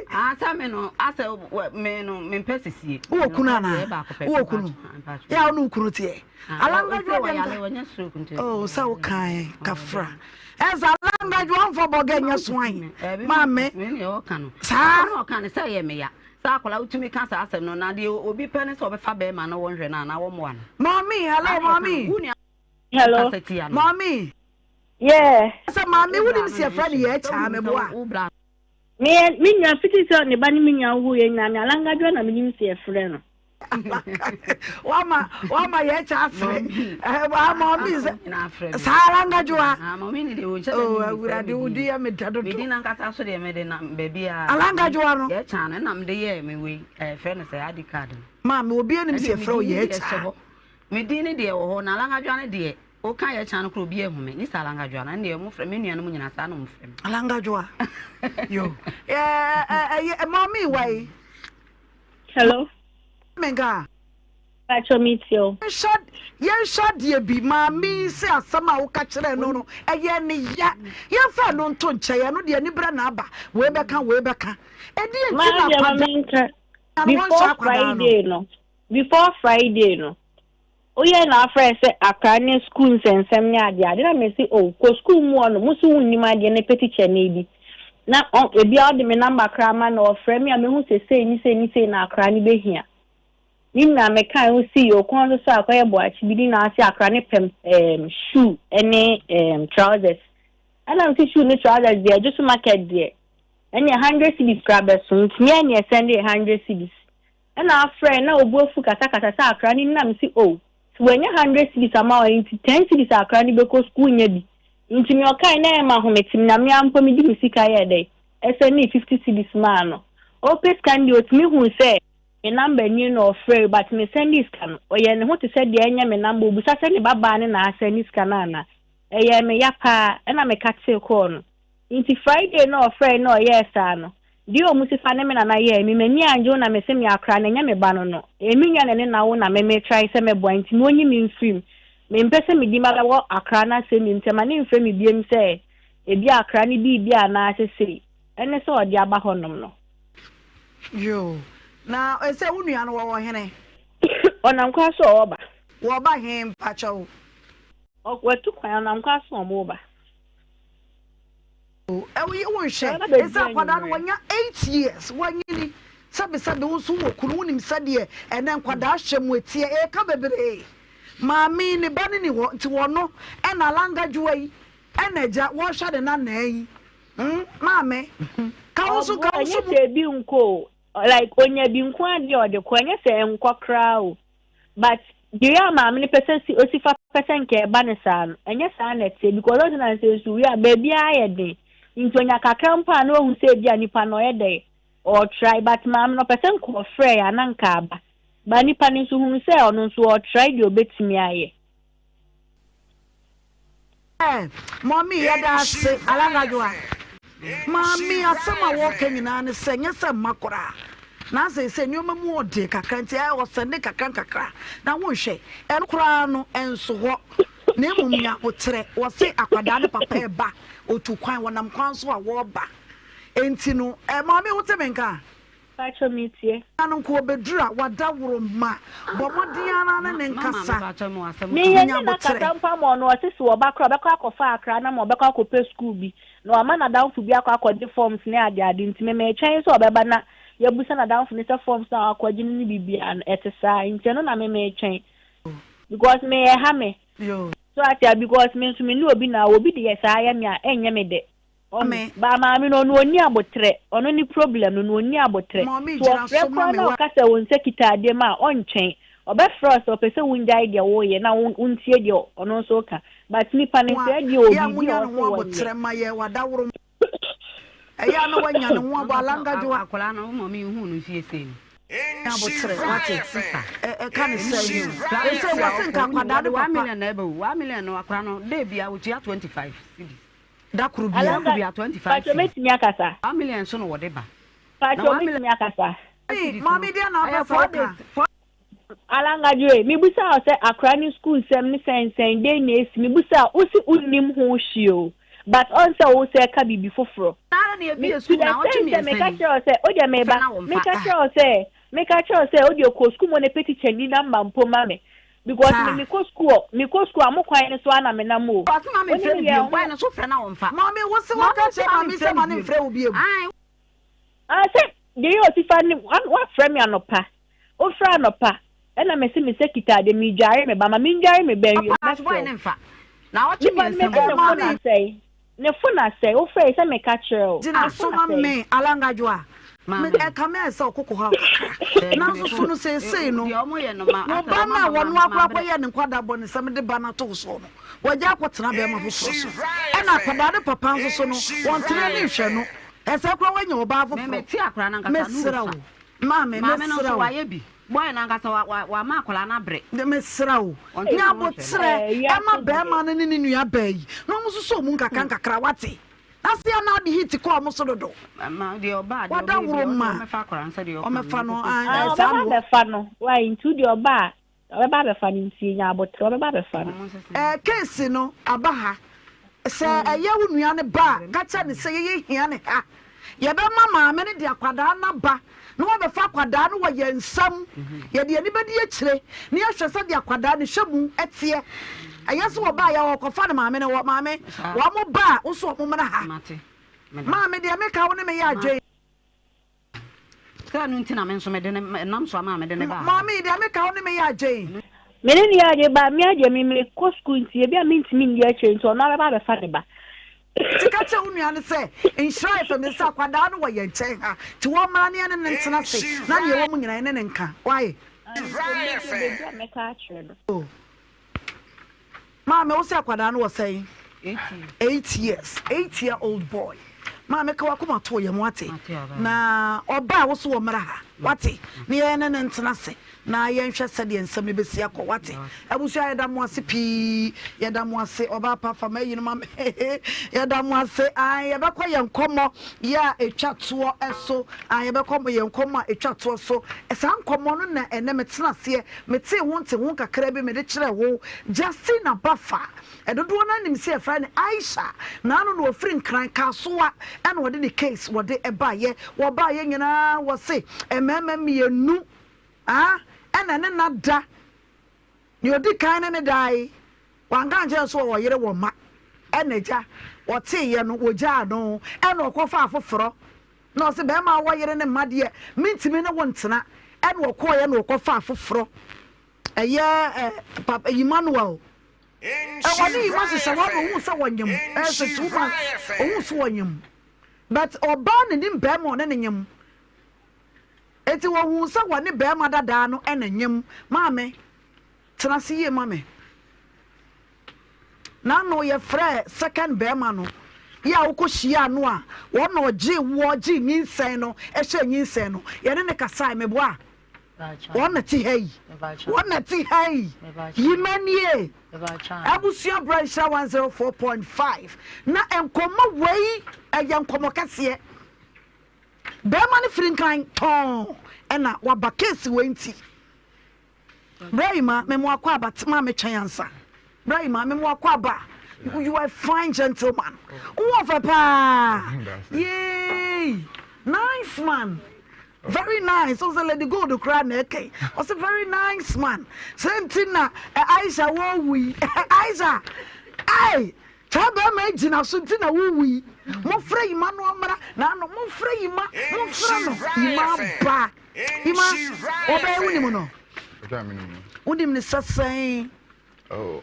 asa me no asa me no me mpesisie wo kunu na wo kunu ya onu kunu tie alangajwa ya le wonya stroke nti oh sa wo kan kafra eza alangajwa mfo bogenya swan mame me ne o kan no sa no kan sa ye me ya sa akola utumi kan sa asem no na de obi pene so obefa be ma na wo nhwe na wo mo an mommy hello mommy hello mommy yeah sa mommy wudi mi se friend ye cha me boa me nya fiti so ne ba ni me nya hu ye nya me alangajwa na me nim se frɛ no wama ye cha frɛ wa mommy sa alangajwa mommy ni de wo cha oh awurade wudi ya me dado me din nkata so de me de na baby a alangajwa no ye cha na me de ye me we frɛ no say adi card ma me obi anim se frɛ o ye cha me din ni de wo ho na alangajwa ne de o kan ye cha no kro bi ehume ni salangajwa na ne mo frɛ me nua no mo nyina sa no mo frɛ me alangajwa yo mommy why hello menga acho meet you yen shot ye bi mami se asama wo ka kire no no eye ne ya yen fa no nto nche no de ani bra na aba we beka edi enti na kwada before Friday no oye na afre se akane school nsensem ne ade na me se ko school mu ono musu wunnim ade ne petiche na ebi na ebi a de me number krama na ofre me a me hu se sei na akra ne behia ni na me kan hu si yo kon so akoye bo achi bi na asi akra ne pem shoe ene trousers ana me shoe ne trousers there just market there ene 100 cedis kraba so ntime ne send 100 cedis ana afre na obuofu kata sa akra ne na me si when 100 cedis ama 10 cedis akra ni beko school nya bi ntimi okai na e ma hometim na me ampo mi di musika ye dey SNE 50 cedis ma no o pes kan di otimi hu se e number ni no free but me send this kan o ye ne ho te se de enya me number obusa se ne baba ne na send this kan na e ye me yapa e na me katse ko no nti Friday no free no yes ano di o musifa ne me na ye mi mani anjo na me se me akra na nya me ba no no emi nya ne na wo na me try se me boa nti onyi mi mfim me mpese me di mala wo akra na se mi ntema ne mfre me biem se e bi akra ni bi ana sese ene se odi aba honom no yo na ese unua no wo hene onam kwa so oba wo ba hem pacho o wetu kwa onam kwa so mo oba we won share esa kwada no wanya 8 years wanyini sabe wo so wo kunu wonim sade ene nkwada hwemu etie e ka bebere maami ne ba ne wo nti wo no e na langa juwa yi e na ja wo hwa de na na yi maame ka wo so bi nko like onya bi nko ade ode ko nya se enko kra o but the maami ne person si osifa person ke ba ne sa no enya sa na tie because those na say so we are baby ayede ntonya kakra mpa na ohun se bia nipa no yede or try but maami no person ko frɛ ya na nka aba ba nipa ne so hun se ono so or try de obetimi aye mommy yada se alanga joa mommy asema wo kanyina ne se nya se makora na se nyoma mu ode kakra nti o sende kakra na wo hwe en kora no enso ho na emumnya otre wo se akwada ne papa e ba otu kwan wonam kwan so a wo ba enti no mommy wo te menka pacho mitie anu ko bedura wadaworo ma bomodiana ne nkasa me yenya na kasa mpa mo no osisi wo bakra bekwa akofa akra na mo bekwa akope school bi no ama na down fu bi akwa forms ne ade nti me twen so obeba na yabusa na down fu ne forms na akwaji ni bibia etesa nti no na me twen because me ha me so atia because me so me ni obi na obi de yesa ya me a enye me de ba maami no oni abotre ono ni problem no oni abotre so na kasa won sekita de ma ontwen obefrost opese wunjai de wo ye na untie de ono so ka but ni pane se de obi ya munya no abotre ma ye wadaworo eya no wanya no ho abalanga jo akola na mo mi hu no fie sei abotre wate kan say you say what nka kwada de 1 million na ebe 1 million no akola no dey bia wo 25 cedis Dakuru bia 25. Pacho metimi akasa. 1 million so no wode ba. Pacho metimi akasa. Mami dia na ba foka. Alanga jwe, mi busa o se akra ni school sem ni sen dey na esi mi busa o si unnim ho hwio. But on se o se ka bibi foforo. Na na e bi school na o timi me ka che o se o de me ba. Me ka che o se o de ko school mo ne peti cheni na mampo mame. Because me ko school amokwan ne so ana me na mo. But mama me friend bi why no so friend na won fa. Mommy wo se wo ka che mama se ma ne friend obi ebu. Say de yo si fa ni wa friend me anopa. O friend anopa. E na me se kita de mi jare me ba ma mi jare me ben yo. That's why ne fa. Na what you mean say? Ne funa say o fe se me ka chere. Dina so ma me alanga joa. Me e kama ese okoko ha na so so no sei no no ba na wonu akwa ye ne kwada bo ne sam de ba na to so no waja akotena be ma foforo so e na kwada de papa nso so no won tena ne hwe no ese kwa wanya oba foforo me ti akra na nkasa mesra wo mama mesra wa ye bi boy na nkasa wa ma akola na bre de mesra wo nya botre e ma be ma ne ne nua ba yi no mo so mu nkakra wate Asia na di hit ko mo so dodo. Ma de Obaa de me fa akora nsa de o me fa no sa be fa no why into the Obaa o be ba be fa ni nti nya abotre o be ba be fa no case no abaha se eye wo nua ne ba ka cha ne se ye hia ne ha ye be mama me ne de akwada na ba no wo be fa akwada no wo ye nsam ye de ani be de akire ne ye hwe se de akwada ne hwemu etie ayaso Obaa ya wo kofa ne maame ne wo maame wo mo ba wo so mo mra ha maame de me ka wo ne me ya adwe ka nu ntina me nso me de nam so maame de ne ba maame de me ka wo ne me ya adwe me ne ya de ba me adwe me ko school nti e bia me ntimi ndi akire nti ona ba fa de ba tika che unu ane se insure for me sa kwada no wo ye nchen ha ti wo mra ne ne ntina se na ne wo mu nyina ne nka why me ka akire do Mama, what's your quadano was saying? 8 years. 8-year-old boy. Mama, come on to your mwate. Na Obaa was so maraha. Wati, near an antennacy. Na yen said and some besia ko wati. I was yadamwasi p yadamwase Obaa papa me you mam yadamwase I ever call young commo ya a chat to so I ever come young comma a chat to so as I'm common and nemetina see me say want to wonka crabby me the chere Justina Buffer. I don't want him say a friend Aisha. None no friend crying casua and what in the case what they buy ye what buying and I was say a me a new and then not da. You did kind of die. One can't just so you don't and a ja or tea and ojano and or coffee for fro. no se be ma wo yere ne made mintimi ne wontena e no koye no kofa afoforo papa Emmanuel wani ma se se wano hu se wonyem se 2 months hu se wonyem but Obaa ne nim be ma ne nyem eti wo hu se wani be ma dada no e ne nyem maame tena se ye maame na no ye frɛ second be ma no ya ukoshia no a wo no gye nyinsen no e hye nyinsen no ye ne kasa me boa one ti hey yimanie abusia brancha 104.5 na enkomo wei enkomo kase be ma ne frinkan ton na waba case we nti Brahima me mo akwa abatema me twanyansa Brahima me mo akwa aba. You are a fine gentleman. Oh, papa. Yay. Nice man. Very nice. Also, let the go to cry. Okay. Also, very nice man. Same thing now. Aisha, we. Aisha. Hey. Chaba me jina suntina we. Mo frɛ ima no amara. Na no mo frɛ ima. Mo frɛ no. Ima ba. Ima. Obaa unimu no. Unim ne sasɛn. Oh.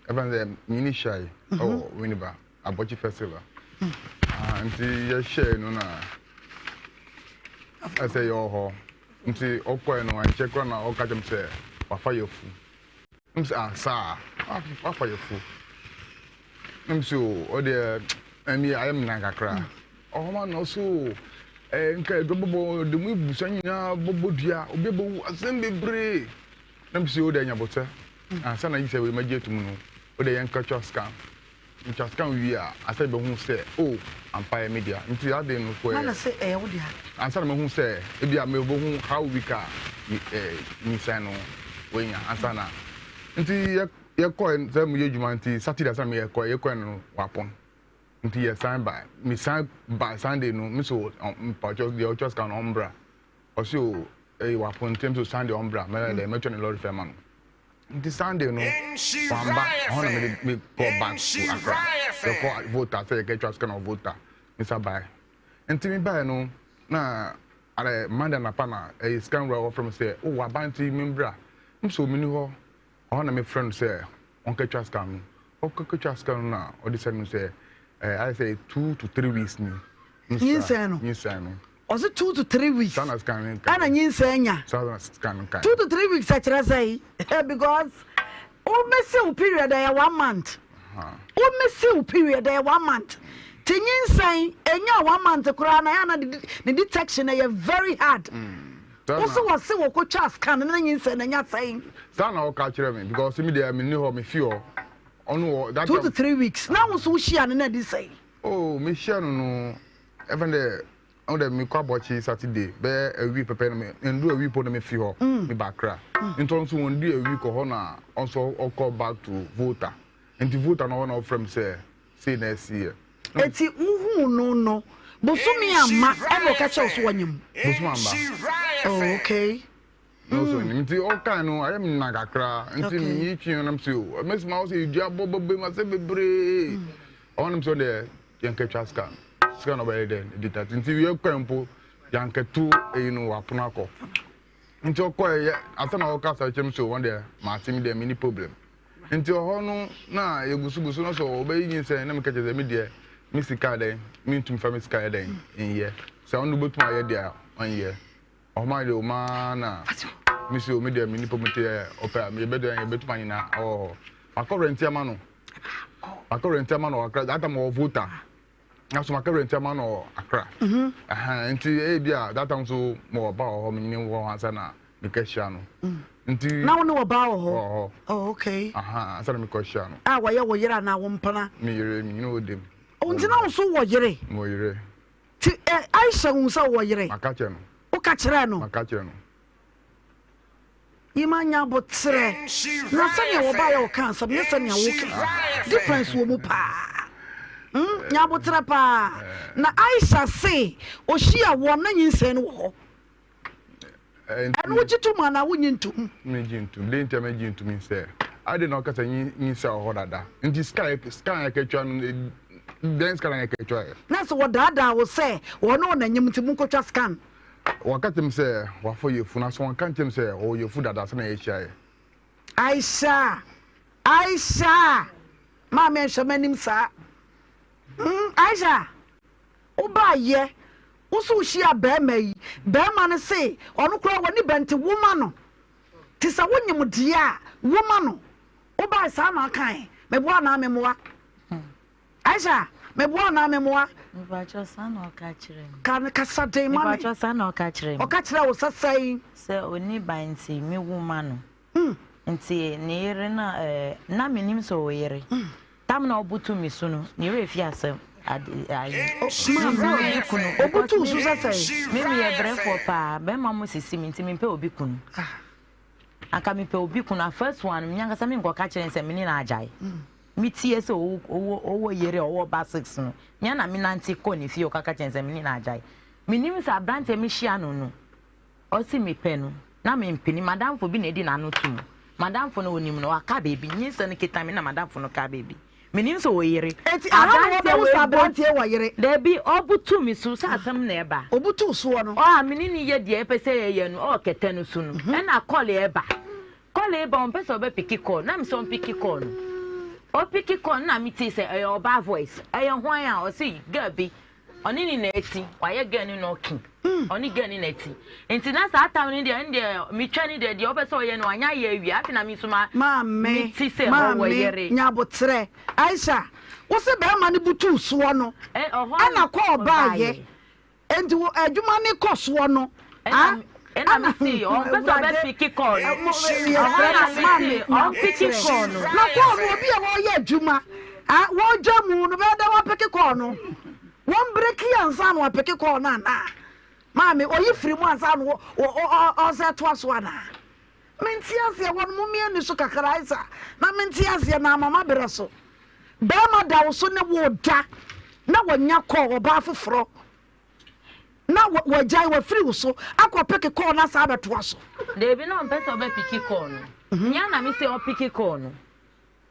Even the mini shy or Winneba, a bocce festival. Until you share no. I say your hall. Until Okoy no, I check on our catch them say, what for your food? Sir, what for your food? So, oh dear, and me, I am Nagakra. Oh, man, also, and Bobo, the move, Sanya, Bobodia, Obibo, Assembly Bray. So, then your butter. And son, I say, we may get to know. But the young culture scam. Which has come here. I said, but who say, oh, Empire Media. Until I didn't know where. I say, eh, what do you have? And some who say, if you are moving, how we can, Nisano, when you answer now. Until you're calling them, you humanity, Saturday, some year, call your coin weapon. Until you sign by, me sign by Sunday, no, Miss Old, purchase the Ochos can umbra. Or so, a weapon, terms to sign the umbra, they mention a lot of family. This Sunday, no, I'm back. I want to me go back to Accra. The call voter, say, get your kind of voter, Mr. Bay. And to me, by no, na, I man and a pana, a scan row from say, oh, I bind to member. I'm so many ho. I want to make friends say, Uncle Chascan, Uncle Chascan now, or the same say, I say 2 to 3 weeks. Yes, was it 2 to 3 weeks? And I knew saying, 2 to 3 weeks, I say, because oh, Messi period, they are 1 month. Oh, Messi period, they are 1 month. Tingin saying, and you 1 month to crown, the detection, they are very hard. Also, was so good chance can and you say, and you're saying, Son, I'll catch me because immediately I knew how me feel. Oh, that 2 to 3 weeks. Now, so she and I say, oh, Michelle, no, even there. On the me kwabochi Saturday, be a week prepare me and do a week on me feel me back crack. In terms of 1 day a week or honor, also call back to voter. And the voter no one from say next year. It's no. But so me and ma ever catch us one you. Oh, okay. No, so me all kind no, I am Nagakra until me and I'm so. Miss Mouse, you job Bobo must be brave. On him so there, young Kachaska. Scan over there, did that until you campo, Yanka 2, you know, Apunako. Until quiet, after our castle, so one day, Martin, the mini problem. Until Hono, now you go so obeying you say, never catch the media, Missy Cade, mean to family sky day in year. Sound about my idea 1 year. Oh, my dear man, Miss Media mini promoter, opera, me better than a bit money now. Oh, I current Yamano. I current Yamano, that I'm more voter. That's my current man or Accra. Until Abia, that I'm so more about how many ones and the question. Now, no about oh, okay. I said, me question. Ah, why you were now one pana? Me, you know them. Oh, you know, so what you're more. I shall so what you're a catcher. Oh, catcherano. A catcher. Imanya but say, nothing will buy your cancer, yes, and you're walking. Difference will pa. Nyabotrapa na Aisha say o shia wo na nyinsen wo and what you to man na wunyintu me jintu dey ntem jintu me say I did not catch nyinsa ho dada nti sky ka twa Then scan I can try. Na so wodada wo say wo no na nyim ntimu kotwa scan. Wakatem say wa for you funa so kan tem say o you food that na ehia. Aisha. Mama enhamanim sa. Aisha. Obaa ye. Usu hia be mai. Be ma no say ono kura woni bente woma no. Tisa wonyem dia woma no. Obaa sa na kan. Meboa na memoa. Aisha, meboa na memoa. Mebacho sa na oka kire. Kan kasa dey ma. Mebacho sa na oka kire. Oka kire wo sasai. Se oni banti me woma no. Nti ne yere na menim so yere. Tam na obutu mi so no. Ne yere fi asem. Obutu so sasai. Me ye brefo pa, be ma mo sisi mi nti me pe obi kunu. Aka me pe obi kunu first one me nyanga sa me nko ka kire nse me ni na ajai. Me tie se owo yere owo ba 6 no. Nya na me nanti ko ne fi o ka ka kire nse me ni na ajai. Me nim sa brante me hia no. O si me pe no. Na me mpini madam fo bi na edi na no tum. Madam fo no onim no aka baby nyinsa no kita me na madam fo no ka baby. Menim so yere. Enti aha wo be sa brante wo yere. Da bi obutu mi so sa asem na eba. Obutu so no. Meni ni ye de epese ye no o kete no so no. E na call eba. Call eba on pese obe piki call. Na me so on piki call no. O piki call na me ti say e Obaa voice. E hwan a o say girl bi. Oni ni na eti, wa ye girl ni no king. Oni girl ni na eti. Enti na sa atam ni de mi twa ni de o pese o ye no anya ye awi. Afi na mi so ma me ti say o yere. Nyabotre. Aisha, wo se be ma ni butu so no. Ana ko Obaa ye. Enti wo adwuma ni ko so no. Ena mi si on pese obe piki call. On piki call no. Na ko no obi e wo ye adwuma. Wo jamu no be da wo piki call no. One break here and son, pick a corner. Mammy, or you free one son or that was one. Mentiasia, one mummy and the Sukakaraisa. Mentiasia, Mamma Berasso. Bama da was soon a word da. Now when you call Obaa fro. Now what Jai were free so, I could pick a corner Sabbath was. They be no best of a picky corner. Yana, Mr. or picky corner.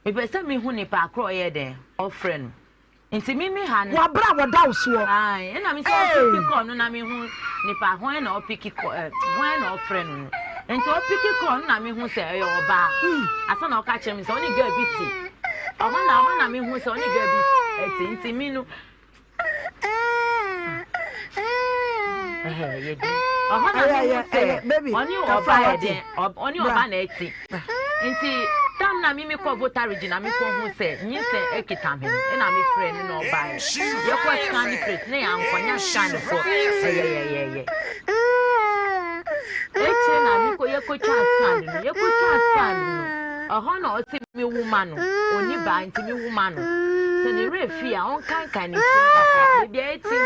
If I send me honey park or there, or friend. Inti mimi han wa bra wa da so ai na mi so piki ko no na mi hu nipa hwan na o piki ko hwan na o frɛ no enti o piki ko no na mi hu sɛ ɛyɛ Obaa asa na o ka kyerɛ mi sɛ oni ga biti ɔhwan na mi hu sɛ oni ga biti enti mi no ye di ɔhwan na mi hu sɛ oni Obaa de oni Obaa na eti enti tam na mi ko voter region mi ko hu se nyi se ekita me e na mi frɛ no Obaa ye ko scan plate na ya nkwanya scan for ye eche na mi ko ye ko scan no na o si mi woman no oni ba nti mi woman no se ni refi a on kan ni sin bia eti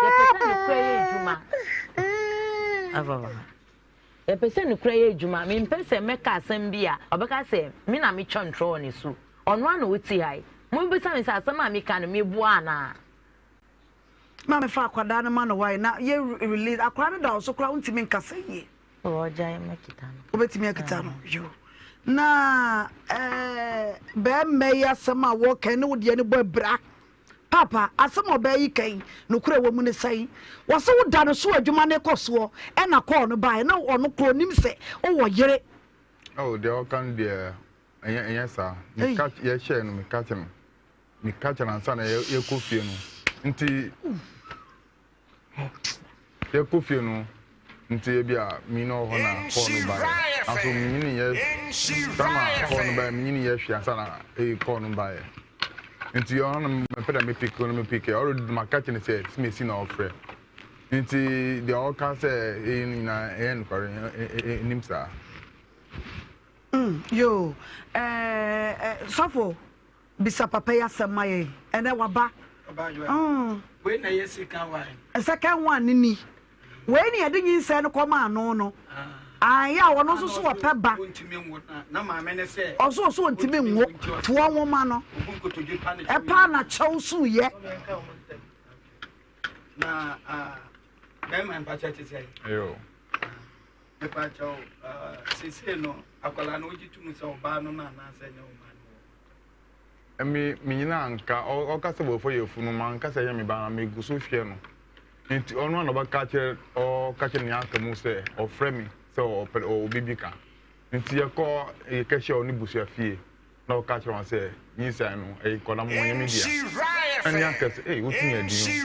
ye pesa ni kra ye djuma ava e pese no kra ye djuma me pese meka asem bia obeka se me na me chontrol ni so ono ana oti hai mo be sa me sa asem a me ka no me bua na ma me fa akwada no ma no why na ye release akwada no da so kra untimi nkasa ye o jai makita no obetimi akita no yo na be me ya sama wo kan no de ne bo bra papa asama oba yi kan no kura wo mu ne sai wo se wo da no so adwuma ne koso e na call no bai na ono kro nim se o wo yere oh they all can there enya sa me catch ye share no me catch no me catch na sa na ye kofie no nti ye kofie no nti e bia mi no ho na call no bai aso mi ni ye sama call no bai mi ni ye hwia sa na e call no bai nti yo na me peda me pick already my catching say me see no offer nti the all can say na en for nimsa yo sofo bisa papa ya samaye ene waba we na yesika wan second one ni we ni ade nyinse no koma ano no ya wono so wo peba na ma me ne se oso ntimi nwo to wonma no e pa na chew so ye na me man pa chete sei yo me pa chew sisi no akola no ojitu mu se Obaa no na na se nya me nyina anka o kasa bo for yefunu man kasa ye me ba me gu so hwe no nti ono na ba ka che o ka che ni aka mu se o frɛ me se o bibika nti ye ko ye ka hye oni busu afie na o ka che wan se nyi sai no e ko na mo ye me dia ani aka se eh wotu nya di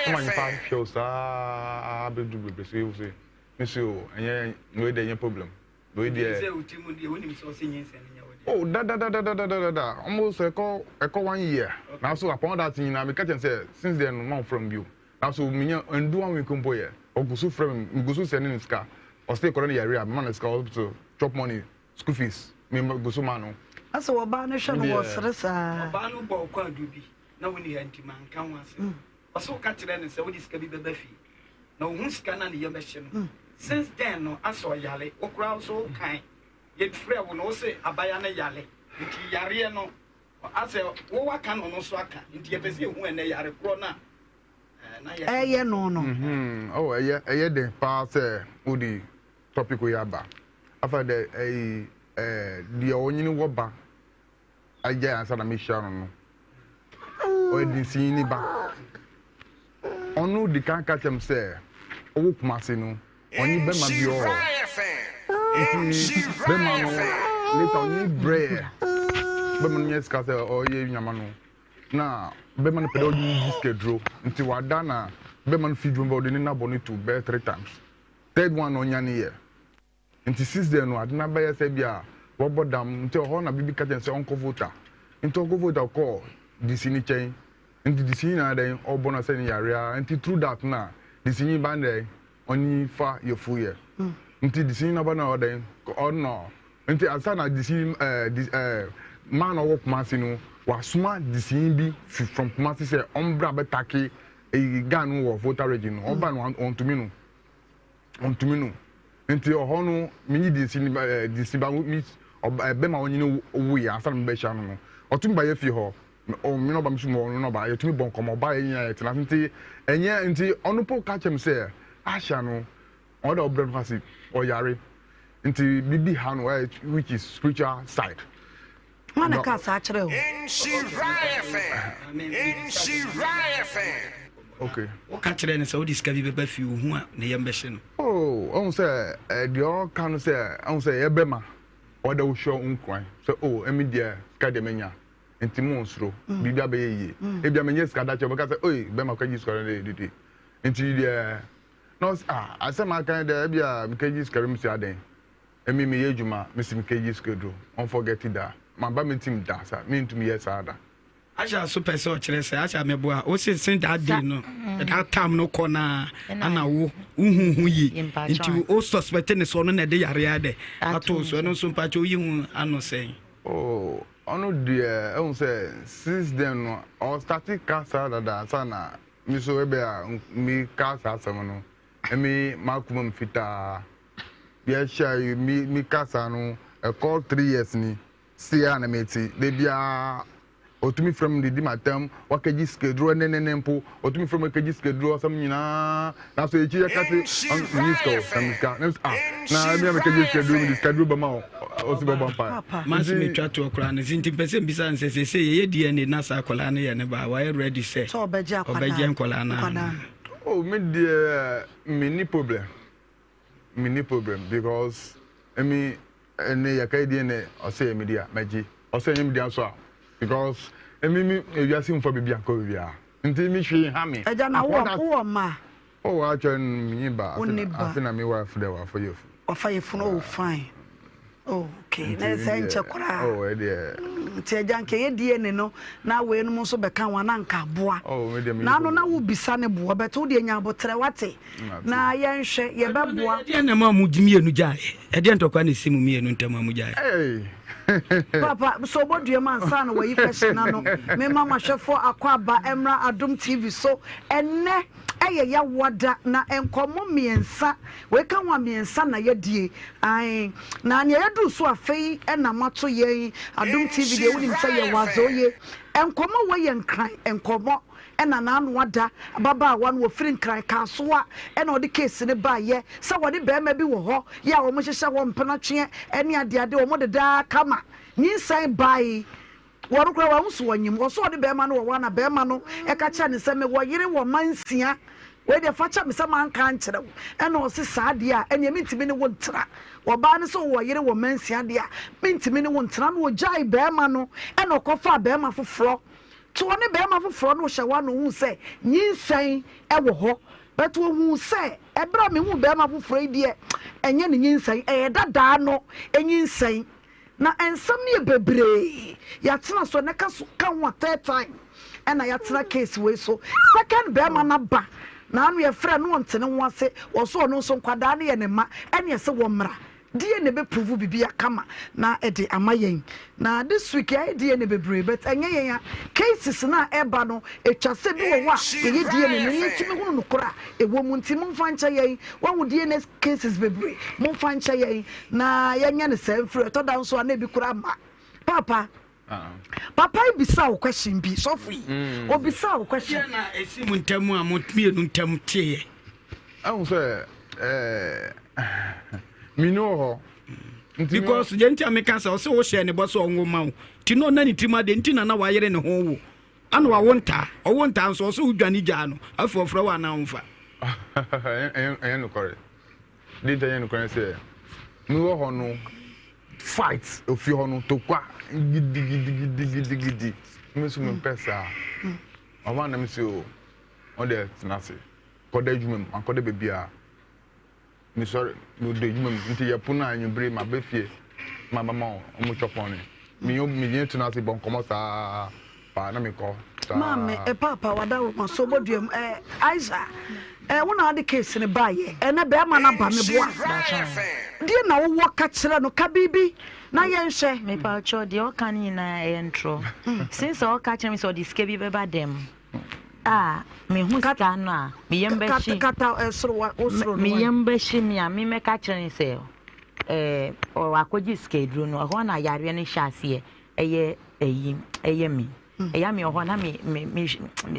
no man fa hwe sa abedu bebe se wo se nsi o enye no e de nya problem do e de se utimu di woni mi so se nyi sai nya oh, da. Almost a call 1 year. Now, so upon that, you know, because since then, no from you. Now, so me and do one we come boy, or go so from go so sending his car, or stay currently area, man is called to chop money, school fees. Remember, go so man. That's what Banation was. Banu Boka Dubi. Now, when you anti man can once. Also, catch them and say, what is can be the beefy. No, who's can and your mission. Since then, no, I saw Yale, or crowd so kind. Yet free will no say abayana yale. Nti yare no ase wo waka no so aka nti ye pese hu ene yare kro na ye no oh eye de pa say odi topic we aba afa de de onyini wo ba aja ansa na me sha no o di sini ba onu di kan ka tem say owo kumase no oni be ma bi o Bemano, little new bread. Beman, yes, Castle, or ye, Yamano. Now, Beman pedal schedule until Wadana, Beman feed room body in a bonnet to bear 3 times. Third one on yan year. Until 6 days, no, I did not buy a sabia, what dam until Horna baby cat and say Uncle Vota. Into Uncle Vota call the cine chain, into the scene then, or bonus any area, until through that now, the scene band only far your full year. Nti disi na ba na oden or no nti asa na disi man o Kumasi no wasuma disi bi from Kumasi say ombra betake e gan wo voter region oba no on to me no nti o ho no me disi ba mi be ma onyi no wo ya asa me be sha no otum ba ye fi ho o me no ba msumo no ba ye tumi bon komo ba ye nya tena nti enye nti onupo ka chem say asha no order of breakfast or yare into bibi han which is spiritual side. Man ka sa kire o. Okay. O ka kire ne say o discover be fi hu a ne yem be hye no. Oh, on say the all can say on say ebema or the show unkwan. So oh, emi dia ka de menya. Enti monsro bibi abaye yi. E bia menye ska da che because oi bema ka ji skore dey. Enti dia no asema kan de bia mkeji skarim si aden emi me yejuma mesi mkeji skedro on forget that man ba me team da sa me ntumi yes ada aja super so kire say aja me boa o se that day no that time no corner ana wo hu yi nti o suspect ne so no na de yare ade ato so no so mpacho yi hu ano say oh ono de on say since then no o static cancer da sana mi so ebe mi cancer asem no emi makumam fita bia sha mi kasa no e call 3 years ni sia na meti de bia otumi from the matam wakaji schedule nenenenpo otumi from wakaji schedule sam nyina na so echi yakati on minister samika na bia wakaji schedule mi schedule ba ma o si ba pa mas me twa to okra na zinti pese mbisa nsese ye DNA na sa akola na ye ne ba wa ready say so obeje akola na oh, me the mini problem because me ene yakadi ne o say me dia maji o say me dia so because me you see for bibia ko bibia nti me hwe ha me eja na wo ma oh actually me ba afina me wife there wa for you of no fine oh okay na say nchekura oh dear nti eja nke ye die ne no na we no so beka wan na nka boa na no na wo bisa ne boa beto de nya abotre wate na ye nhwe ye beboa de na ma mu gimi enu jae e de ntokwa ne simu mi enu ntam amu jae papa so bodue man sa na we fashion na no me mama hwefo akwaba emra adom TV so enne eye ya wada na enkomo miensa we ka wa miensa na yedie ai na ne yedu so afei na mato ye adom TV de woni mfa ye wazo ye enkomo we ye nkran enkomo na anu wada baba wan wo firi nkran ka so a na odi case ne ba ye sa wodi be ma bi wo ho ya wo mo hyehye wo mpena twe ene ade ade wo mo deda kama nyisan bai wɔn kura wɔn so wɔnyim wɔso ɔde bɛrima no wɔ wɔn na bɛrima no ɛka kyerɛ ne sɛ me wɔ yere wɔ mansia wei de fa kyɛ me sɛ man ka nkyerɛ wo ɛna ɔse saa deɛ a ɛnea mentimi ne wo ntena wɔbaa ne sɛ wɔ yere wɔ mansia deɛ a mentimi ne wo ntena no wɔgyae bɛrima no ɛna ɔkɔfa bɛrima foforɔ to ɔne bɛrima foforɔ no hyɛ wa no hu sɛ nyinsɛn ɛwɔ hɔ but wohu sɛ ɛberɛ me hu bɛrima foforɔ yi deɛ ɛnyɛ ne nyinsɛn ɛyɛ dadaa no ɛnyinsɛn na ensam ne bebree yatena so ne ka ho third time ɛna yatena case we so second bɛrima na ba na anu yɛ frɛ no ntene ho ase wɔso ɔno nso nkwadaa ne yɛ ne ma ɛne yɛ sɛ wɔ mmra die ne be prove bibi akama na ɛde amayɛn na this week yɛ die ne bebree but ɛnyɛ yɛn cases na ɛba no etwa sɛ bi wɔ wa yɛ die ne ne ntimi hu no kora ɛwɔ mu ntimi mfa nkyɛ yɛn wɔn die ne cases bebree mo mfa nkyɛ yɛn na yɛnyɛ ne sɛ mfiri ɛtɔ da nso ana bi kora ma papa papa ibisa wo question bi sɔfo yi obisa wo question na esi mu ntamu a mo mienu ntam tie ahun sɛ mino because jenti ameka say o se wo share ne boso onwo ma wo ti no na ni tima de nti na na wa yere ne ho wo ana wa wonta nso so udwane gya no afoforo wa na wonfa ɛyɛ no correct de tanya no correct say mi wo ho no fight ofi ho no to kwa gidi mi so me pesa mama na mi se o de tinase koda djumem akoda bebia mi sorry no de djumem nti ya puna anybre ma befie ma mama o mo chopone mi yen tinase bon komo sa pa na mi ko mama papa wada wo so boduam Aisha wona ade case ne baye na be ma na ba me boa die na wo ka kire no ka bibi na yenhwe me pa cho de o kan na entro since o ka kire me so de ske bi be ba dem me hu ska no a me yemba shi kata osoro me yemba shi me a me ka kire ne se o akoji ske duro no ho na yare ne hyase eye mi eya me ho na me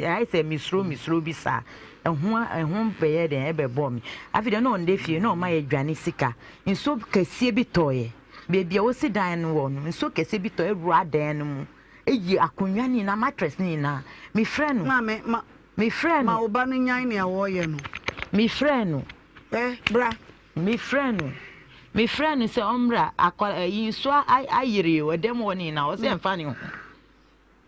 I say misro bi sa ehun beye den ebebo mi afide no nde fie no ma yadwane sika nso kese bi toye bebia wo si dan no wo no nso kese bi toye ru adan no mu eyi akonwa ni na mattress ni na me friend no me friend ma oba no nyan ne awo ye no me friend no bra me friend se omra akola yi so ayire wo dem woni na wo se mfa ne ho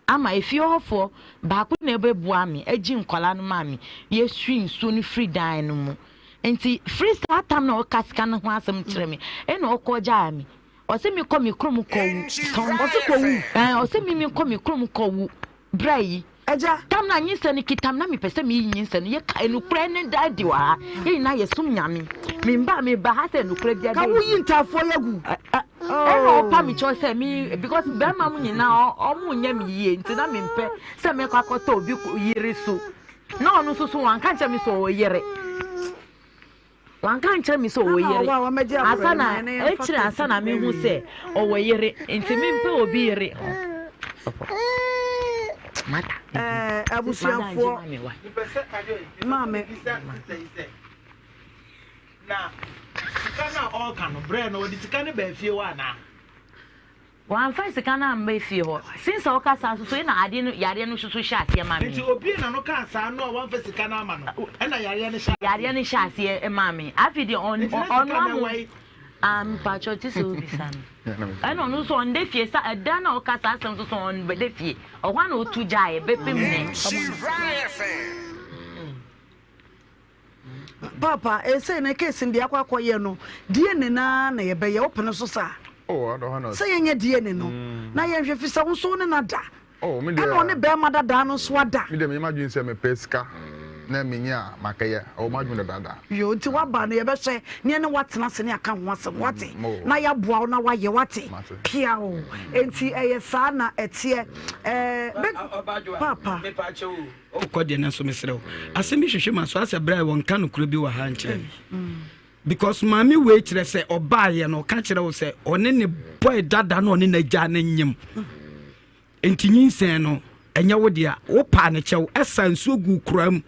ama efi ofo ba ko na ebebua mi agi nkola no ma mi ye swi nso ni free dan no mu enti free startam na o kasika no ho asem kire mi e na okoja mi o se mi ko mi krom ko wu o se ko wu o se mi ko mi krom ko wu brai aja tam na nyinsa ni kitam na mi pese mi nyinsa no ye ka enu kura ne dadi wa ye na ye sum nyame mi ba ha se enu kura bia ka wu yintafo yagu oh pa mi cho say me because be ma mu nyina o mu nya mi yie nti na mi mpe say me kwa kota obi yire so na onu so wan kan che mi so o yire wan kan che mi so o yire asana echire asana me hu say o wo yire nti mi mpe obi yire mata abusuafo mame na sikana all kan bre no di sikane ba fie wa na wan fa sikana mba fie ho since o ka sa so na ade no yare no so sha ase ma me nti obi na no ka sa no wan fa sikana ama no e na yare no sha ase ma me afidi on patriotic so bi san I no no so on de fie sa da na o ka sa asem so on be de fie o hwa na o tu jae be pem ne papa say na case ndi akwakoye no die ne na ye be ye opene so sa I don't know say ye die ne no na ye hwe fisa wo so ne na da me de no ne be ma da no so ada me de me imagine say me pesca na menya makaya o madwun dada yo nti waba no ye be hwe ne ne watena se ne aka ho asem wate na ya boa na waye wate pia o enti eye sa na etie papa me pa chewo o kode na so mesrew asem bi hwehwe ma so ase bra won ka no kuro bi wa ha nkyere because mami we kire se Obaa ye no ka kire wo se one ne boy dada no one na gya na nyim enti nyinsen no enye wo dia wo pa ne chew esansu gu kuram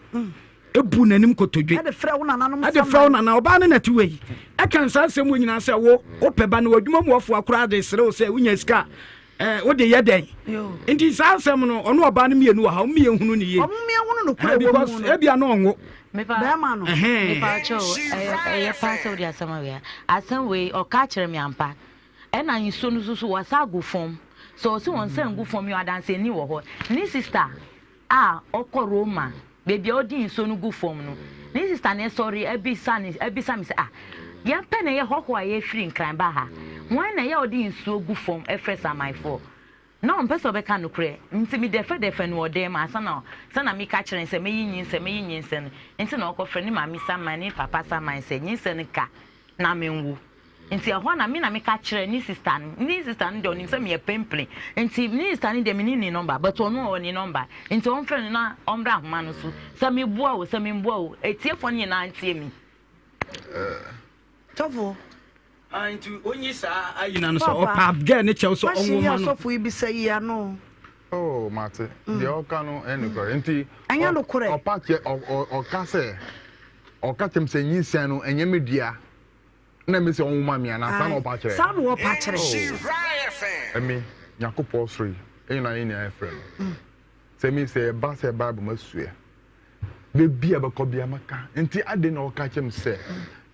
ebu nanim kotodwe ade fra wo nananom na Obaa ne nati we e kan sa asem nyina se wo peba na wadwuma mu ofo akura de sere wo se unya sika what the yedden. Inti saa asɛm no ɔno ɔba no mienu wɔ ha ɔmo hunu ne ye. Because ebi ano ngo. Me pa cho pastor dia asɛm we. Asɛm we ɔka kyerɛ me ampa. Ɛna nso no so wasa go form. So si won say go form you adanse ni wɔ hɔ. Ni sister ɔkɔ Roma. Baby odi nso no go form no. Ni sister ne sorry ebisa me say ya pe na ye hɔhɔ a ye free nkran ba ha. Why na ye odi nso go form efresa my for. Na on person be kan no kre. Nti mi defe no odem asana sana mi ka kyerɛ nse meyi nyinse no. Nti na ɔkɔ ni mami sama ni papa sama nse nyinse ne ka na menwu. Nti ɛhɔ na mi ka kyerɛ ni sister no de onim se me pemple. Nti ni sister ni de mi ni number but ɔno ɔni number. Nti on friend na ɔmbra homa no so. Se me bua o etiefo ni na antie mi. Tofo Antu onyi saa ayina no so opa girl ne chew so onwoma no. Sofo ibi say ya no. Oh, mate. The oka no enukore. Nti anya no kore. Opa che oka se oka tem se nyinsan no enye media. Na me se onwoma me na sa no opa kire. Sa no opa kire. Emi Yakopo free. Enyi na friend. Se mi se ba se Bible masue. Be bia be ko bia maka. Nti ade na oka chem se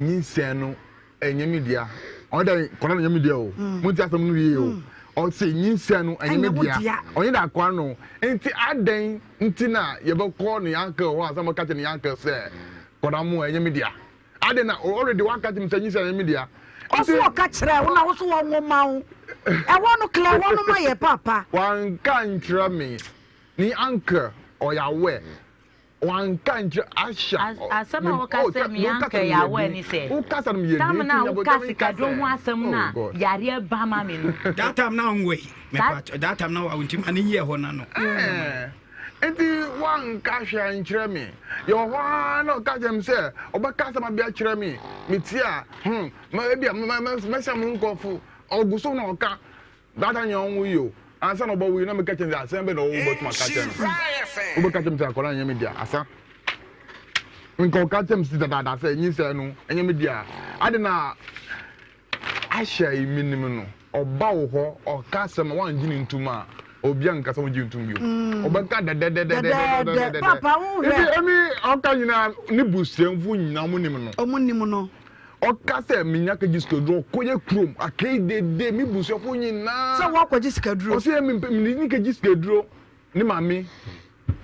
nyinsan no enye media. Oda kono enye media o. Munti asem no wie o. O se nyinsan no enye media. Onye da kwa no. Nti aden nti na ye be ko ne uncle ho asem ka ne uncle se kono mo enye media. Ade na already one ka tim se nyinsan enye media. Oso ka kire wo na wo so wo nwoma wo. E wo no kle wo no ma ye papa. Wan kan kire me ni uncle o ya we. One country Asha. Asama waka mi anka ya we ni se. Ukasa no ye. Tam na ukasi kadro ho asem na yare ba ma me no. That time now we. That time now untim ani ye ho na no. Enti one kasha nkyere me. Yo ho no ka jem se obaka sama bia kyere me. Mitia ma bia ma sam nkofu. Oguso na oka. That anyo wo yo. Ansa no bo wi na me ka chen asem be no wo botu ma ka chen. Obo ka chen akola nya media asa. Nko ka chen si da say nyi se no nya media. Ade na ahya iminim no. Oba wo ho o ka sem wan gini ntuma. Obi an ka sem gini ntum bio. Oba ka de. Papa wo he. Emi o ka nyina ni busienfu nyina mo nim no. Omunim no. Oka se minya ka giskodro koye krom akai de mi busienfu nyina. Se wo akwaji sikaduro. O se mi ka giskodro ni mami.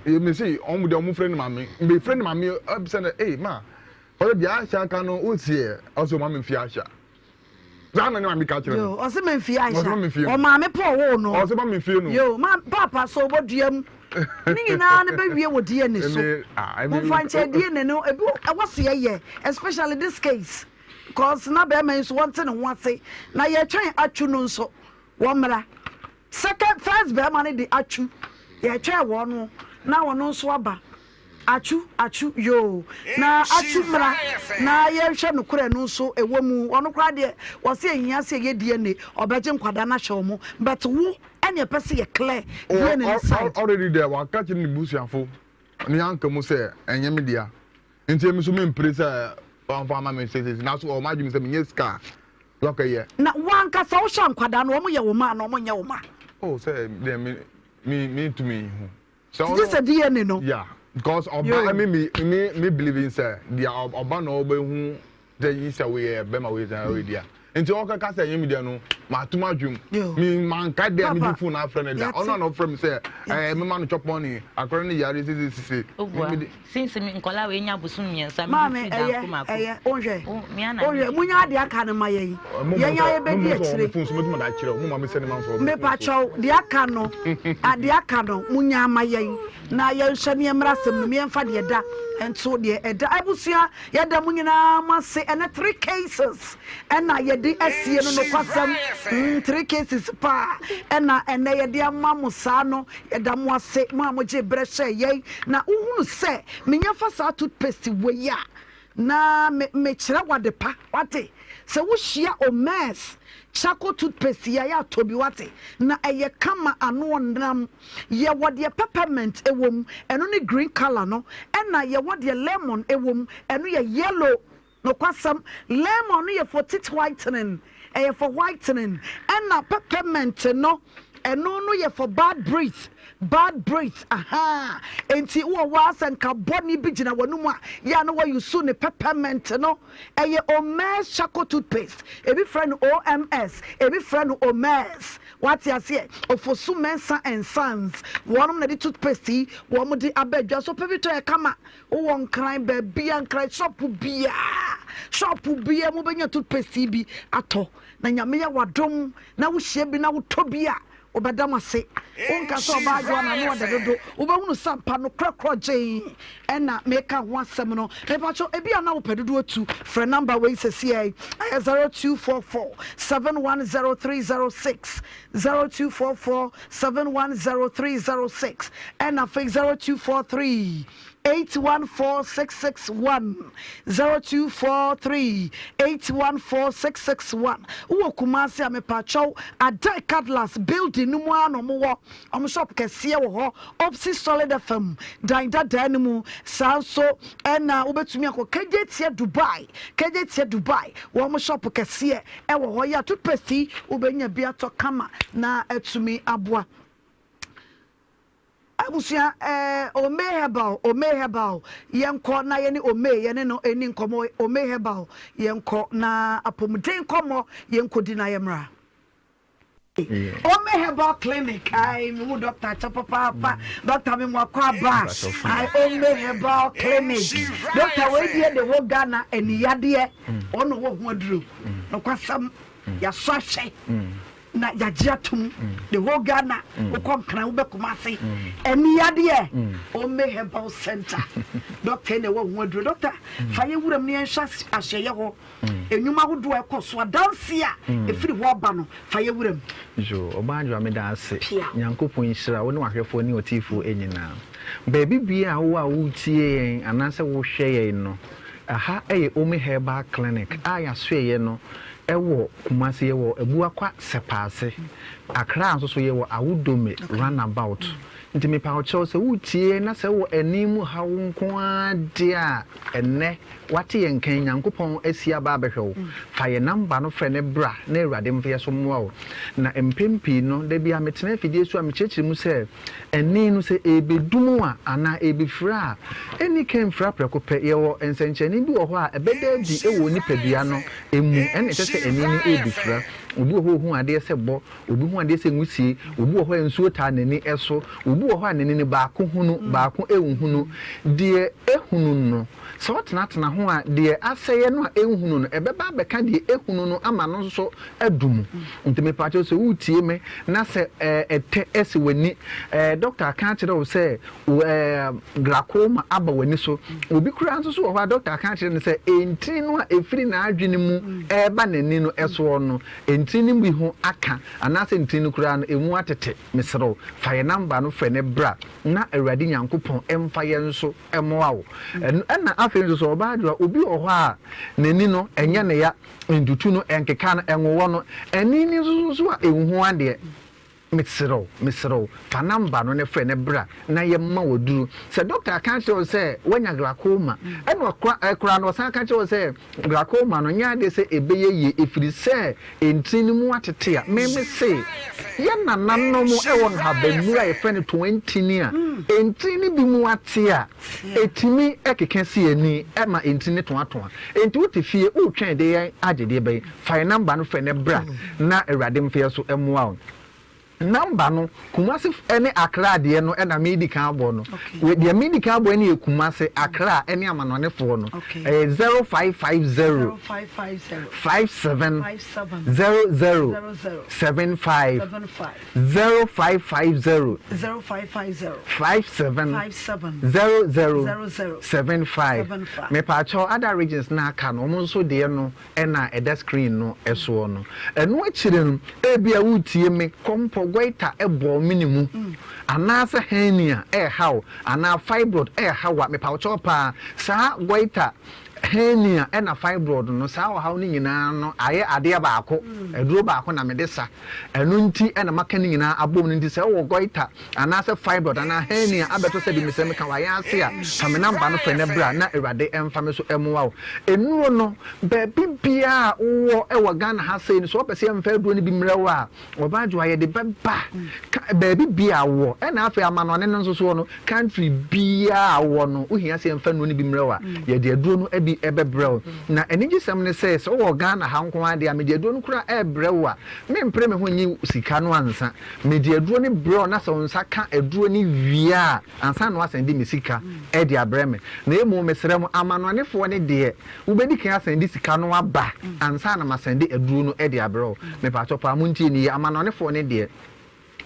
Me say on with your friend mami. Me friend mami say hey ma. O de Aisha ka no o tie. O so mami fi Aisha. Zana ni mami ka kire. Yo, o se me fi Aisha. O mami po wo no. O se mami fi no. Yo, ma papa so boduam. Ni na ne be wie wo die ne so. Mo fanche die ne no ebi e wo se ye, especially this case. Because na be men so want ne ho ase. Na ye twen atu no nso. Wo mra. First be man di atu. Ye twen wo no. Na wono nso aba achu yo na achu mra na ye hwe no kure no nso ewo mu ono kra de wo se ehia se ye die ne obeje nkwada na hwe mu but wo ene pese ye clear ye ne inside already there wa catch ni busuafo ni anka mu se enye media nti emi so me impress on farmer me say na so o ma dwum se me yeska okay na wanka sa wo hwa nkwada no wo ye wo ma na wo nye wo ma oh say me to me so this a DNA no yeah because Obaa me believe in say the Obaa no be hu the is away be ma we say already nti o ka say yemi dia no ma tuma dwum me man ka dia me di phone na friend dia ono no friend say me man chop money akoro ne yare sisi since me nkola we nya busum miensa me fi da kuma ko onje munya de aka no ma yen nya ye be di akire phone so me da akire mo ma me send man so me pa chow de aka no ade aka no munya ma yen na ye hwe me mrasem me mfa de da ento de eda abusia ye da munyina ma se ene 3 cases ena ye di asie no no kwasam 3 cases pa ena ye di amamu sa no ye da mo ase mo amoje breshe ye na uhunu se menya fa sa toothpaste we ya na me kire wade pa wate se wo hia o mess chako toothpaste ya tobi wate na eye kama ano ndam ye wode peppermint ewom eno ne green color no ena ye wode lemon ewom eno ye yellow no kwasam lemon no ye for teeth whitening for whitening ena peppermint no and no ye for bad breath. Aha. Enti wo was and ka boni bijina wanuma. Ya no wa you soon a peppermint no. Eye Omes Chaco toothpaste. Every friend OMS. Every friend Omes. What ya say? For some mensa and sons. One of the toothpaste. One of the abed. So pevito e kama. O one crime baby and cry shop beer. Shop beer. Mobanya toothpaste bi ato. Na nyame wadom. Na wo shebi na wo tobia. Obadama say, Unka so bad one and no do. Ubanu sampa no crack jay and make a one seminal. Repacho ebia now pedu to for number ways a CA 0244 710306 0244 710306 and a fake 0243 814661 0243 814661 Uwo Kumasi amepacho a die cutlass building no one or more shop kesia wo opsi solid FM dinda danimu sanso and ubetumi akọ kejetia Dubai wo shop kesia e wo ya toothpaste ubenya bia to kama na etumi aboa abusia omehebal yenko na yene yene no eni nkomo omehebal yenko na apomuden komo yenko di na yemra Omehebal clinic I mu doctor chapapa doctor me mwakwa ba I Omehebal clinic doctor we die de wo Ghana eni yade ono wo ho aduru no kwasam ya so ahye na yajiatum the whole Ghana o come kan wo be Kumasi eni yade Omehebal center doctor ne wo ho aduru doctor fa ye wuram ne enhwa ahyeye ho enyuma hodo ekoso adanse a efiri ho ba no fa ye wuram jo obanjo ameda ase nyankopon nhira wo ne wahwefo ne otifo enyina baby bia wo a wo tie yen anase wo hwe yen no aha eye Omehebal clinic aya so ye no ewo Kumasi ewo ebuakwa sepase akra nso so ye wo awudome runabout nti me pa ocho se wutie na se wo animu ha wo nko ade a enne wate ye nkan nyankopon asia ba behwewo fa ye number no frɛ ne bra na awurade mfeɛ so mmoa wo na empempi no da bia metena fidie so a mechechiri mu sɛ eni no sɛ ebedumu a ana ebefra eni kan fra prekopɛ ye wo ensenkyeni bi wo ho a ebeda di ewo nipadua no emu ene sɛ eni no ebefra obi ho hu ade se bo obi hu ade se nwusie obi ho ensuo ta nani eso obi ho anani ne baako hunu baako ehunu de ehunu no so tena ho a de aseye no a ehunu no ebeba beka de ehunu no ama no so adum ntime pacho so wutie me na se ete ese wani doctor kan kire wo se glaucoma aba wani so obi kura nso so ho doctor kan kire ne se enti no a efiri na adwene mu eba nani no eso no ntini bi ho aka anase ntini kura no emu atete mesero fa ye number no fe ne bra na awurade nyankopon emfa ye nso emoa wo na afi nso so obaadwa obi oho a nani no enye ne ya ndutu no enkeka no enwo no eni ni nso a ehu ade mesero fa number no ne fe ne bra na ye ma woduru se doctor kan che say wanya glaucoma eno kura no san kan che say glaucoma no nya de se ebeye ye efiri se entini mu atete a me say ye nananno mu e won ha banu a ye fe ne 20 ni a entini bi mu ate a etimi ekeke si ani e ma entini to ato a enti wotifie wo twen de ye agede be fa number no fe ne bra na awurade mfe so emoa number no Kumasi ene Accra de no na medical abo no we de medical abo ene Kumasi Accra ene amanone fo no 0550 57 00 75 0550 57 00 75 me pa cho other regions na aka no mo so de no na eda screen no eso no eno akire no ebia wutie me kompo goita ebo minimum anasa hernia haw ana fibroid haw me pa chopa sa goita henia ena fibroid no saa wo haw ni nyina no aye ade baako eduro baako na me de sa enu nti ena maka ni nyina abom nti se wo goita anase fibroid ana henia abeto se bi me se me ka wa ya ase a kame namba no fe ne bra na ewade emfa me so emuwa wo enu no ba bibia wo e wo Ghana ha sei so pese emfa eduro ni bi mrewo a wo ba Adwoa ye de beba ba bibia wo ena afa amano ne nso so no country bia wo no uhia se emfa no ni bi mrewo a ye de eduro no ebi ebrew na eniji sem ne say so wo Ghana ha nko ade a media duro no kura ebrew a me mpre me ho nyi sika no ansa media duro ne brew na so nsa ka eduro ni via ansa no asende me sika e de abreme na emu mesrem amanonefo ne de ubedi kan asende sika no aba ansa na masende eduro no e de abrew me pa topa munti ni amanonefo ne de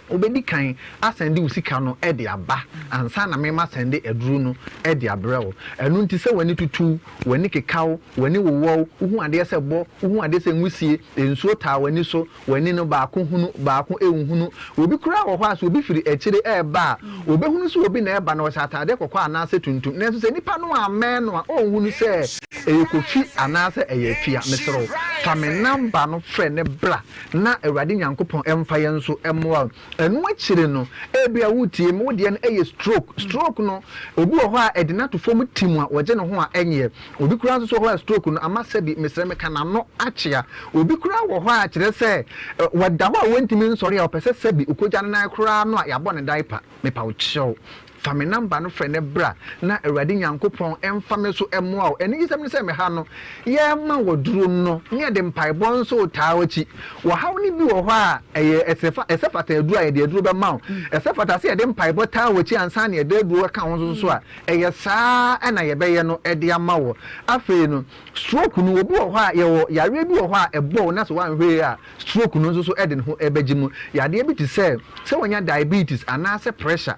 obedi kan asende usika no e de aba ansa na me ma sende eduru no e de abrewo enu nti se wani tutu wani kekaw wani wowo uhu ade se bo uhu ade se nwusie ensuo ta wani so wani no baako hunu baako ehunu obi kura wo hwa so obi firi ekire e ba obi hunu so obi na e ba na wo atade kokọ anase tuntum na so se nipa no amen no ohunu se eyekofi anase eyefia mesro famenamba no frɛ ne bra na Awurade Nyankopɔn emfa ye nso emwa enu akire no ebia wutie mo de no eye stroke no obi wo ho a edina to fom timu a woje ne ho a enye obi kura nso so ho a stroke no amasa bi mesreme kana no achia obi kura wo ho a kire se wada ho a wontimi nsori a opese sabi okogya na kura no a yabɔ ne diaper mepa wo chew fame number no frɛ ne bra na Awurade Nyankopɔn emfa me so emoa o eni gisɛm ne sɛ me ha no ye ma woduro no ne de mpaebɔ nso taa wachi wo haw ne bi wo hɔ a ɛyɛ ɛsɛfata aduro a de aduro bɛ ma o ɛsɛfata se de mpaebɔ taa wachi ansa ne de aduro ka ho so a ɛyɛ saa ɛna ye bɛyɛ no ɛde ama wo afei no stroke no obi wo hɔ a ye wo yare bi wo hɔ a ɛbɔ na so wanhwe a stroke no nso so ɛde ne ho ɛbɛgye mu yade bi te sɛ wonya diabetes anase pressure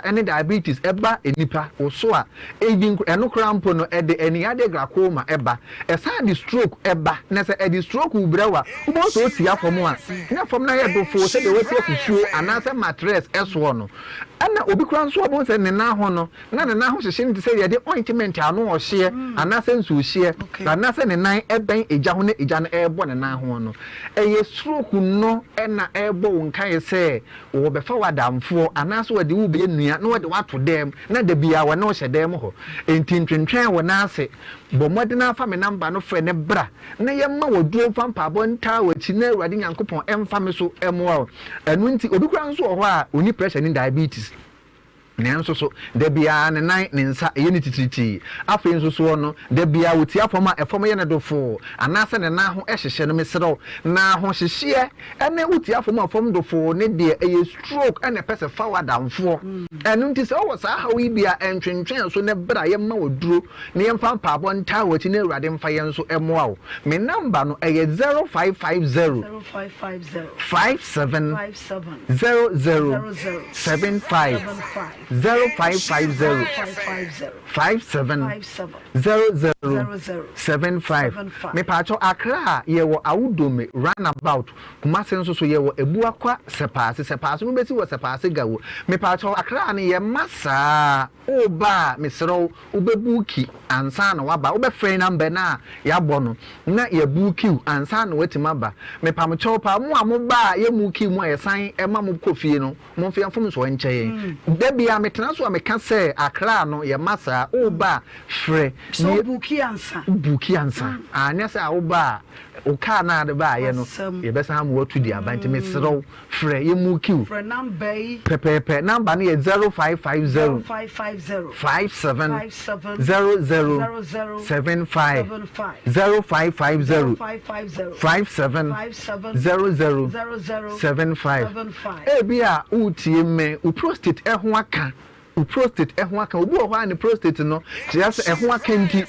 any diabetes eba enipa oso a edi eno krampo no ede eni ade glaucoma eba esa di stroke eba na se edi stroke ubrewa ubo so otia fom a na fom na ye do fo se de wetie fufuo anase mattress eso no ana obi kura nso obon se ne na ho no na ne na ho hyehye nti se ye de ointment ano o hye anase nso hye anase ne nan eben eja ho ne eja no ebo ne na ho no eye stroke no na ebo nkan se wo befa wadamfo anase wadi wo be nua na wadi wato dem na da bia wo na o hye dem ho entintwentwen wo na ase bomode na fa me number no frɛ ne bra na ye ma woduo pampa bonta wachi na Awurade Nyankopɔn emfa me so emoa enu nti obi kura nso ho a oni pressure ni diabetes nenso so da bia ne nan ne nsa ye ne titiriti afei nso so no da bia woti afom a efom ye ne dofo anase ne na ho ehyehye no mesrew na ho hyehye ene woti afom afom dofo ne de eye stroke ene pese fawadamfo enu nti se wo sa hawi bia entwentwen so ne bra ye ma woduro ne ye mfa pa abo nta wachi na Awurade mfa ye nso emoa wo me number no eye 0550 570075 0550 570075 me pacho Accra ye wo awudome runabout Kumasi nso so ye wo ebuakwa sepase no besi wo sepase gawo me pacho Accra ne ye masa Obaa mesro ubebuki ansa na waba ubefrɛ number na ya bono na ye buki ansa na wetima ba me pamcho pa mo amoba ye muki mu ayesan ema mo kofie no mo mfe afom so nkyɛn debia metena so ameka sɛ Accra no ye masa Obaa frɛ so buki ansa anya sɛ Obaa o ka na de ba ye no ye besa ha mo watu di aba nti mesro frɛ ye muki frɛ number pepepe number no ye 0550 570075 0550 570075 ebia utie me u prostate ho aka obi o hwa ne prostate no just ho aka nti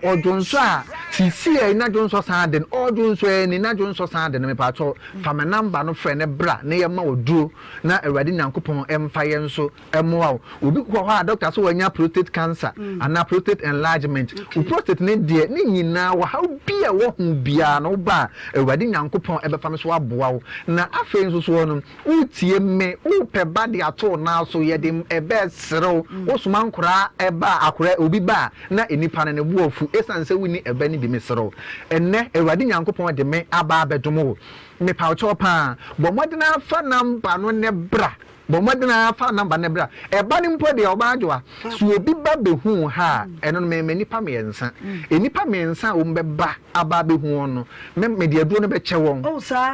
odwonso a sisi e na dwonso san den odwonso e ni na dwonso san den me pa to fa me number no frɛ ne bra ne ye ma oduro na Awurade Nyankopɔn emfa ye nso emoa obi ko hwa doctor so wanya prostate cancer ana prostate enlargement u prostate ne de ne nyina wa how bia wo hu bia no ba Awurade Nyankopɔn ebefa me so aboa wo na afei nso so no utie me u pe ba de ato na so ye de ebe ye sero wo suma nkora eba akora obi ba na enipa na ne bu ofu esan se wini eba ni bi me sero enne Awurade Nyankopɔn de me aba abedomo me pa ocho pa bo modena fa namba no ne bra bo modena fa namba ne bra eba ni mpo de oba Adwoa so obi ba behu ha eno me nipa me yensa enipa me yensa wo mbeba aba behu no me de aduro no be che won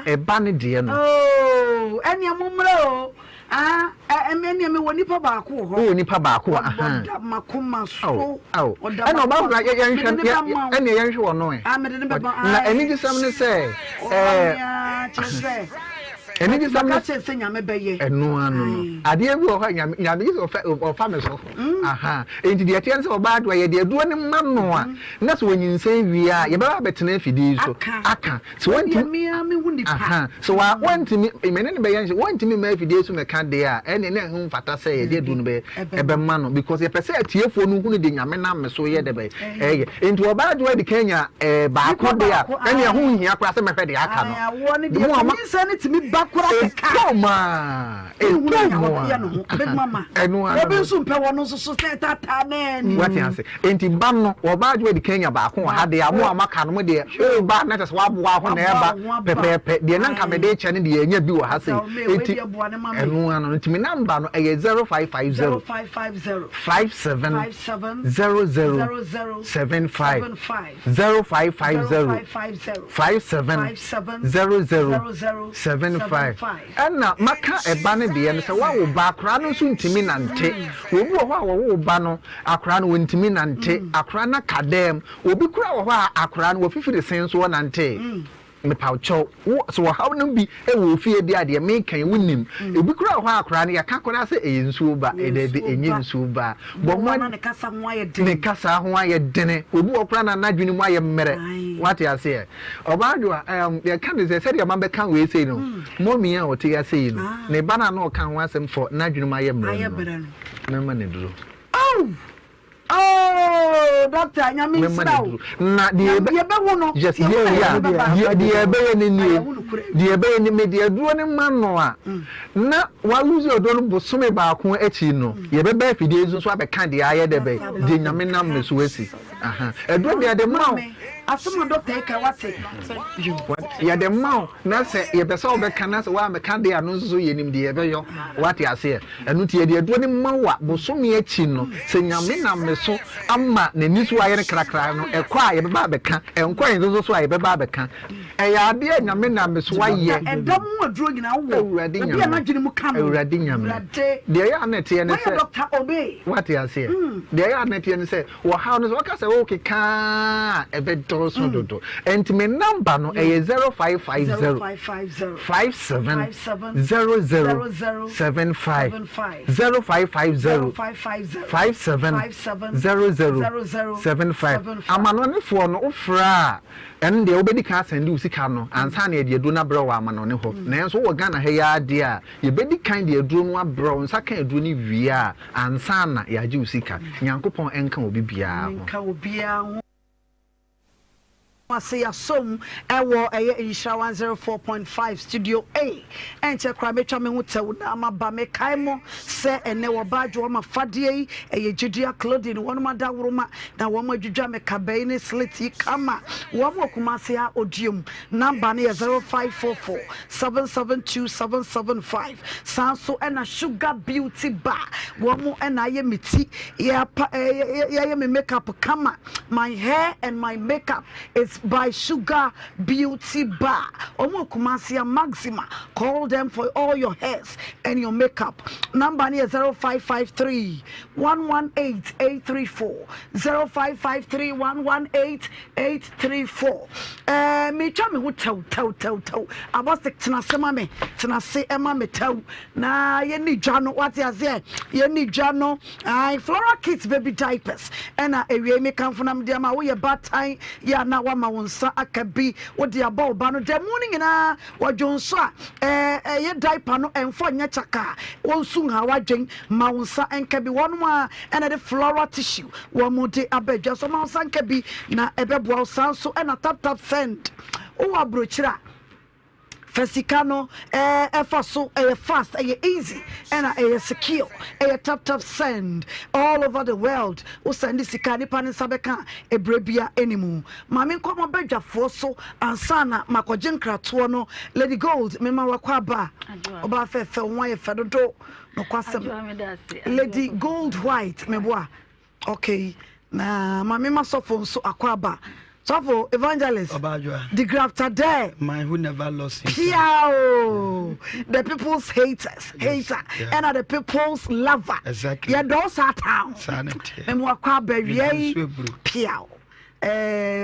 eba ne de no eni amumre o eni me woni pa ba ko ho woni pa ba ko aha makoma so ena oba fra eni yenhwe wono na eni gisam ne se eni di sam na se nyame beye enu anu ade ebi o ha nyame is of family so aha enti de atian se Obaa Adwoa ye de aduo ne mano a na so wonyinsan wi a ye ba betena fidi so aka so wanti me huni pa aha so wanti me ne be yan wanti me ma fidi so me ka de a ene ne hu fata se ye de aduo no be ebe mano because ye pese atiefo no hunu de nyame na me so ye de be enti Obaa Adwoa de Kenya ba ko de a ene hu hia kra se me hwe de aka no wo ne de nsan ne timi ba Toma. Big mama. Obi so mpe wono so tata na ni. What you say? Enti bam no Obaa Adwoa de Kenya ba ko ha de amo amaka no de o ba na tese wa boa ho na eba pepepe de na nka me de che ne de anya bi wo ha sei. Enti enu anu enti me number no e 0550 57 00 75 0550 57 00 75 Anna maka eba ne de no se wa wo ba akra no so ntimi nante obi wo ho a wo ba no akra no ntimi nante akra na kadem obi kura wo ho a akra no wo fifiri sen so nante me paucho so wo ha no bi e wo fie di ade me kan wunim obi kura wo ho akra no ya ka kora se e nsuo ba e de enyi nsuo ba bo mo na ne kasa ho aye dene ne kasa ho aye dene obi wo kura na nadwini mu aye mmere what you say Obaa Adwoa ya kan de say de man be kan we say no mommy a o te ya say no ne bana no kan ho asem for nadwini mu aye mmere no na ma ne duro doctor nyame sraw na de be wo no yes de be ne ni de be ne me de aduro ne man no a na wa lose odo no bosome ba ko achi no ye be ba fidie zo so abeka de aye de be de nyame nam me so asi aha aduro de ma asoma doctor ka wase ya de ma na se ye be so be kana se wa me ka de anu so ye nim de ye be yo what you say anu tie de aduro ne ma wa bosome achi no se nyame nam me so amma ne nisu aye krakra no ekwa ye be ba beka enkwa yin so aye be ba beka ya de nyame nam me so aye edam aduro nyina wo Awurade nyame na dwene mu ka no Awurade nyame de ya na tie ne se doctor Obaa what you say de ya na tie ne se wo ha no so ka se wo keka ebe so dodo and me number no e 0550 57 00 75 0550 57 00 75 amano ne fo no ofra en de obedi ka send u sika no ansa na de adu na bra wa amano ne ho na enso wo Ghana ha ya de a ye bedi kan de adu no abra nsa kan adu ni wi a ansa na ya ji u sika Nyankopon enka obi bia ho Wase ya som ewo eye Nhyira 104.5 studio A enche kra betwa me hutew na amaba me kaimo se ene wo Adwoa ma fadie eye jidia clothing wonu mada woroma na wo madwudwa me kabai ne sliti kama wo mo kumase a odium number ne 0544 772775 sanso ena sugar beauty bar wo mo ena ye miti ya me makeup kama my hair and my makeup is by Sugar Beauty Bar. Omo Kumasia Maxima. Call them for all your hairs and your makeup. Number is 0553 118 834 0553 118 834. Me chame hu tell. Abostek tinasema me tinase ema me tell. Na ye ni jano what ya say? Ye ni jano Flora Kids baby diapers. Ena ewie me kan funam dia ma wo ye bad time ya na wa ma wonsa akabi wo dia ba oba no de morning na wadwonso a ye diaper no enfo nya chaka wonsu ha wadwen ma wonsa enkabi wonu a ena de floral tissue wo mo de abadwa so ma wonsa enkabi na ebeboa sanso ena tap send o abrochira Fesicano, so fast, easy, and secure, tap send all over the world. O send this Sikani Pan Sabeka, a brebia anymore. Mammy come on beja fosso, and sana, Makojen Kratuano, Lady Gold, Mema Wakwaba, Obaa Fe Why Fedodo, no Quasam, Lady Gold White, Meboa. Okay, na Mammy Masofo so Akwaba. So evangelist, the grafter there, man who never lost his the people's haters, and are the people's lover. Exactly. Yeah, those are town. And what Piao.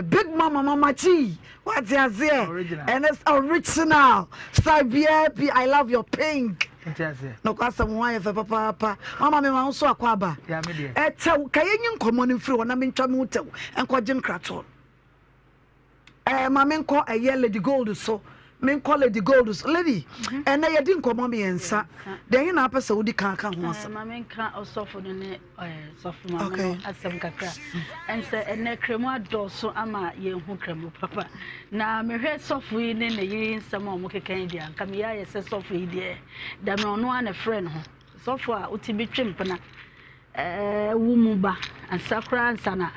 Big Mama Chi, what's there? And it's original. Sabia, I love your pink. No custom wife, papa. Mama, me also a quaba. Kayan common in through and I'm in Chamuto and Quajin Kraton. My men call a yellow Lady Gold, so men call Lady Gold, lady, and I didn't come on me and sir. Then in upper Saudi can't come once. My men can't also for the sophomore, okay, as some cacra, and say a necrema door, so am I, young who cremo, papa. Now, my head soft in the year in some more Canadian, come here, says Sophie, dear. Damn, no one a friend, so far, Uti Chimpana, Wumuba, and Sakra and Sana.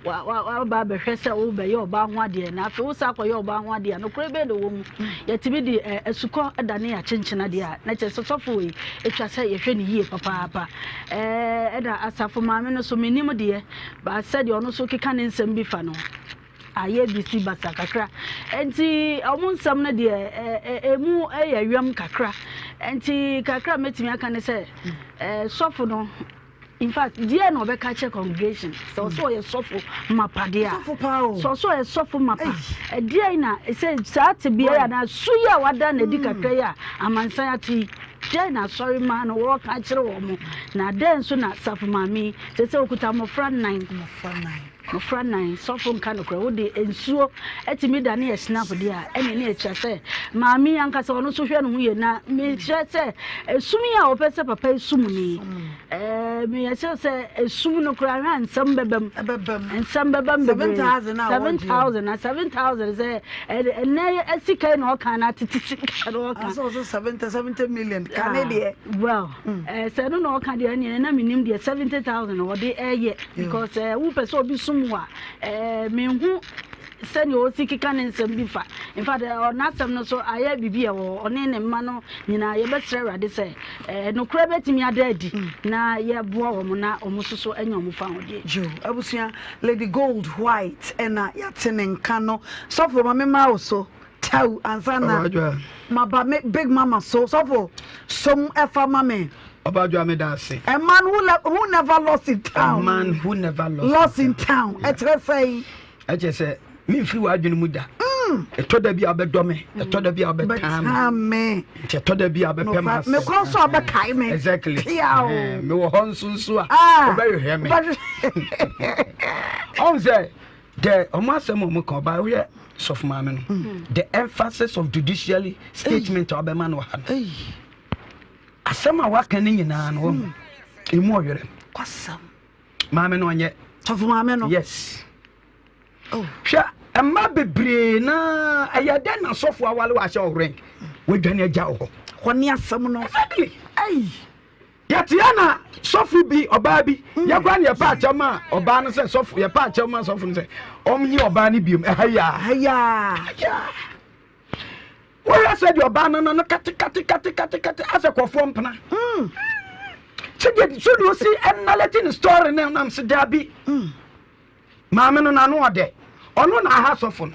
Wa baba hwese wo be ye oba ho ade na afi wo sa kwa ye oba ho ade no kure be do wo mu ye tibi di esuko edane ya chenchena de a na che sosofo we etwa se ye hwe ni yie papa eda asafo maame no so menim de ba said ono so keka ne nsem bi fa no aye bisi basa kakra enti omo nsam na de emu eyawam kakra enti kakra metimi aka ne se sofo no. In fact, dear no be catch congregation. So you suffer mapa dear. So you suffer mapa. A dear na it said to be na suya wada na dika kaya amansayati. Dear na sorry man walk catch romo. Na den so na suffer mami. They say okuta mo front 9. No front 9 sofon kan okra wo de ensuo etimi da na snap dia ene na echa se maami anka se ono so hwe no ye na me hwe se esumi a opese papa esum ni me ya se esum no kra ran sam bebam and sam bebam 7,000 say ene esika na oka na titisi no oka so 70 million Canadian well se no no oka de ene na minim de 70,000 wo de eye because wo pese obi menhu sani o sikika ne nsem bi fa in fact na asem no so aye bibia wo one ne mma no nyina ye betre rade se no kura betimi adadi na ye boa wo mo na omusoso anya omu fa hode jo abusua Lady Gold White ena yatene nka no so for mama ma also tau ansana maba big mama so for some efa mama Obaa me da say. A man who never lost in town. A man who never lost in town. Etre say. I just say me free wa adwene mu da. Etoda bi abedome, etoda bi abekam. Me. Etoda bi abepem. Me kon so abekai me. Exactly. Me wo honsunsu a. Obe hear me. On say the omasem mo kan ba we sof maame no. The emphasis of judiciary statement obema no ha. Asema waka ni nyina no emu oyere kwasam maame no onye tofu maame no yes hwa emma bebre na ayade na sofo awale wa hye ohren wadwane agya ho hone asem no exactly yatiana sofo bi oba bi yakwa ne pa achama oba no se sofo ye pa achama sofo no se omnyi oba ne biom haya where said your banana no kati as a kwofo mpana so you see and letting story now am se dabi maame no na no ode ono na ha sofo no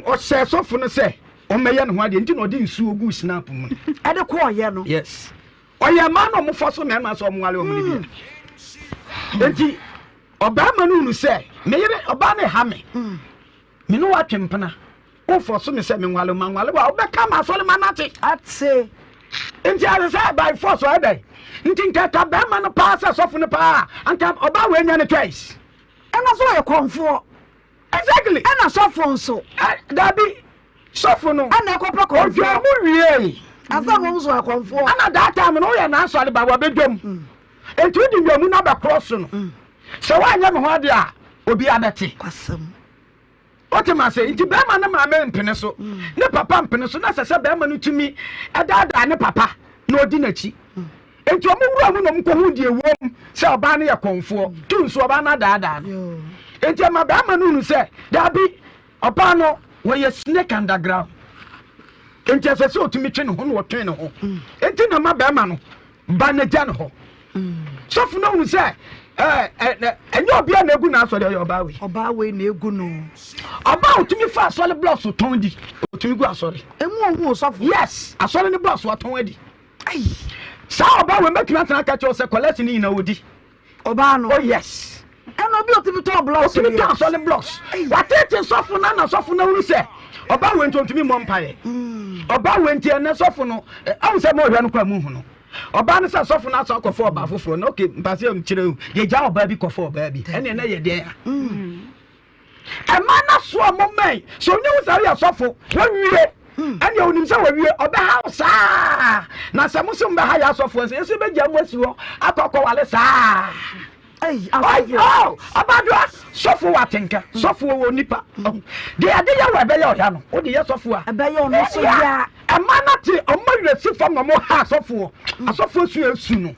o se sofo no se o meye no ho ade nti no ode nsu ogu snap mu e de ko oye no yes oye ma no mo foso me ma so mo wale o mu bia enti oba ma no nu se meye oba ne ha me me no wa twempana o for so me say me nwale manwale wa obeka ma so le manati atse nti I say by force o dey nti nka ba ma no pa sa so fu no pa anta oba we nya ne twice ena so ye konfo exactly ena so fu so dabi so fu no ana ekopra konfo o mu wie asa mo so konfo ana that time no ye na so ale ba wa bedwam enti odi nwamu na ba cross no so wa nya me ho ade a obi abeti kwasam What am I saying? To Bama na mama mpeneso. Ne papa mpeneso na sese Bama no tumi edada ne papa na odi nachi. Enti omwura mu no mkohu die wom se oba na yakonfo. Tunso oba na daada no. Enti ma Bama no nu se dabi oba no we snake underground. Enti sese otumi twe ne ho no wotwe ne ho. Enti na ma Bama no ba na gya ne ho. So fu no nu se enye obia na egu na asori oba we na egu no oba otumi fa asori blocks ton di otumi gu asori emu ohu osofo yes asori ni blocks wa ton adi ai sa oba we metumi atana ka che o se collection ni na wodi oba no oh yes eno bi otumi to blocks otumi to asori blocks wa tete sofo na unu se oba we ntumi mo mpaye oba we ntie na sofo no am se mo hwe no kwa mu hu no oba ne sa sofo na so akofo oba foforo na okay mpase am kire ye ja oba bi kofo oba bi ene na ye de ya na so mo men so nyu sari asofo wawie ene onim se wawie oba house na se musum be ha ya asofo se ese be ja mo asi ho akokọ wale sa Adwoa sofo watenka sofo wo nipa de ade ya wa be ya ohia no o de ya sofo a be ya ono so ya na ti omma si fam no mo ha sofo asofo su esu no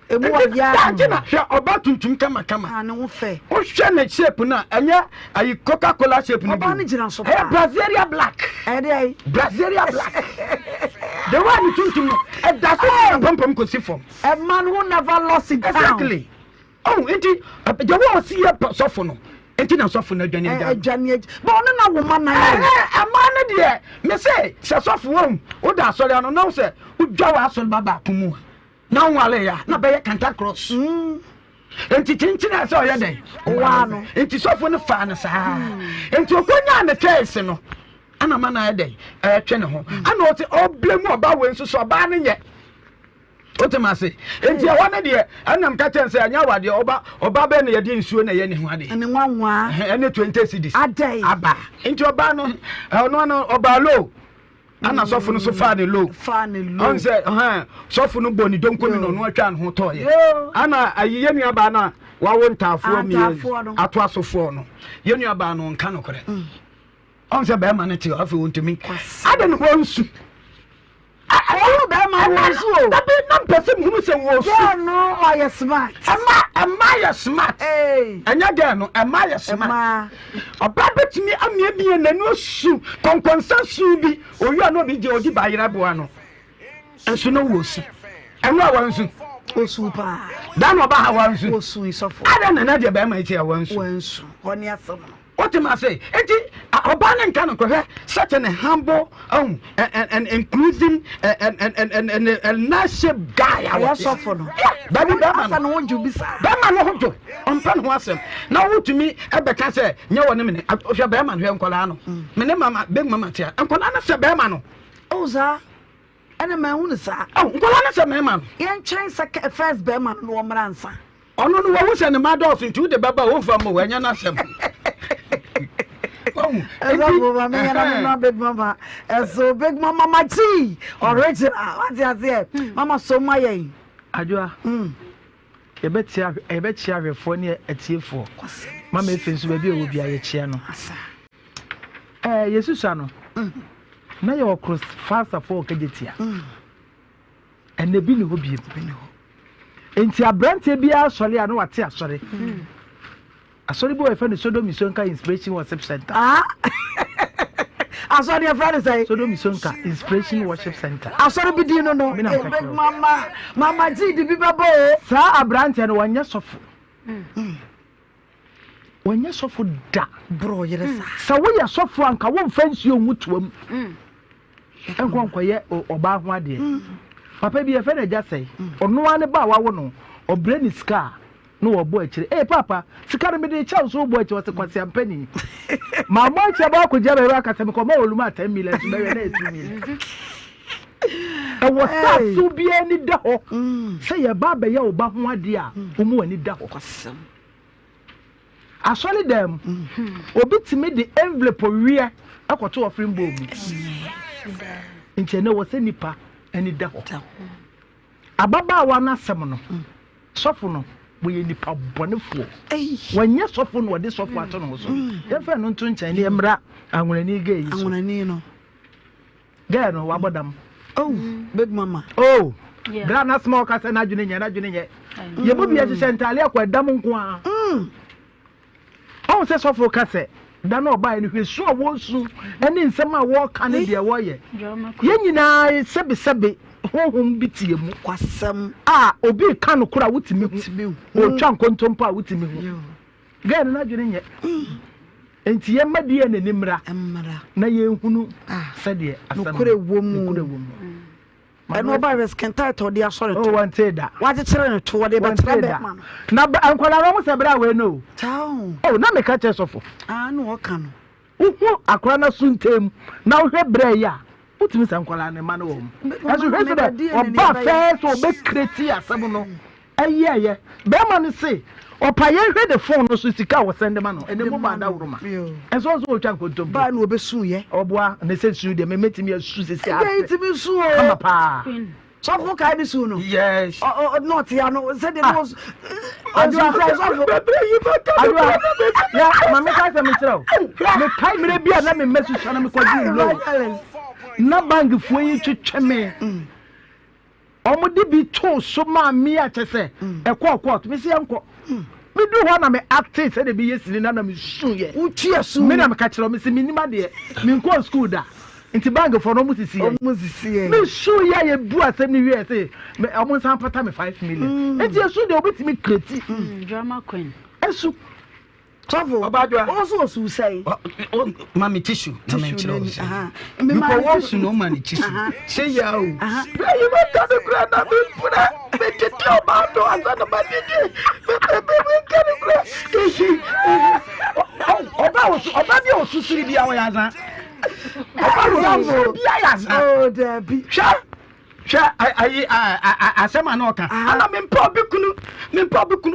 emu wa ya na hwe oba tuntum kama ne ho fe o hwe na shape na enye ayi Coca-Cola shape no oba ne jira so Brazilian black dey Brazilian black the one tuntum no e da so pom ko si fam a man who never lost it exactly enti je wo si ya sofo no enti na sofo na adwane ba ono na wo ma na amane de me say se sofo wo o da sori ano na wo se o dwa wa sori baba akumu na wale ya na be Santa Cross enti tintina se o ye den wa no enti sofo no fa na sa enti okonya na case no ana mana ye den twe ne ho ana o te o blemu oba we nso so oba ne nye otemase enti e wona de anam ka tense anya wade oba be na ye de nsuo na ye ne ho ade ene nwanwa ene 20 cedis adai aba enti oba no no oba low ana sofo no so fa ne low on say sofo no boni donko mi no no atwa ne ho to ye ana ayiye nua ba na wawo ntafo mi ato asofo no ye nua ba no nka no kore on say be ma ne ti afi wontumi ade no ho nsu oh be ma wo so that be not person who say wo so yeah no I am smart am I smart anya ga no am I smart oba betimi amia bi na no su konkonsa su bi oyu no bi je odi bayira bo ano enso no wo su enu awansu osu pa dan oba ha wansu osu isofo ada na de be ma ti awansu wansu oni asem what am I say enti oba ne nka no kwohwe such an humble and inclusive and nice guy I was so for no baby asa no wonju bisa be ma no hojo ompa no asem na wotumi e beka se nye woni me ohwe be ma no hwe nkola no me ne mama big mama tia nkola na se be ma no oza ene ma hu sa nkola na se me ma no yen chen first be ma no omransa ono no wo se ne ma do so ntu de baba wo fa mo wanya na asem big mama so big mama machi original what you say mama so my Adwoa ebe chia hwefo ne atiefo mama efensu ba bi owo bia ye chia no yesusa no na ye okros fast for kajetia ene bi ne ho bi enti abrante bia asori anu wate asori asori bo efe ne Sodom Misonka Inspiration Worship Center asori efe ne say Sodom Misonka Inspiration Worship Center asori bi di no big mama ji di bi babo sa abrante no wanya sofo wanya sofo da bro yere sa wo ya sofo anka wo mfansi onwutuam enkonkoye oba ho ade papa bi efe ne jasei ono ane ba wa wo no obre ni ska no obo akire papa sika no me de cha so obo akire kwase ampani ma mo akire ba ko jaba ba kasa me ko ma oluma 10 million so be we na 2 million e wo sa so bi ani da ho se ye ba be ye oba ho ade a omu ani da ho kwasam asole dem obi timi de envelope wiye akoto offering bowl nti na wo se nipa ani da ho ababa wa na asem no sofo no we nipa bonefo wanya sofo no de sofo ato no so ye fa no nto nkyɛn ne emra anwonani ge yi so anwonani no ge no wabodam big mama bra na small ka se na dwene nye ye bo bi ye ntale akwa dam nko a se sofo ka se da na oba ni hwesu a wonsu ene nsem a wo ka ne de wo ye ye nyina sebe honhom bitie mu kwasam obi ka no kura wutimi hu o twa nkontompa wutimi hu gan na dwene nye enti ye madie na nimra na ye hunu sede asam no kure wom eno ba reskenta to dia sorry to wante da waje kire no to wode betra be ma na ankwala ro mo se bra we no na me ka che sofo no o ka no uhu akora na suntem na wo hwe bra ya utimi sankwala ne ma no wo aso hwe se de oba fe so be kreti asem no ayeye be ma no se opa ye hwe de phone no so sika wo send ma no ene mo ba da wuruma enso so o twa nkontom ba na obesu ye oboa ne se su de me metimi asu se se ase etimi su o kama pa so ko ka ni su no yes not ya no se de no Adwoa ya mama ka se me kira me kai mire bia na me mesu so na me kwadi lo na bang fuyi twetweme omo de bi to so ma mi a chese ekọ me se enko me do ho na me acting se de bi yesiri na me su ye utu asu me na me ka kira me se minima de me nko school da nti bang for no musisi ye me su ye bu asem ni wi se me omo san pata me 5 million enti asu de obetimi kreti drama queen esu travel Obadwa also say mami tissue na me chiro me ko wash no mani tissue say ya o you better the grand na me pura me tete Obado azana badije me can Oba bi o susuri bi awo ya zan Oba bi ya zan Debbie Sha asema na oka ana me mpa obikunu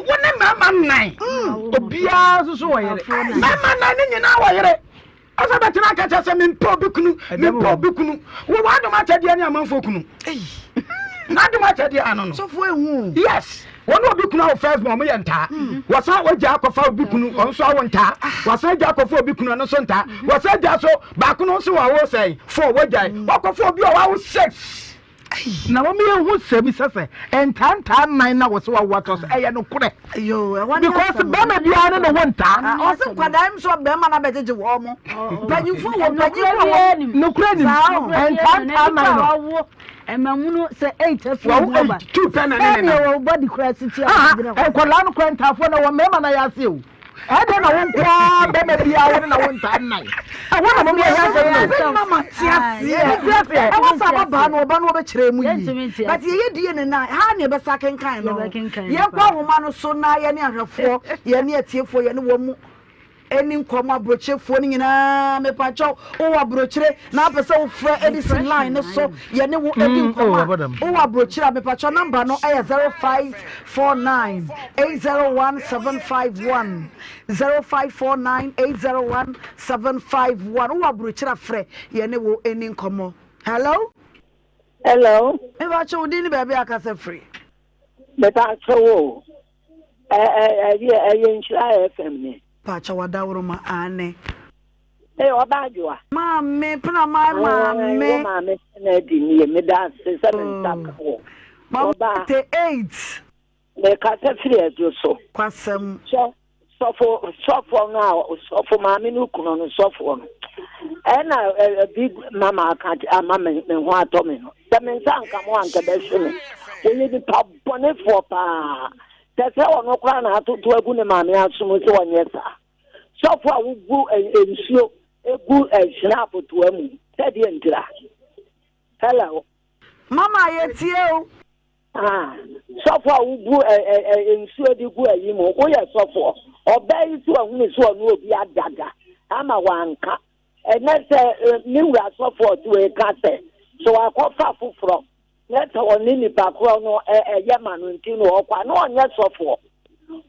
wona mama nnan obia so wo yere mama nnan ne nyina wo yere asa betina ka cha se me mpa obikunu wo wado ma chade ani amanfo kunu na do ma chade ano no so fo ehu yes wona obikunu awo first mo ye nta wasa wagya akofa obikunu onso awo nta wasa gya akofa obikunu no so nta wasa gya so ba kunu so wa wo sei fo wagya akofa obi o wa wo 6 na wo me hu sebi sese entanta nan na wo so wa watos eye no kure because be ma bia ne no wonta o se kwadai so be ma na bejeje wo mo panyimfo wo no kure ni entanta nan no emamunu se 8 afi ba 2 pen na ne wo body crazy enkola no kwentafo na wo me ma na ya se o ede na won kwa be me bia wo na won ta nan wona mo ya se no mama tia e wo sa ba no oba no be kire mu yi but ye die ne na ha ne be sa kenkan no ye kwa homa no so na ye ne ahwefo ye ne atiefo ye ne wo mu eni nkoma brochefo ni nyina me pacho o wa brochire na pese wo fra edison line ne so ye ne wo edi nkoma o wa brochire me pacho number no aya 0549 801751 0549 801751 o wa brochire fra ye ne wo eni nkomo hello me pacho odi ni bebe akase free me pacho Nhyira FM ni pacha wadawro ma ane Obadwa mame pna mame na di ni me da se ntaka Oba 8 me ka ta free edo so kwasem sofo na sofo mame no kuno no sofo no na big mama ka mama me ho ato me no da me nsa nka mo anka da hwe me we ni pa bone for pa tese ono kwa na atoto agu ne maame asomo se wonye sa sofo a wugu ensuo egu snap to amu tedi entira hello mama yetie o sofo a wugu ensuo di gu ayi mo wo ye sofo obai so ahunu so no obi adaga ama wanka na se ni wura sofo to e ka se so akofa fufuro let oni ni pakro no yema no ntino okwa no onye sofo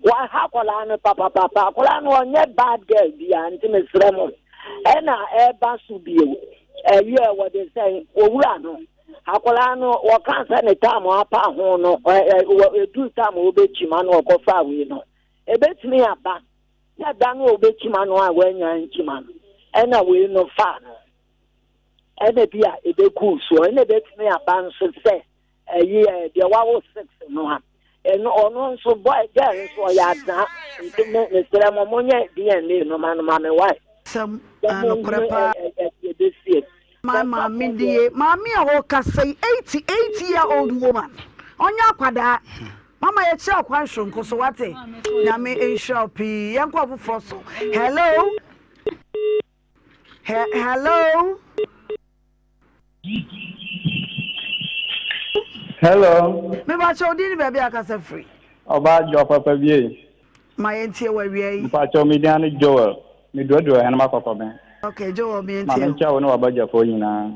wa hakola no papa kola no onye bad girl bia ntime sremo na eba su bio ye what they say owura no akwala no waka say ne time apa ho no do time obechima no okofa we no ebetimi aba ya dan obechima no a wanya nchima no na we no fa no ene bia ebeku so ene betimi aba nso say de wawo 6 no ha eno ono nso boy girl nso ya dan ntime ne sere mo monye DNA no ma why some anokrepa Mama midie mami a wo kasai 88-year-old woman onya akwada mama ye che akwa nhonko so wate nyame enshopi yanko afofo so hello me ba cho di ni baby akasa free Obaa jo papa bie ma yentie wa wie pa cho me dan Joel me dodo en makoko ben. Okay, Joel me ma yentie ncha wona wabaja fo nyina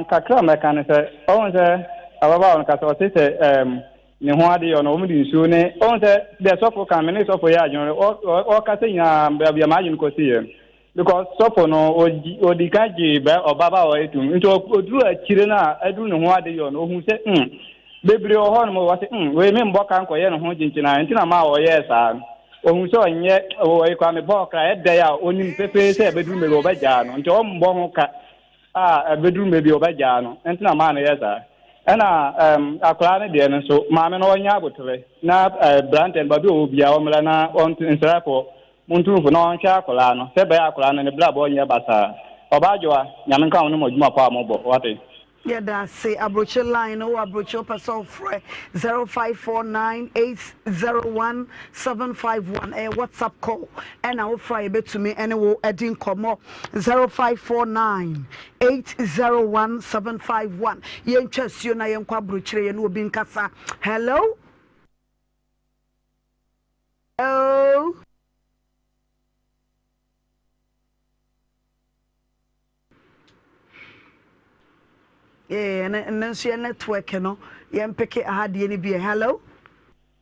kakra me kan se on se ababa on ka so se ne ho ade yo no o mudi nsuo ne on se de sofo kan me ne sofo ya adwon o ka se nya bia ma ajun ko sie because sofo no odi ka ji be obaba o etum nti oduru akire na aduru ne ho ade yo no ohun se bebre o ho no mo wa se we me mbo kan ko ye no ho jinchina nti na ma o ye sa ohun se onye o e kwa me bo kra ede ya onim pepe se beduru me obaja no nti o mbo ho ka beduru me bi obaja no nti na ma no ye sa ana akra ne de no so ma me no onya abotre na branten ba bi obia o mla na on nsra ko muntu na on cha akra no se be akra no ne bla bo onya basa Obaa nyame nka wo no modjuma pa ambo wate. Yeah, that's it. Abroche line or Abroche person for 0549-801-751. A WhatsApp call. And I'll fry a bit to me and it will add in come 0549-801-751. Yen chess you na yen kwa Abroche and will be in Kasa. Hello? Hello? Yeah, and then she network, you know. You pick it hard, you be hello.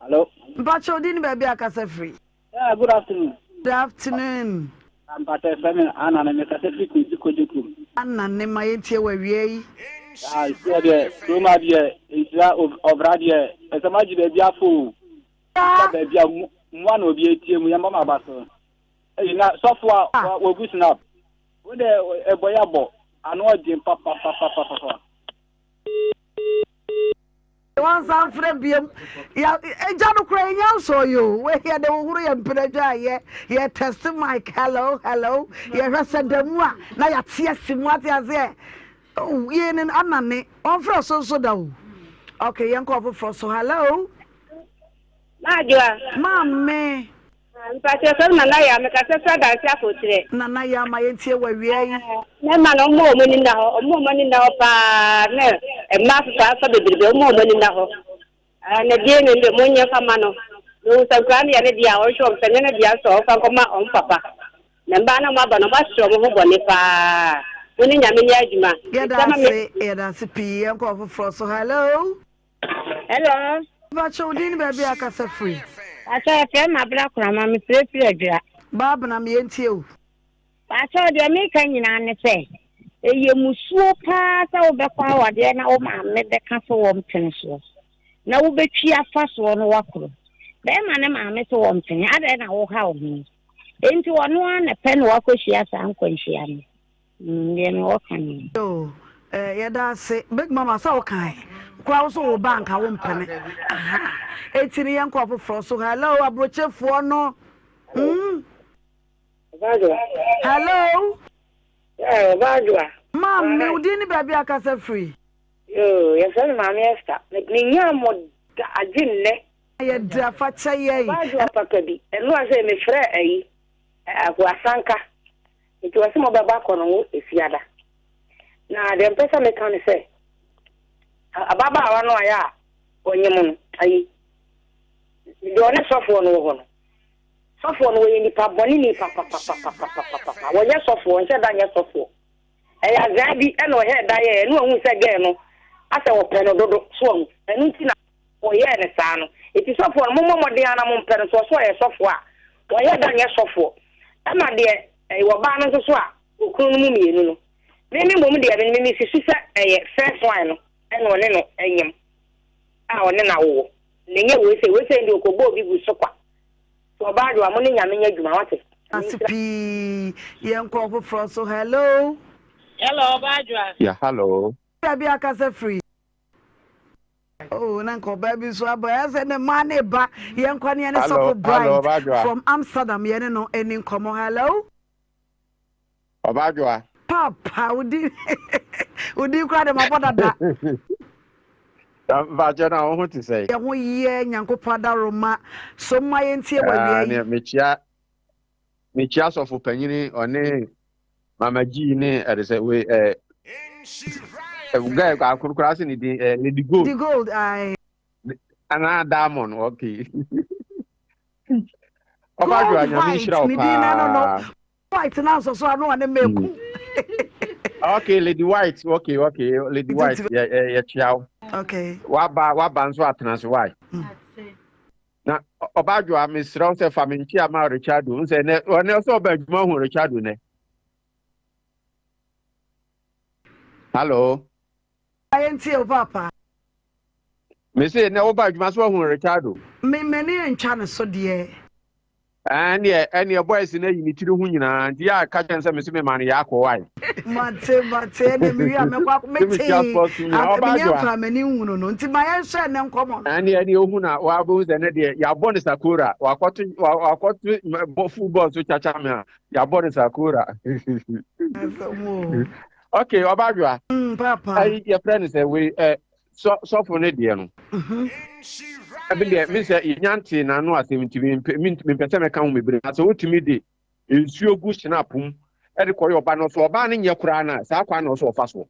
Hello. But you didn't baby a free. Yeah, good afternoon. Good afternoon. I'm Pater Family Anna and Mekasefi Kujuku. Anna, name my auntie where we I said, Roma, dear, is that of Radia, as a magic baby, one will be a team with your mama basso. You know, software will loosen up. With a boyabo, I know Jim Papa. Once I'm from Biam, yeah, a John Ukrainian saw you. Where here the Uri and Pedaja, yeah, testing Mike. Hello, yeah, said the moi. Now you're testing what you're there. Oh, yen and Anna, on for so down. Okay, young cover for so hello. Adwoa. Mamma. Mpacho so Nanaya me ka se da sia fo tire. Nanaya ma yentie wa wiai. Na ma no mo ni na ho, mo ni na ho pa na e ma fa fa bebrebe mo ni na ho. Na die ne de mo nye fa ma no. No sa kran ya ne dia o shop se ne dia so fa ko ma on papa. Na ba na ma ba no ba shop mo ho bone pa. Woni nya me ni adwuma. Yeah, that's pi en ko for so hello. Hello. Mpacho din baby akasa free. Acho efe ma bla kura ma me free adua. Baba na me yentie o. Acho de me kan nyina ne se. Eye musuo pa sa wo be kwa wade na wo ma me de ka so wo mtene so. Na wo betwi afa so no wakoro. Be ma ne ma me so wo mtene ade na wo ha wo ni. Enti wono an pe no wakohia sa ankonhia ne. Ye me wo kan. Oh, yeah that's it. Big mama sa wo kan. Kwa so bank a wo mpene. Etini yanko afoforo so hello abrochefo no. Hello. Yeah, Adwoa. Mom, me udi ni baby akasa free. Yo, yes na mama Esther. Ni nya mo adinne. Ye da fa chaye. Adwoa papa bi. Eno ase me frɛ ayi. Asanka. Nti wase mo baba kono efiada. Na dem pesa me kan se. Ababa awa no aya onye mu no ayi. Ndi one sofo no wo no. Sofo no we ni pa boni ni pa. Wonye sofo, nse da nye sofo. Eya zabi e no he da ye no hu se ge no. Asa wo pe no dodo so. Enu ti na o ye ne sa no. Eti sofo no mo de ana mo pe no so ye sofo a. Wo ye da nye sofo. Ama de wo ba no so a okunu mu mienu no. Mimi mum de me sisa first one no eno ne no enyem a one na wo nenye we say ndi okobo bi bu sokwa so ba do amone nyame nya dwuma wate asipi yenko foforo so hello Badwa. Yeah, hello. Baby akasa free. Oh, nanko baby so aba say ne man e ba yenko ne ne so bright from Amsterdam yene no eni nkomo hello. Obaa. Papa, udi kwa de maboda da. Badwa na what to say? Ya ho ye nyankopa da roma so ma ye ntie wa wie. Mechia so for panyini one Mama G ne say we guy akukura se ni the gold. The gold Ana diamond okay. Obaa nya mi shira no. White now so I know and make. Okay, Lady White. Okay. Lady White. Yeah, ciao. Okay. Waba nso atena so why? Na Obaa Miss Rouse family chia ma Richard nse ne one so badwuma hu Richard ne. Hello. I ain't here papa. Me say ne badwuma so hu Richard. Me many encha so de. And your boys in a unity hu nyina nti ya ka chen se me man ya ko why. Mate ne mi am kwa meti. Obaa family hu no nti ma ye hwe ne nkomo. And ye ohu na wa bo ze ne de ya bo ne Sakura wakotu football so chacha me ya bo ne Sakura. Okay, Obaa. Papa. I your friend say we so for ne de no. Abinde me say nyanti na no asem me pese me kan mebre so wotimi de ensuo gu snapum e de koyo Obaa no so Obaa ne nye kura na sa kwa na so ofa so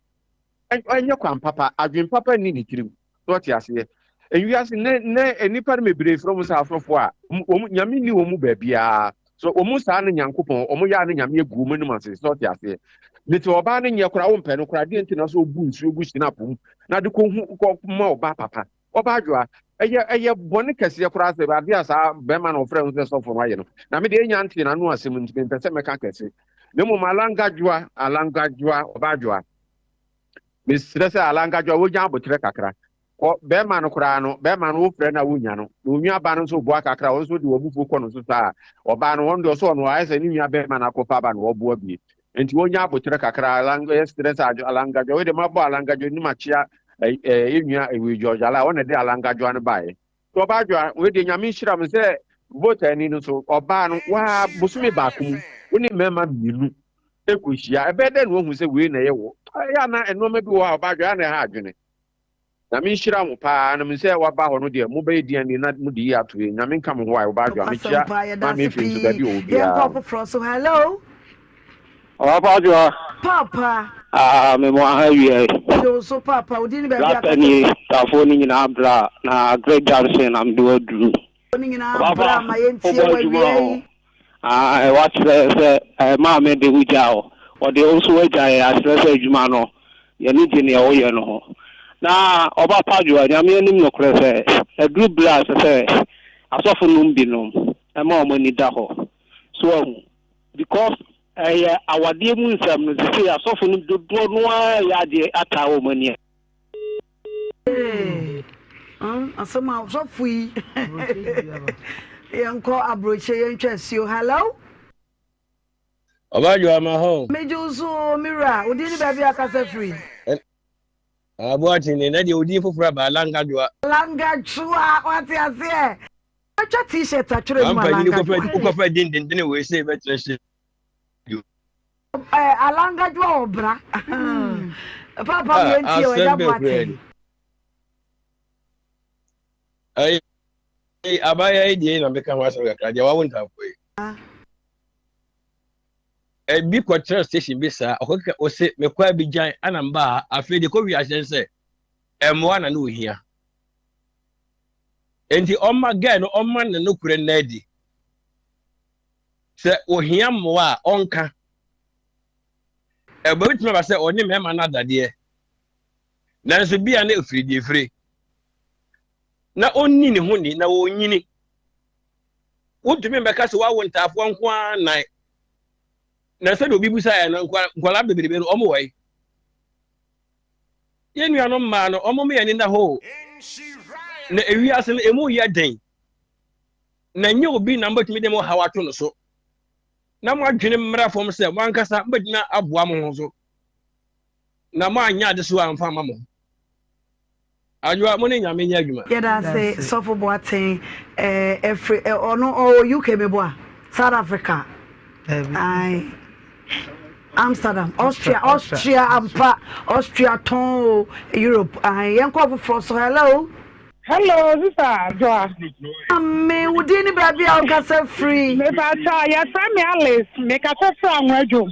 enye kwan papa adwen papa ni tirim so ti ase enwiase ne enipa mebre from sa afofo a nyame ni omu ba bia so omu sa na nyankopon omu ya na nyame egu mu ni mase so ti ase nti Obaa ne nye kura wo mpe no kura de ntina so obu ensuo gu snapum na de ko hu ko ma Obaa papa Obaa eye boni kese kura se ba dia sa be ma no frɛ nse so for waye no na me de nyanti na no asem nti me pese me ka kese ne mo malanga jua Obaa me stress alanga jua wo jan abotre kakra ko be ma no kura no be ma no wo frɛ na wo nya no no nwa ba no so bo kakra wo so de wo bufu ko no so sa Obaa no wondo so no ayese ni nwa be ma na ko pa ba no wo bo abi enti wo nya abotre kakra alanga stress alanga jua we de ma bo alanga jua ni ma chia enua ewe Georgia one de alanga joan bae to Obaa we de nyame hira me se voter ni no so Obaa no wa busumi ba kum woni mema milu ekohia ebe de no hu se we na ye wo ya na enoma bi wo Obaa na ha adwene na me hira mo pa na me se waba ho no de mo be di ani na mo di ato e nyame nka mo ho Obaa me chia ma me fi so da bi obi hello Obaa papa me mo hawie so papa udini be ya ni tafoni nyina bra na Greg Johnson am do adu ni nyina bra ma yenti wawie e watch the ma me de hujao o de also wajae asrese adwuma no ye ni gine e wo ye no na Obaa Padua nyame anim no kure se e group bla se asofo num bi no e ma o mani da ho so because awade mu nsam no se asofo no dodo no ya de ata wo mani asama asofo yi yanko abroche yentwasio hello Obaa ma ho mejuzo mira udini baby akasa free Abuati ni na de odi foforo ba langa jua wati ase acha t-shirt atwere mu langa ko fa din we say betre she alanga jua obra papa yenti o ya bwati abaya ide na meka wasa ka dia wa wonta foi bi control station bi sa okoka o se mekwa bi jan anamba afi de ko wi asense emwa na no hia enti omma guy no omma na no kure na di se ohia mwa onka ebe bitime ba se oni mema na dade na nso bia na ofiri free na onni ne ho ni na wonyini wotumi mbeka se wa wonta afo nko an na se do bibusa ya na nkwala beberebe no omo wai Yen you no man, or mommy and in the hole. We are saying a more year day. Na you will be numbered to me more how I told so. Na mo adwene mmra fom se mo ankasa mbedina aboa mo ho so na mo anya de so amfa ma mo Adwoa mo ne nyame nya adwuma yeda say sofo boaten every ono UK meboa South Africa I Amsterdam Austria ampa Austria ton Europe I yanko for so Hello, sister Adwoa. Me udini baby August free. Me bacha ya friend me Alice. Me ka se fra anwejo.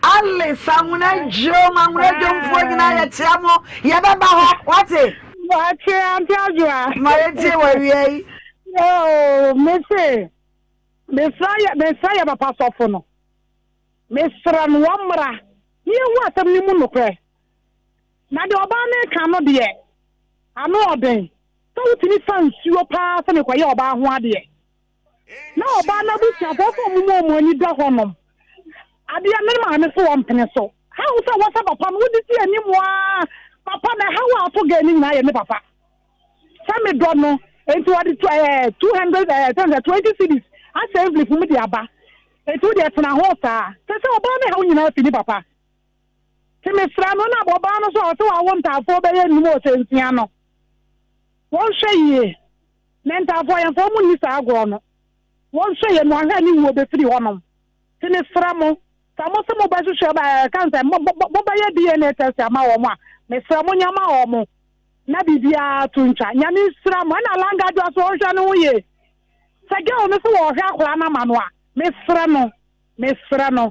Alice anwejo mfo gina ya tiamo. Ya baba ho. What it? What Auntie Adwoa? My tie we wi. Oh, me say. Me say papa sofo no. Me sra no wamra. Ni hu atam ni mu no kre. Na de oba na ka no de. Ano oden. So tini fan suo pa se me kwaye oba ho ade na oba na bu tia fo mo ni da honom ade ya me ma me so ompene so how so what papa no di ti ani mo papa na how ato ga ni na ye me papa sa me do no enti wadi 220 cities a save fu me di aba enti wodi etna ho sa se oba na ha nyina fi ni papa se me fra no na oba no so o to wa wonta fo be ye ni mo se ntia no wọ́n ṣe yìí mẹ́ta fọ́ yẹn fọ́ mú ní sàágọ̀ ọ̀nà wọ́n ṣe yìí mọ̀ ahẹ́ ní ìwò bẹ́ẹ̀ firi ọ̀nà tí ní sira mu sàmú sí mo bá ṣiṣẹ́ ọba kánsẹ̀ mo bá yẹ DNA test àmà wọ̀ mu a mẹ sira mu nyàmà wọ̀ mu na bìbí a tu ncha nyàmí sira mu ẹ̀nà aláǹgàjọ aṣọ ọ̀ṣẹ́ ni wọ́n yẹ sẹ́gẹ́ òní sí wọ́n ọ̀hẹ́ akọ̀rọ̀ anamà nù a mẹ sira no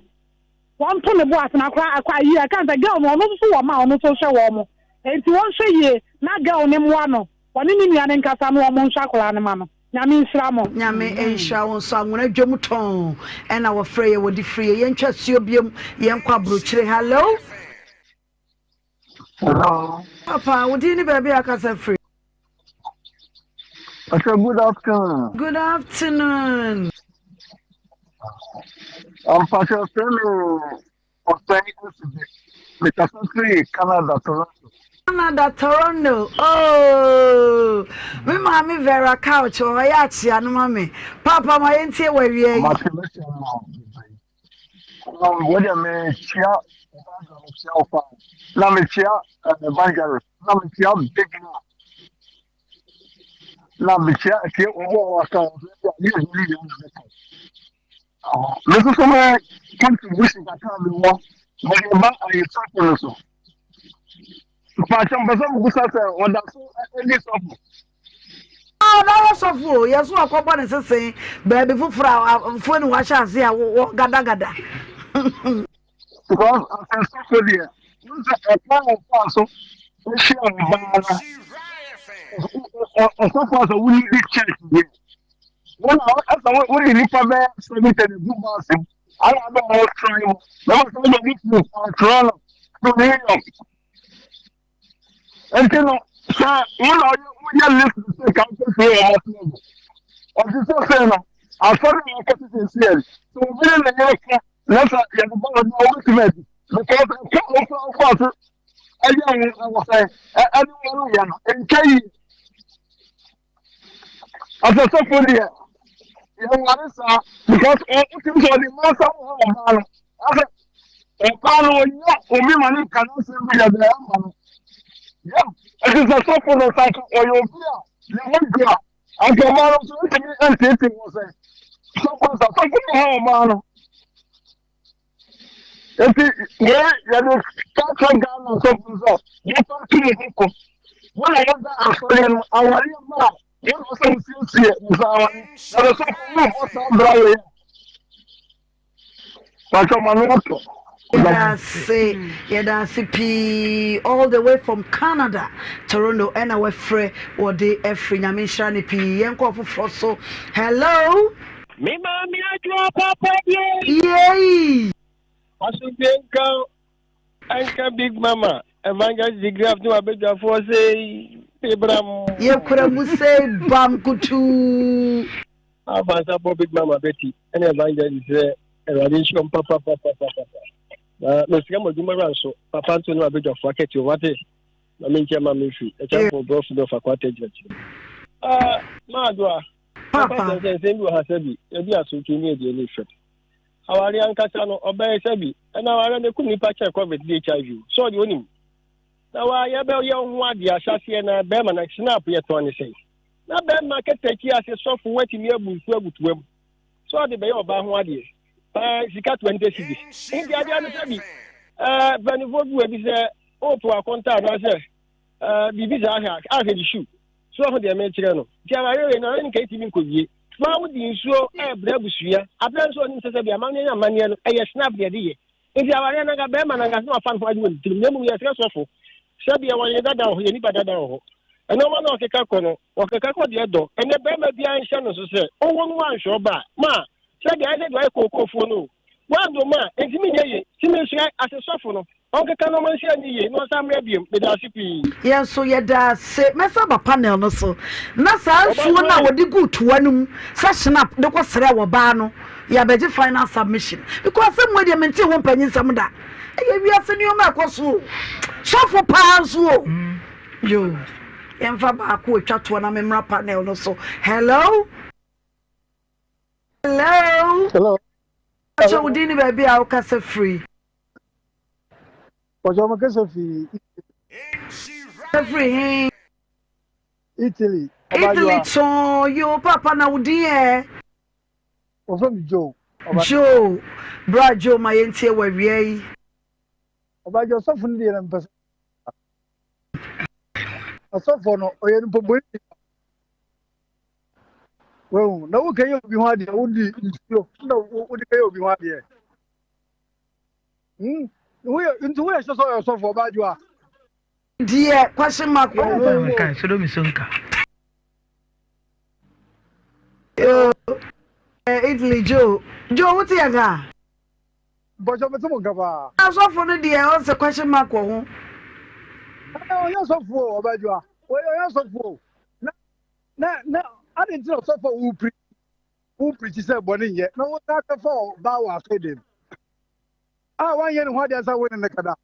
wọ́n tó ní bó àtúnà akọ̀ ayé ẹ̀ kánsẹ̀ gẹ́ òní ọ̀nà tó wọ̀ mu a ọ̀nà tó ṣẹ́ wọ̀ mu ètí wọ́n ṣe yìí na gẹ́ òní mu àná wani ni nuane nkasa no mo nsakora ne ma no nyame nsira mo nyame ensha won so anwona dwom ton e na wo frɛ ye wodi free ye ntwa suo biem ye nkwa brochire hello papa wodi ni baby akasa free okay good afternoon pastor Femi of Canada, Toronto. Oh, me mami Vera couch or yachi and mommy. Papa, my auntie, where you are. What a man, chia, Lamechia, evangelist, Lamechia, big Lamechia, this is somewhere contribution that can be more, but you're back and you're talking also. Pacham basa mugusasa wanda so any sofu. Na sofu yeso akoba ne sese baby fufura phone wa sha se gada. Because I'm so there. A plan of so share bana. So far so we big church here. One as we need to be submit the good mass. I am all trying. Never so many people trying to until you listen to the council here. Or this is saying, I'll follow your captain here. So, we're in the next, let's have ultimate. Because I can't also, I was saying, everyone, and Kay, as a software here, because all things are the master of a panel, or money cannot say we are. Yeah, it is a software of cycle or your beer. You want beer. And tomorrow, so it is empty. Was a software of cycle, man. If you are catching down on something, you talk to the people. When I was there, I was man. You also see it. There is something dry. But I'm not. Yedasi all the way from Canada, Toronto, and our friend or the Efri Nyamishani P. Yanko Froso. Hello, me mami Adwoa papa yay. Asubenka Anka Big Mama Evangelist degree of no abeja for say Abraham. Ye kura muse bam kutu. Abasa Big Mama Betty and Evangelist Evangelist papa. No, Simon Dumaran, so Papa to know a bit of rocket, what is na me ntia ma me fi e cha for bro for fakwate judge ma Adwoa papa say bi ha sabi e bi asuntu ni e de ni fit awari ankasa no obey sabi na awari ne kuni pa check covid HIV so de onim na wa ya be ye ho ade asase na be ma na snap ye to ne sei na be market taki ase so for watimi abufu agutuam so de be ye oba ho ade sika 20 cedis ndi ade anu sabi banivo bu e bi se o to akonta na se bibi za ha di shoe so ho de me kire no ti awari na ni kai timi nkowie ma wo di nsuo bra busua abran so ni sese bia amanye amanye no snap de ye ndi awari na ga be ma na ga so fan fo ade won tirim nemu ye sese so sabi ya wanye dada ho ye ni dada ho eno ma na okeka kono okeka ko de do ene be ma bia nhye no so se owo no wan hwe ba ma sabi ade do ekokofo no wando ma entimi ye timi hwe asesofo no okeka no man hye ni ye no samre biem be da sipi yes so ye da se mesa ba panel no so na sa nsuo na wodi gu tuwa no sa snap de ko sere wo ba no ya beje final submission because some way dey maintain one panyin sam da e wi ase ni o ma koso shafo pazo yo emfa ba ko atwa to na memra panel no so hello acho udini baby a o kasa free ojo ma kasa free Italy so yo papa na udie o from Joe bra Joe ma yentie wa wiei Obajo sofo ndi na mpesa asofo no oye ni pobo wewu na wo kan ye obi ho ade wo di nsuo na wo di kan ye obi ho ade wo ye so sofo Obajo a die question mark kan so do mi sonka Italy Joe what you got Bojo metimo gaba asofo no die o se question mark wo ho yo sofo Obajo a yo sofo na ade ntino sofo wu preach say boni ye na wo ta ka for ba wa fedem wan ye ni ho ade asa wo ne kada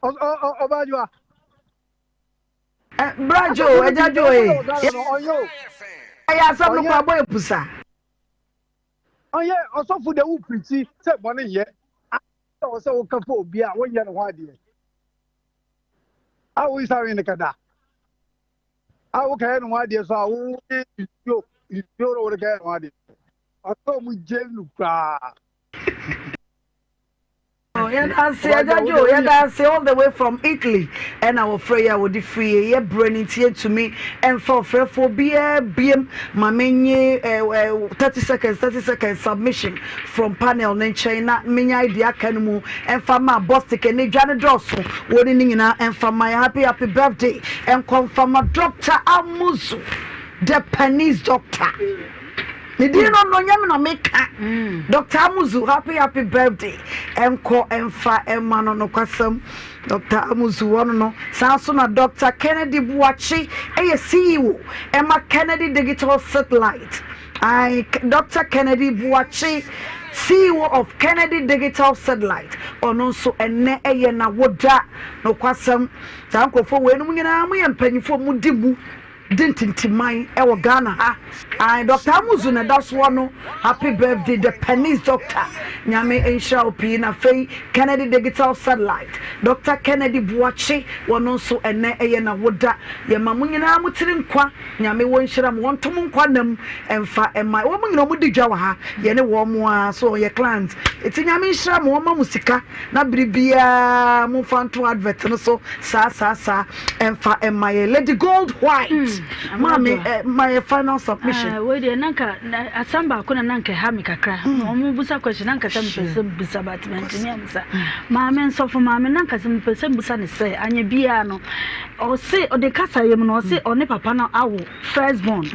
Obajo brajo ejajo aya sam no kwa boy pusa oye osofo de wu preach say boni ye o se wo ka for obi a wo ye ni ho ade awu isawe ne kada awu ka no ade so awu yo ro ka no ade ato mu jelu ka I say all the way from Italy and our prayer would be free ye brain to me and for BM my menu 30 seconds submission from panel in China many idea can and for my boss take any Johnny Dawson warning and for my happy birthday and confirm my Dr. Amuzu the Penny's doctor. Me didn't know nyam na make Dr. Amuzu happy birthday enko emfa emma no kwasam Dr. Amuzu wono no sanso na Dr. Kennedy Buachi CEO Emma Kennedy Digital Satellite Dr. Kennedy Buachi CEO of Kennedy Digital Satellite ono so enne eye na woda no kwasam sankofo we no nyina mu yempanyifo mu dimu dintintimai ewo Ghana ha Dr. Amuzu na that's one happy birthday the Penny's doctor nyame ensha opi na fei Kennedy Digital Satellite Dr. Kennedy Buachi wono so ene eye na woda ye mamunyina amutiri nkwa nyame wonhira mo wontom nkwa nam emfa emma wo munyina mu digwa wa ha ye ne wo mo a so ye client eti nyame nhira mo ma musika na bribia mo fanto advert no so sa emfa emma ye Lady Gold White Mommy, my final submission. Wait, Nanka, Asamba, Kuna Nanka, Hamikakra, Mubusa question, Nanka, some person bisabat, Mamma, so for Mamma, Nanka, some person busan say, and ye biano, or say, or the Casa, you know, say, or Nepapano, our firstborn.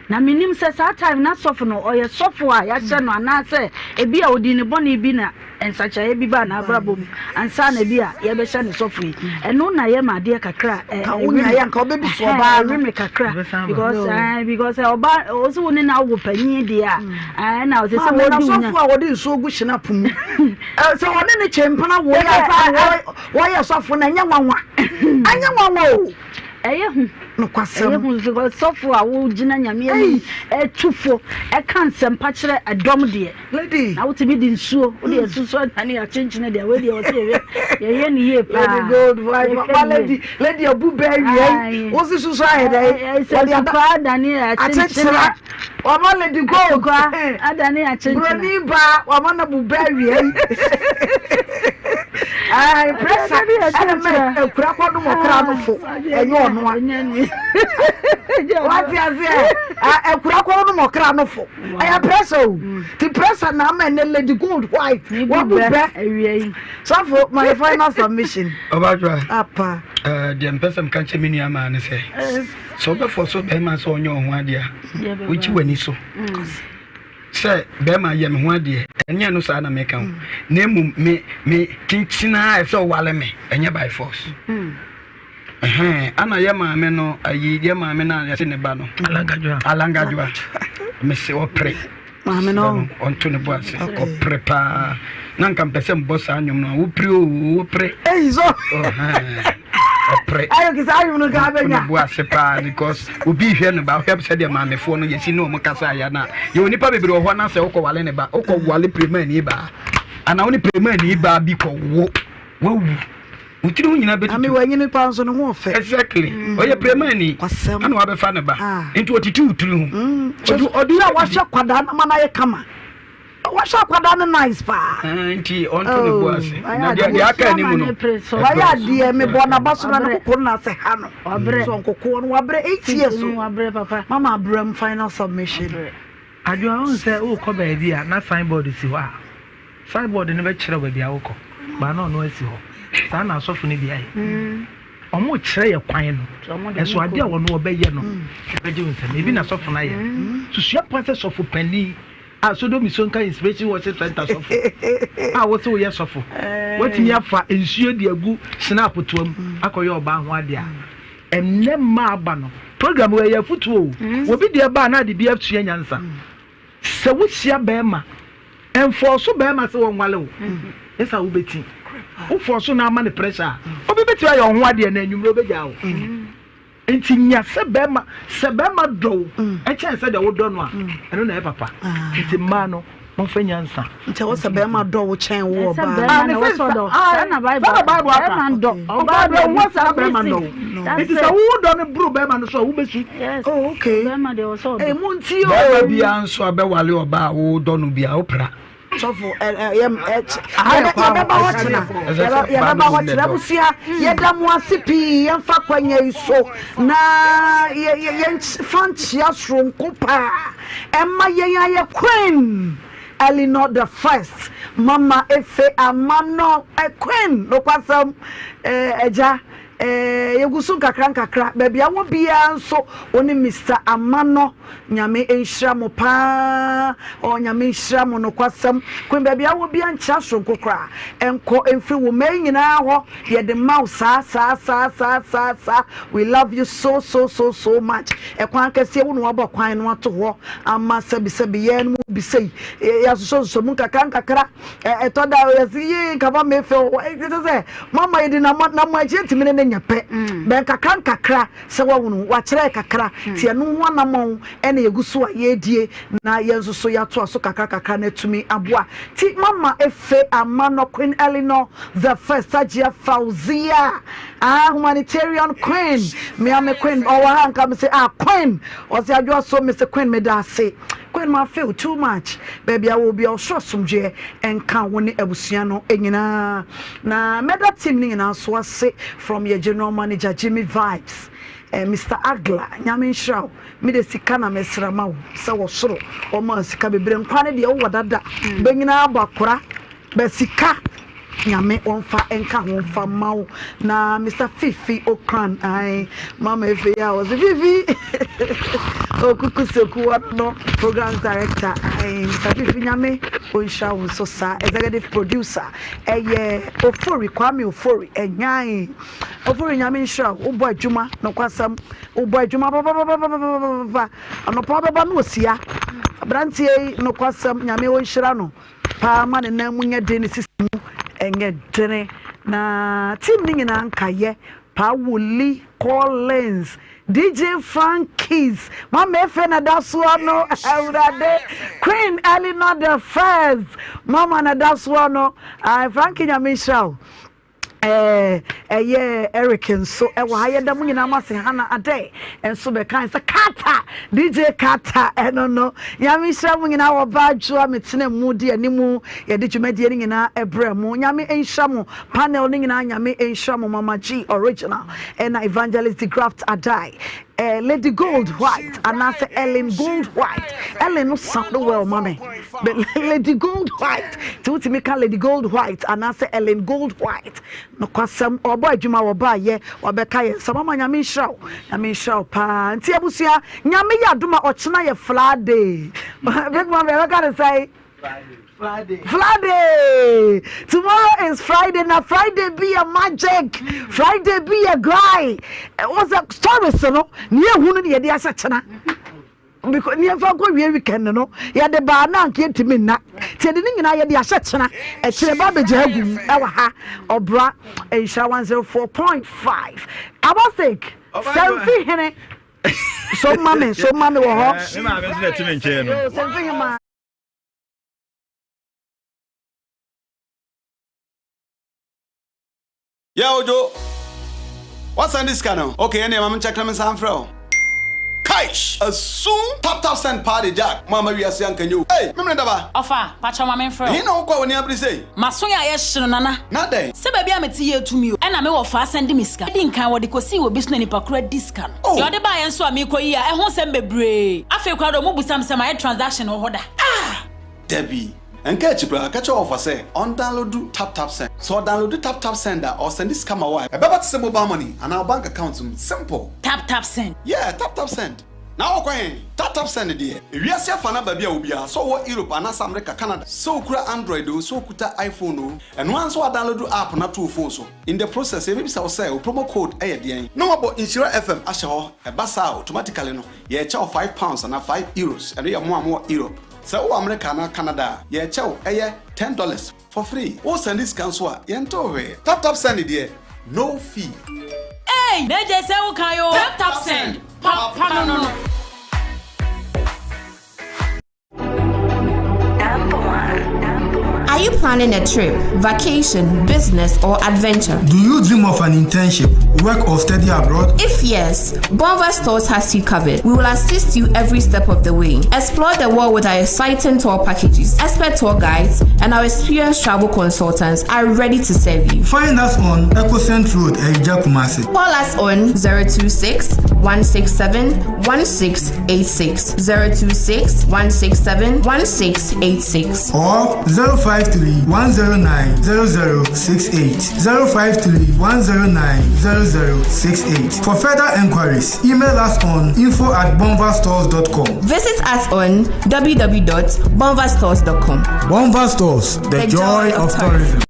Now, minim says, our time not soften or your software, Yasano, and I say, a beer would in a bonny bina, and such a heavy ban, Abrabum, and San a beer, Yabeshan is so free, and no Nayama, dear Kakra, and I am called baby for kakra because oba also woni na wo panyin dia na o se se wo di so fu a wo di so gu hina pum so woni ne chempana wo ya wo ya so fu na nya nwanwa anya nwanwa o eye hu no kwasem hu so fu a wo gina nyame ani etufo e kan sempa kire edom de lady na wo ti bi di nsuo wo de suso na ne ya chenchine de we de wo se ye ni ye pa lady gold wife lady abu berry wo si suso ahede wo de pa dani ya chenchine wa ma lady gold adani ya chenchine broni ba wa ma na bu berry ai pressa ana me ekura kwa no mo kra no fo enyo no what ya say ekura kwa no mo kra no fo aya pressa o ti pressa na ma na lady gold white wa bu be awie so for my final submission Obaa apa dem person kan che menu ama ne say so be for so be ma so onyo ho ade a uchi wani so say be ma ye me ho ade enye no sa na me kan na emu me kinchina e so wale me enye by force ana ye ma me no ayi ye ma me na ye se ne ba no alangajwa me se opre ma me no onto ne bo ase ko prepa nanka mpese mbosa anyom no wo pre so opre ayo kisa ayo no ga benya bo ase pa because obi hwe no ba hwe se de ma mefo no yesi no mo kasa ya na ye onipa bebre ho na se wo ko wale ne ba wo ko wale premier ni ba ana woni premier ni ba bi ko wo wu utiri hu nyina betu ami wanyini pa nso no ho fe exactly oye premier ni ana wa be fa ne ba into otitu utiri hu odi ya wa hwe kwada na mana ye kama wa hwe kwada na nice pa nti onto ne bo ase na dia aka ni mu no wa ya die me bo na baso na kokoro na se ha no so kokoro no wa bre 8 years so wa bre papa mama abram final submission Adwoa on say o ko ba dia na signboard si ho a signboard ne be kire ba bia wo ko ba na no asi ho sa na asofo ne bia yi omo kire ye kwan no eso ade a wo no obeye no be je nsem ebi na asofo na ye susua pase sofo pani a so do mi so nka inspiration wo se center sofo a wo se wo ye sofo wotimi afa ensuo de agu snap toam akoye oba ho ade a enne ma aba no program we ye futuo obi de ba na de bia tua nyansa se wo hia ba ma enforce ba ma se wo nwale wo esa wo beti wo force na ama ne pressure obi beti ayo ho ade na anwumro beja wo enti nya se ba ma do e chen se de wo do no a eno na e papa enti ma no mo fa nyansa nti wo se ba ma do wo chen wo ba na wo so do na bible aka do oba do wo se ba ma do enti se wo do ne bru ba ma no so wo besu oh okay ba ma de wo so do e mu nti o ba bia nso abewale oba wo do no bia opra sofo yem ya ba watchina busia ye damu asipi ye mfa kwanya iso na ye fantia sronkopa emma ye queen Eleanor the first mama efe amano queen no kwasam eja yegusun kakra baby awo bia nso oni Mr Amano nyame enhira mo pa o nyame enhira mo no kwasam kwen baby awo bia ncha sonko kra enko emfiri wo man nyina ho ye the mouse sa we love you so much ekwan kase wo no abokwan no ato ho ama sabi ye no bi sei ya so mun kakra etoda yesi kaba mefe say mama yedi na mo agentimi ne nyape ben kakra se wa wonu wa kire kakra tie no ho anamon ene yeguso a yedie na yenso so ya to so kakra na tumi aboa ti mama efe amano Queen Eleanor the first Ajia Fauzia humanitarian queen me am queen o wa hanka me say queen o se adwo so me say queen me da say queen ma feel too much baby I will be all sure somje enka woni abusua no enyina na meda team ni na so ase from your general manager Jimmy Vibes Mr Agla nyame nshraw me de sika na mesra ma wo se wo soro o ma sika bebre nkwane de wo dada benyina abakora be sika nyame onfa enka ho fa mawo na Mr. Fifi Okran ai mama efe ya was Fifi okukuseku no program director ai Mr. Fifi nyame onsha wo so sa executive producer Ofori Kwame Ofori enyan Ofori nyame nsha obo adwuma no kwasam obo adwuma ba anopa baba no osia abrantie no kwasam nyame wonhira no pa ma ne nan munye de ne system enye dene na team ni nyina nkaye pa Wuli Collins DJ Frankies mama efe na daswa no awurade Queen Eleanor the First mama na daswa no Frankie nyamisha Eric so ewa hayeda mu nyina mase hana ade enso be kan se kata DJ kata no nyame hira mu nyina wo ba adwoa metene mu de animu ye de dwumade ni nyina ebre mu nyame enhira mu panel ni nyina nyame enhira mu Mama G original and evangelist the craft adai Lady Gold White and I say Ellen Gold White Ellen no sound well mommy but Lady Gold White to me call Lady Gold White and I say Ellen Gold White no kwasam obo adwuma wo ba ye obeka ye samama nyame hraw pa nti abusia nyame ya duma ochena ye Friday big mom we gotta say Friday. Tomorrow is Friday. Now Friday be a magic. Friday be a guy. What's a story, so near who near the asachana. Because near for go weekend, no. Ya the bar now came to me na. Telling you I had the asachana. A Cheba Jagum, Ewaha, Obaa, and Sha 104.5. I was sick. Selfie, Henry. So, mommy, were Yeah, Ojo. What's on this channel? Okay, any mama check them some fro. Kaish, a soon top send party jack. Mama we are saying can you? Hey, remember that? Ofa, pacha mama fro. You know what when you say? Masoya yes nana. Not there. Se baby am tie to me. And I me ofa send me ska. Din kan wodi kosi wo bisu ni pakura discount. You de buy enso am ko yi a e ho sem bebre. Afi kwa do mo busam sem my transaction o hoda. Ah, Debbie. And catch you offer say on download tap send. So download tap sender or send this camera wipe. About to mobile money and our bank account simple. Tap send. Yeah, tap send. Now okay, tap send dear. If you see fana baby obia, so what Europe and America, Canada. So kura Android so kuta iPhone and once we download app na two phones so. In the process, maybe say promo code ADN. No about Nhyira FM asho e basa automatically no. Yeah, chow £5 and €5 and we are more Europe. So America na Canada, yeah chow $10 for free. O send this counsel, yento tap send it there. No fee. Hey, neje se o kan yo. Tap send. Papa no. Are you planning a trip, vacation, business, or adventure? Do you dream of an internship, work, or study abroad? If yes, Bonva Stores has you covered. We will assist you every step of the way. Explore the world with our exciting tour packages. Expert tour guides and our experienced travel consultants are ready to serve you. Find us on Ecocent Road, Ejja Kumasi. Call us on 026 167 1686, 026 167 1686, or 053 109 0068, 053 109 0068. For further enquiries, email us on info@bonvastores.com. Visit us on www.bonvastores.com. Bonva Stores, the joy of tourism.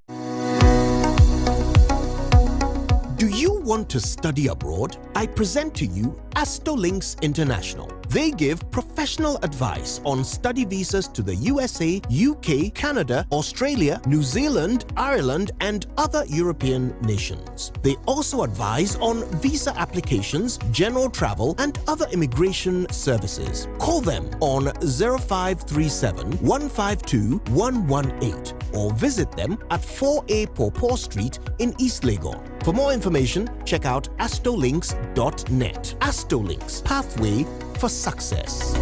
Do you want to study abroad? I present to you Astolinks International. They give professional advice on study visas to the USA, UK, Canada, Australia, New Zealand, Ireland, and other European nations. They also advise on visa applications, general travel, and other immigration services. Call them on 0537 152 118 or visit them at 4A Pawpaw Street in East Legon. For more information, check out astolinks.net. Astolinks, pathway for success.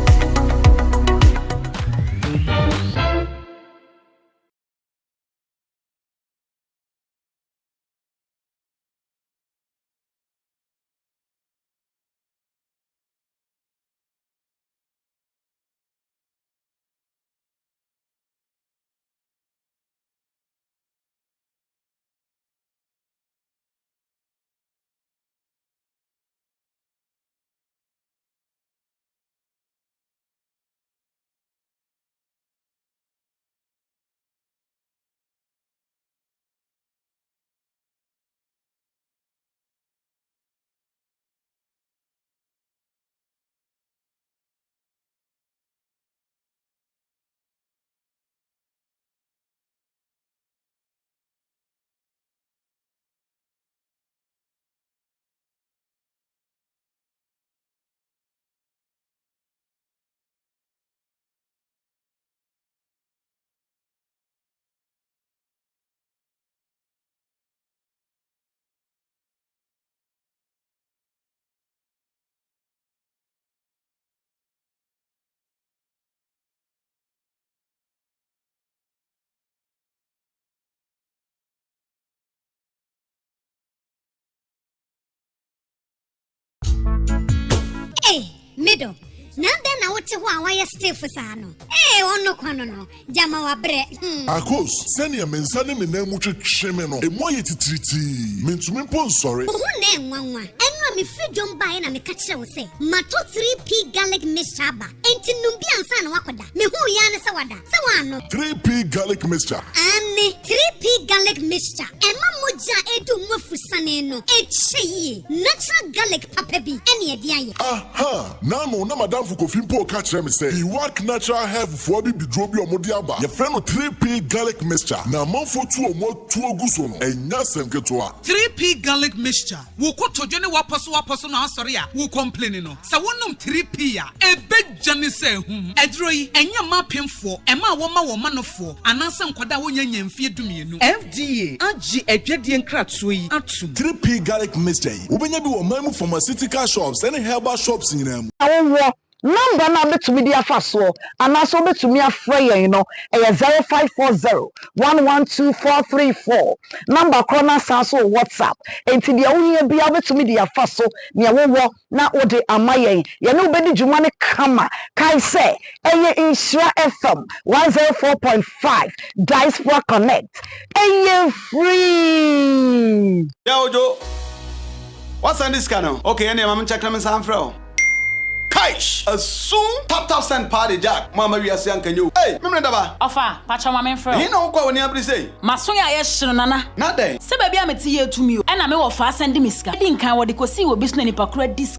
Middle. Now then, I want to why still for Sano. On no quanono, Jama wa bre. Akos, send your men sending me name which shemeno, and why it treaty. Mean to me, sorry. Who name one? And me free John by and me catch say. Mato 3P garlic mixture. Ain't Numbian San Wakoda. Me who yana sawada. Sawano. 3P garlic mixture. And 3P garlic mixture. And Mamuja edu mufusaneno. Eche natural garlic papebi. Any idea? Aha, now no madam for Kofimpo catch them say. He work natural hair for be drobi or modiaba. Your friend of 3P garlic mixture. Now man for 2 or more 2 gusono. And yasem getwa. 3P garlic mixture. Woko tojene waposo na sorry ya. Wo complain no. Sa wonum 3P ya. Ebe jani se edroi enya ma pemfo. Ema woma no fo. Ananse nkwada wonya nyamfie dumienu. FDA agi edwedie nkratso yi atum. 3P garlic mixture. Ubenya bi wo mamu pharmaceutical shops and herbal shops nyinam. Number na betumi dia faso anaso betumi afra yen no e 0540 112434 number corner sanso WhatsApp enti dia wohia bia betumi dia faso ne wowo na ode amayen ye no bedi dwuma ne kama kai se eye Nhyira FM 104.5 Diaspora Connect eye free ya ojo what's on this channel okay ene mam check na me sanfro Kaish, a soon tap send party jack. Mama, we are saying, can you? Hey, remember that? Offer, Pacha, my friend. You know what we have to say? Masoya, yes, Nana. Not day. Say, baby, I'm a tea to me, and I'm a fast and miska. I didn't count what they could see with business in a discourse.